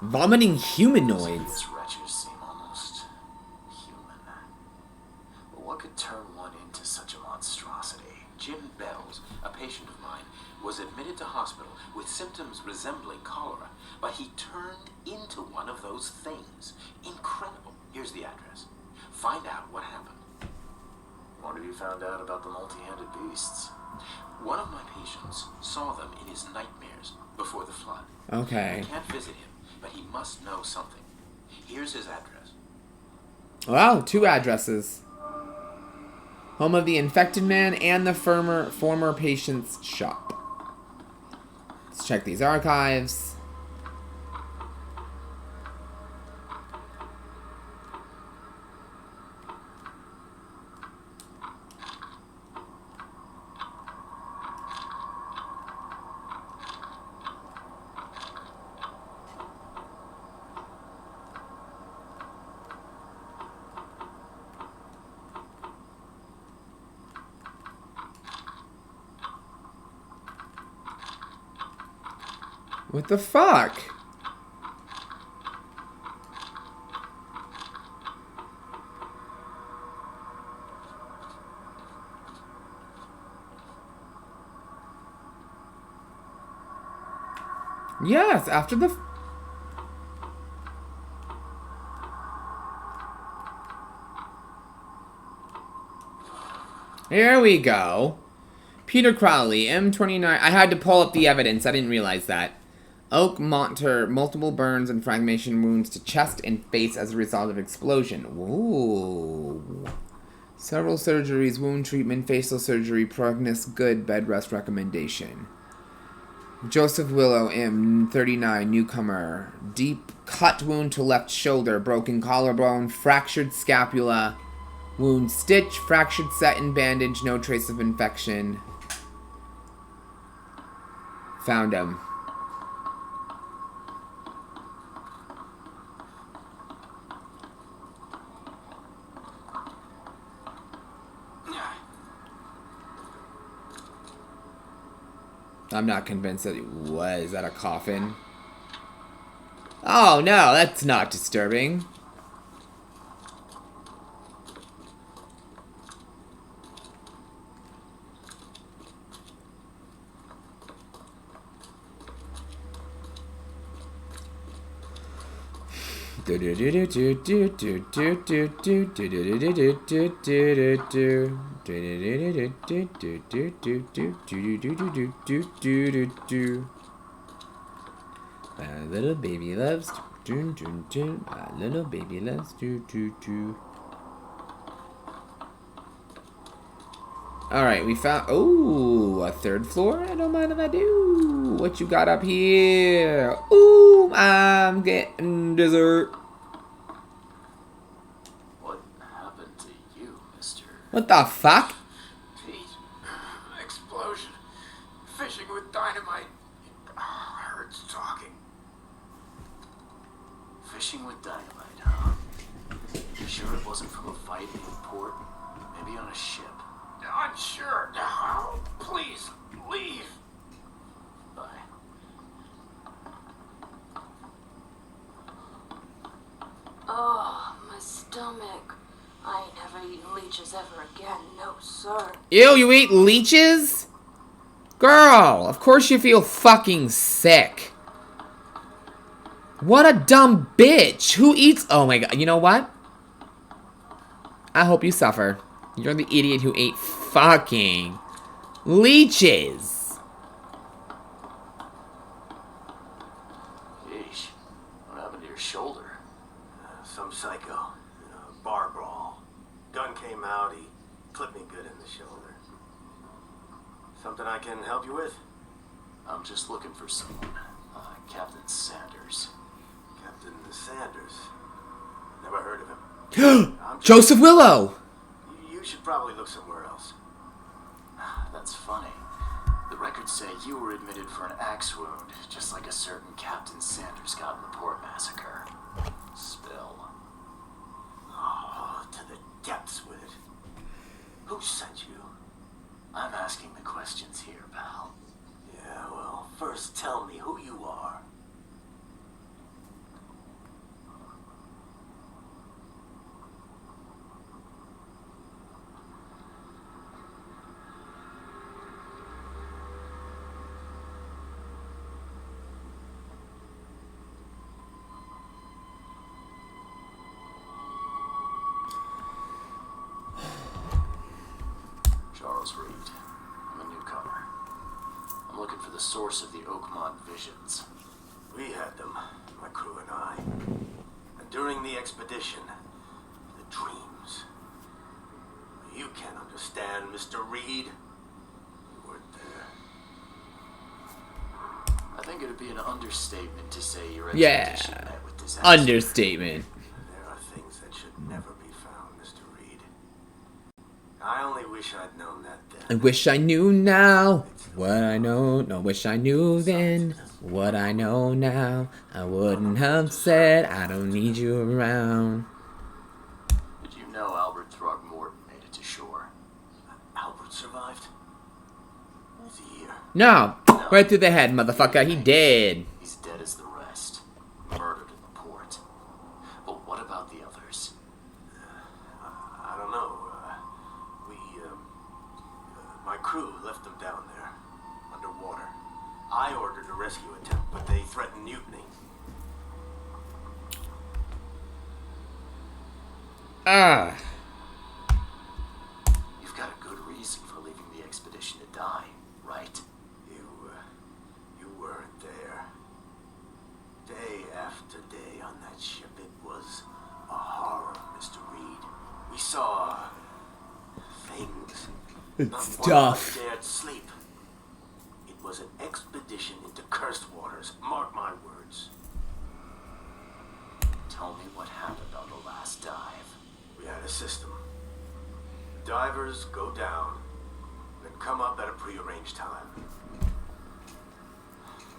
Vomiting humanoids? These wretches seem almost human. But what could turn one into such a monstrosity? Jim Bells, a patient of mine, was admitted to hospital with symptoms resembling cholera, but he turned into one of those things. Incredible. Here's the address. Find out what happened. What have you found out about the multi-handed beasts? One of my patients saw them in his nightmares before the flood. Okay. I can't visit him, but he must know something. Here's his address. Wow, 2 addresses. Home of the infected man and the former patient's shop. Let's check these archives. What the fuck? Yes, after the... Here we go. Peter Crowley, M29. I had to pull up the evidence. I didn't realize that. Oak Monter, multiple burns and fragmentation wounds to chest and face as a result of explosion. Ooh. Several surgeries, wound treatment, facial surgery, prognosis good, bed rest recommendation. Joseph Willow, M39, newcomer. Deep cut wound to left shoulder, broken collarbone, fractured scapula, Wound stitch, fractured satin bandage, no trace of infection. Found him. I'm not convinced that he was. Is that a coffin? Oh no, that's not disturbing. My little baby loves do do do. My little baby loves do do do. All right, we found. Oh, a third floor. I don't mind if I do. What you got up here? Ooh, I'm getting dessert. What happened to you, mister? What the fuck? Pete. Explosion. Fishing with dynamite. Hurts talking. Fishing with dynamite, huh? You sure it wasn't from a fight in port? Maybe on a ship? Unsure. No, please, leave. Bye. Oh, my stomach. I ain't never eaten leeches ever again, no sir. Ew, you eat leeches? Girl, of course you feel fucking sick. What a dumb bitch. Who eats... Oh my god, you know what? I hope you suffer. You're the idiot who ate fucking leeches. Yeesh. What happened to your shoulder? Some psycho. Bar brawl. Gun came out, he clipped me good in the shoulder. Something I can help you with? I'm just looking for someone. Captain Sanders. Captain Sanders. Never heard of him. Joseph Willow. You should probably look somewhere else. That's funny. The records say you were admitted for an axe wound, just like a certain Captain Sanders got in the port massacre. Spill. Oh, to the depths with it. Who sent you? I'm asking the questions here, pal. Yeah, well, first tell me who you are. Charles Reed. I'm a newcomer. I'm looking for the source of the Oakmont visions. We had them, my crew and I. And during the expedition, the dreams. You can't understand, Mr. Reed. You weren't there. I think it would be an understatement to say your Yeah. expedition met with disaster. Understatement. There are things that should never be found, Mr. Reed. I only wish I'd known that I then. wish I knew now what I know. No, wish I knew then what I know now. I wouldn't have said I don't need you around. Did you know Albert Throgmorton made it to shore? Albert survived? Is he here? No, right through the head, motherfucker. He dead. He's dead as the rest. Murdered in the port. But what about the others? I don't know. My crew left them down there, underwater. I ordered a rescue attempt, but they threatened mutiny. Ah. You've got a good reason for leaving the expedition to die, right? You weren't there. Day after day on that ship, it was a horror, Mr. Reed. We saw things. Not Stuff. one of us dared sleep. It was an expedition into cursed waters. Mark my words. Tell me what happened on the last dive. We had a system. Divers go down, then come up at a prearranged time.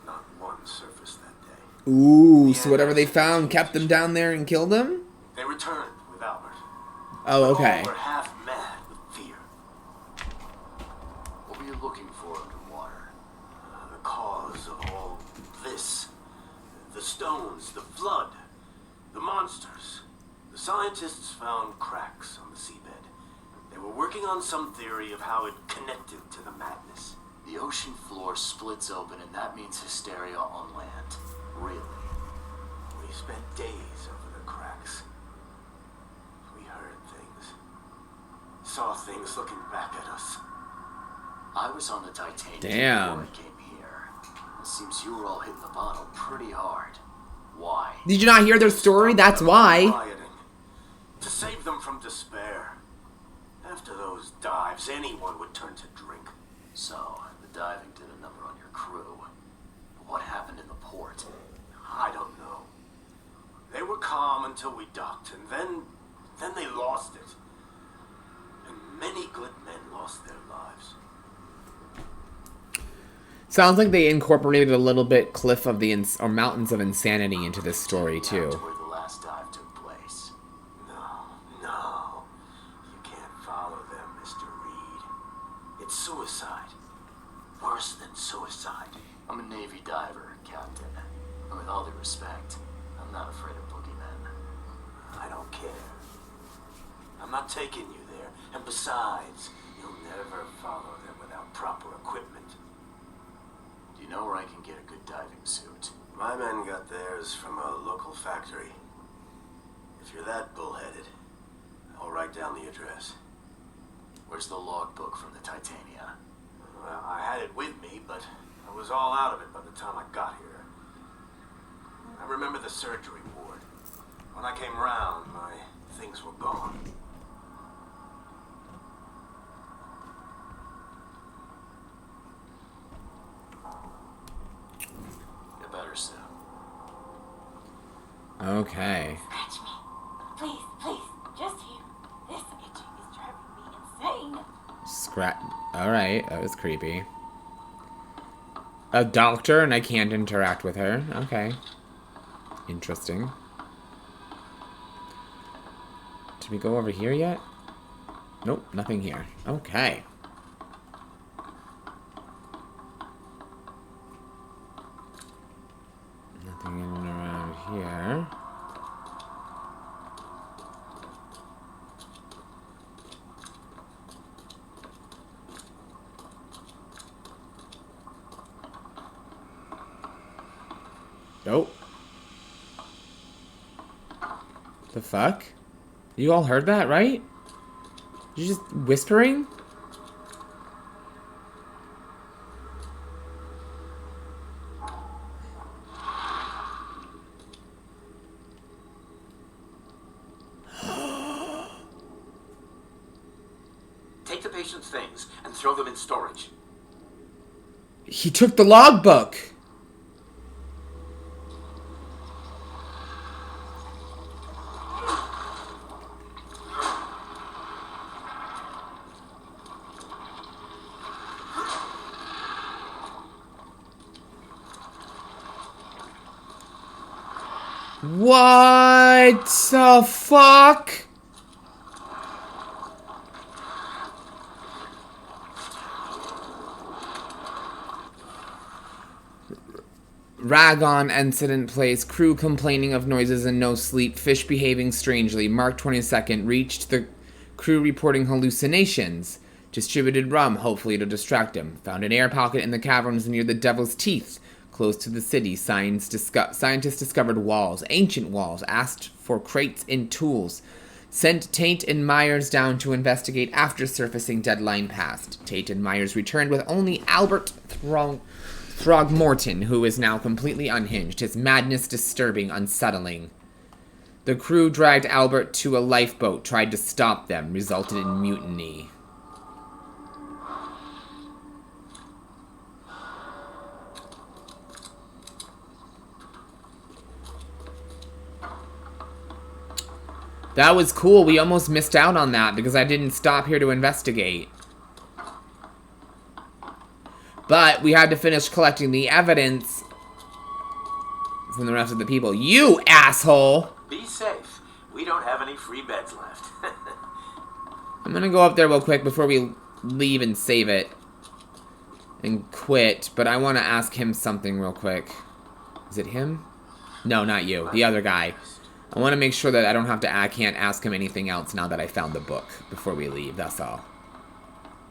Not one surfaced that day. Ooh, so whatever they found kept them down there and killed them? They returned with Albert. Oh, okay. All were half mad with fear. What were you looking for underwater? The cause of all this. The stones, the flood, the monsters. The scientists found cracks on the seabed. They were working on some theory of how it connected to the madness. The ocean floor splits open, and that means hysteria on land. Really? We spent days over the cracks. We heard things. Saw things looking back at us. I was on the Titanic Damn. before I came here. It seems you were all hitting the bottle pretty hard. Why? Did you not hear their story? That's why. Rioting. To save them from despair. After those dives, anyone would turn to drink. So, the diving did a number on your crew. But what happened in the port? I don't know. They were calm until we docked, and then they lost it. And many good men lost their lives. Sounds like they incorporated a little bit Cliff of the or Mountains of Insanity into this story Down too. to where the last dive took place. No. You can't follow them, Mr. Reed. It's suicide. Worse than suicide. I'm a Navy diver, Captain. And with all due respect, I'm not afraid of boogeymen. I don't care. I'm not taking you there. And besides, you'll never follow them without proper equipment. Do you know where I can get a good diving suit? My men got theirs from a local factory. If you're that bullheaded, I'll write down the address. Where's the logbook from the Titania? Well, I had it with me, but I was all out of it by the time I got here. I remember the surgery ward. When I came round, my things were gone. Get better soon. Okay. Scratch me. Please, just here. This itching is driving me insane. Alright, that was creepy. A doctor and I can't interact with her. Okay. Interesting. Did we go over here yet? Nope, nothing here. Okay. Nothing in and around here. Nope. The fuck? You all heard that, right? You just whispering? Take the patient's things and throw them in storage. He took the logbook. What the fuck? Ragon incident place. Crew complaining of noises and no sleep. Fish behaving strangely. March 22nd. Reached the crew reporting hallucinations. Distributed rum, hopefully to distract him. Found an air pocket in the caverns near the Devil's Teeth. Close to the city, scientists discovered walls, ancient walls, asked for crates and tools. Sent Tate and Myers down to investigate after surfacing deadline passed. Tate and Myers returned with only Albert Throgmorton, who is now completely unhinged, his madness disturbing, unsettling. The crew dragged Albert to a lifeboat, tried to stop them, resulted in mutiny. That was cool. We almost missed out on that because I didn't stop here to investigate. But we had to finish collecting the evidence from the rest of the people. You asshole! Be safe. We don't have any free beds left. I'm gonna go up there real quick before we leave and save it. And quit. But I want to ask him something real quick. Is it him? No, not you. The other guy. I want to make sure that I can't ask him anything else now that I found the book before we leave. That's all.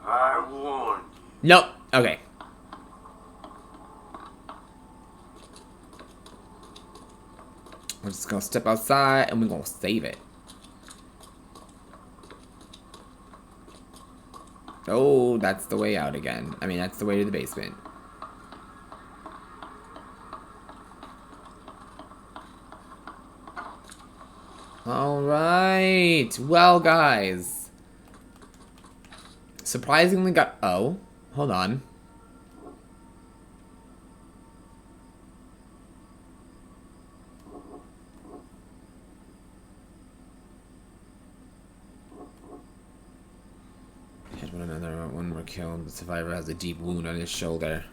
I warned you. Nope. Okay. We're just gonna step outside and we're gonna save it. Oh, that's the way out again. I mean, that's the way to the basement. Alright. Well, guys. Surprisingly got... Oh. Hold on. Hit one another. One more kill. The survivor has a deep wound on his shoulder.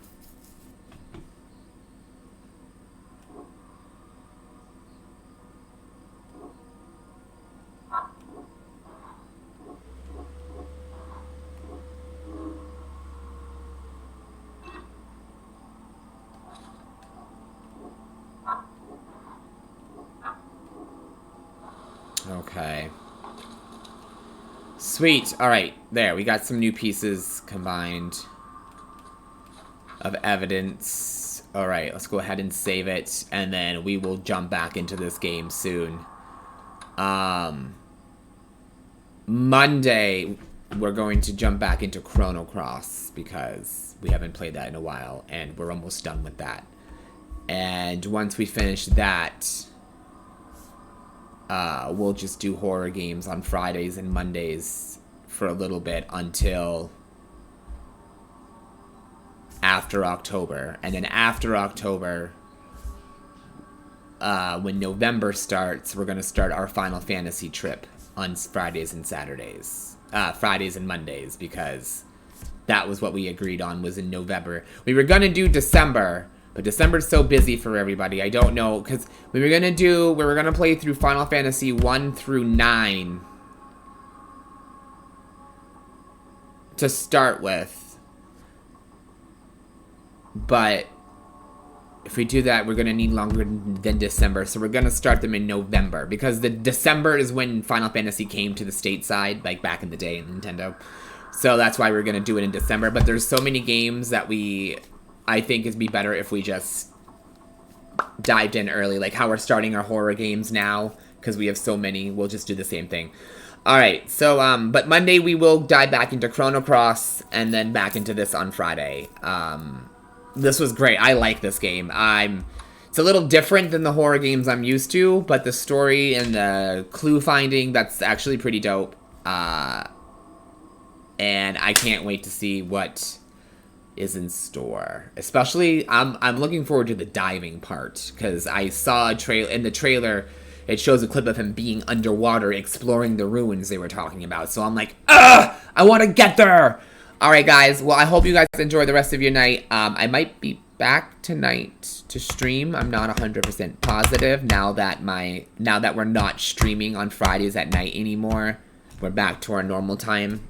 Okay. Sweet. Alright, there. We got some new pieces combined of evidence. Alright, let's go ahead and save it. And then we will jump back into this game soon. Monday, we're going to jump back into Chrono Cross because we haven't played that in a while. And we're almost done with that. And once we finish that... we'll just do horror games on Fridays and Mondays for a little bit until after October. And then after October, when November starts, we're going to start our Final Fantasy trip on Fridays and Saturdays. Fridays and Mondays, because that was what we agreed on, was in November. We were going to do December... But December's so busy for everybody. I don't know, because we were gonna play through Final Fantasy 1 through 9 to start with. But if we do that, we're gonna need longer than December. So we're gonna start them in November, because the December is when Final Fantasy came to the stateside, like back in the day in Nintendo. So that's why we're gonna do it in December. But there's so many games that I think it'd be better if we just dived in early, like how we're starting our horror games now, because we have so many. We'll just do the same thing. Alright, so, but Monday we will dive back into Chrono Cross, and then back into this on Friday. This was great. I like this game. It's a little different than the horror games I'm used to, but the story and the clue finding, that's actually pretty dope. And I can't wait to see what is in store. Especially, I'm looking forward to the diving part, because I saw in the trailer, it shows a clip of him being underwater exploring the ruins they were talking about. So I'm like, I want to get there! Alright guys, well I hope you guys enjoy the rest of your night. I might be back tonight to stream. I'm not 100% positive now that we're not streaming on Fridays at night anymore. We're back to our normal time.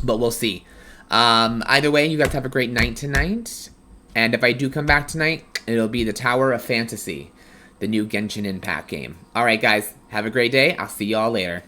But we'll see. Either way, you guys have a great night tonight. And if I do come back tonight, it'll be the Tower of Fantasy, the new Genshin Impact game. Alright guys, have a great day. I'll see y'all later.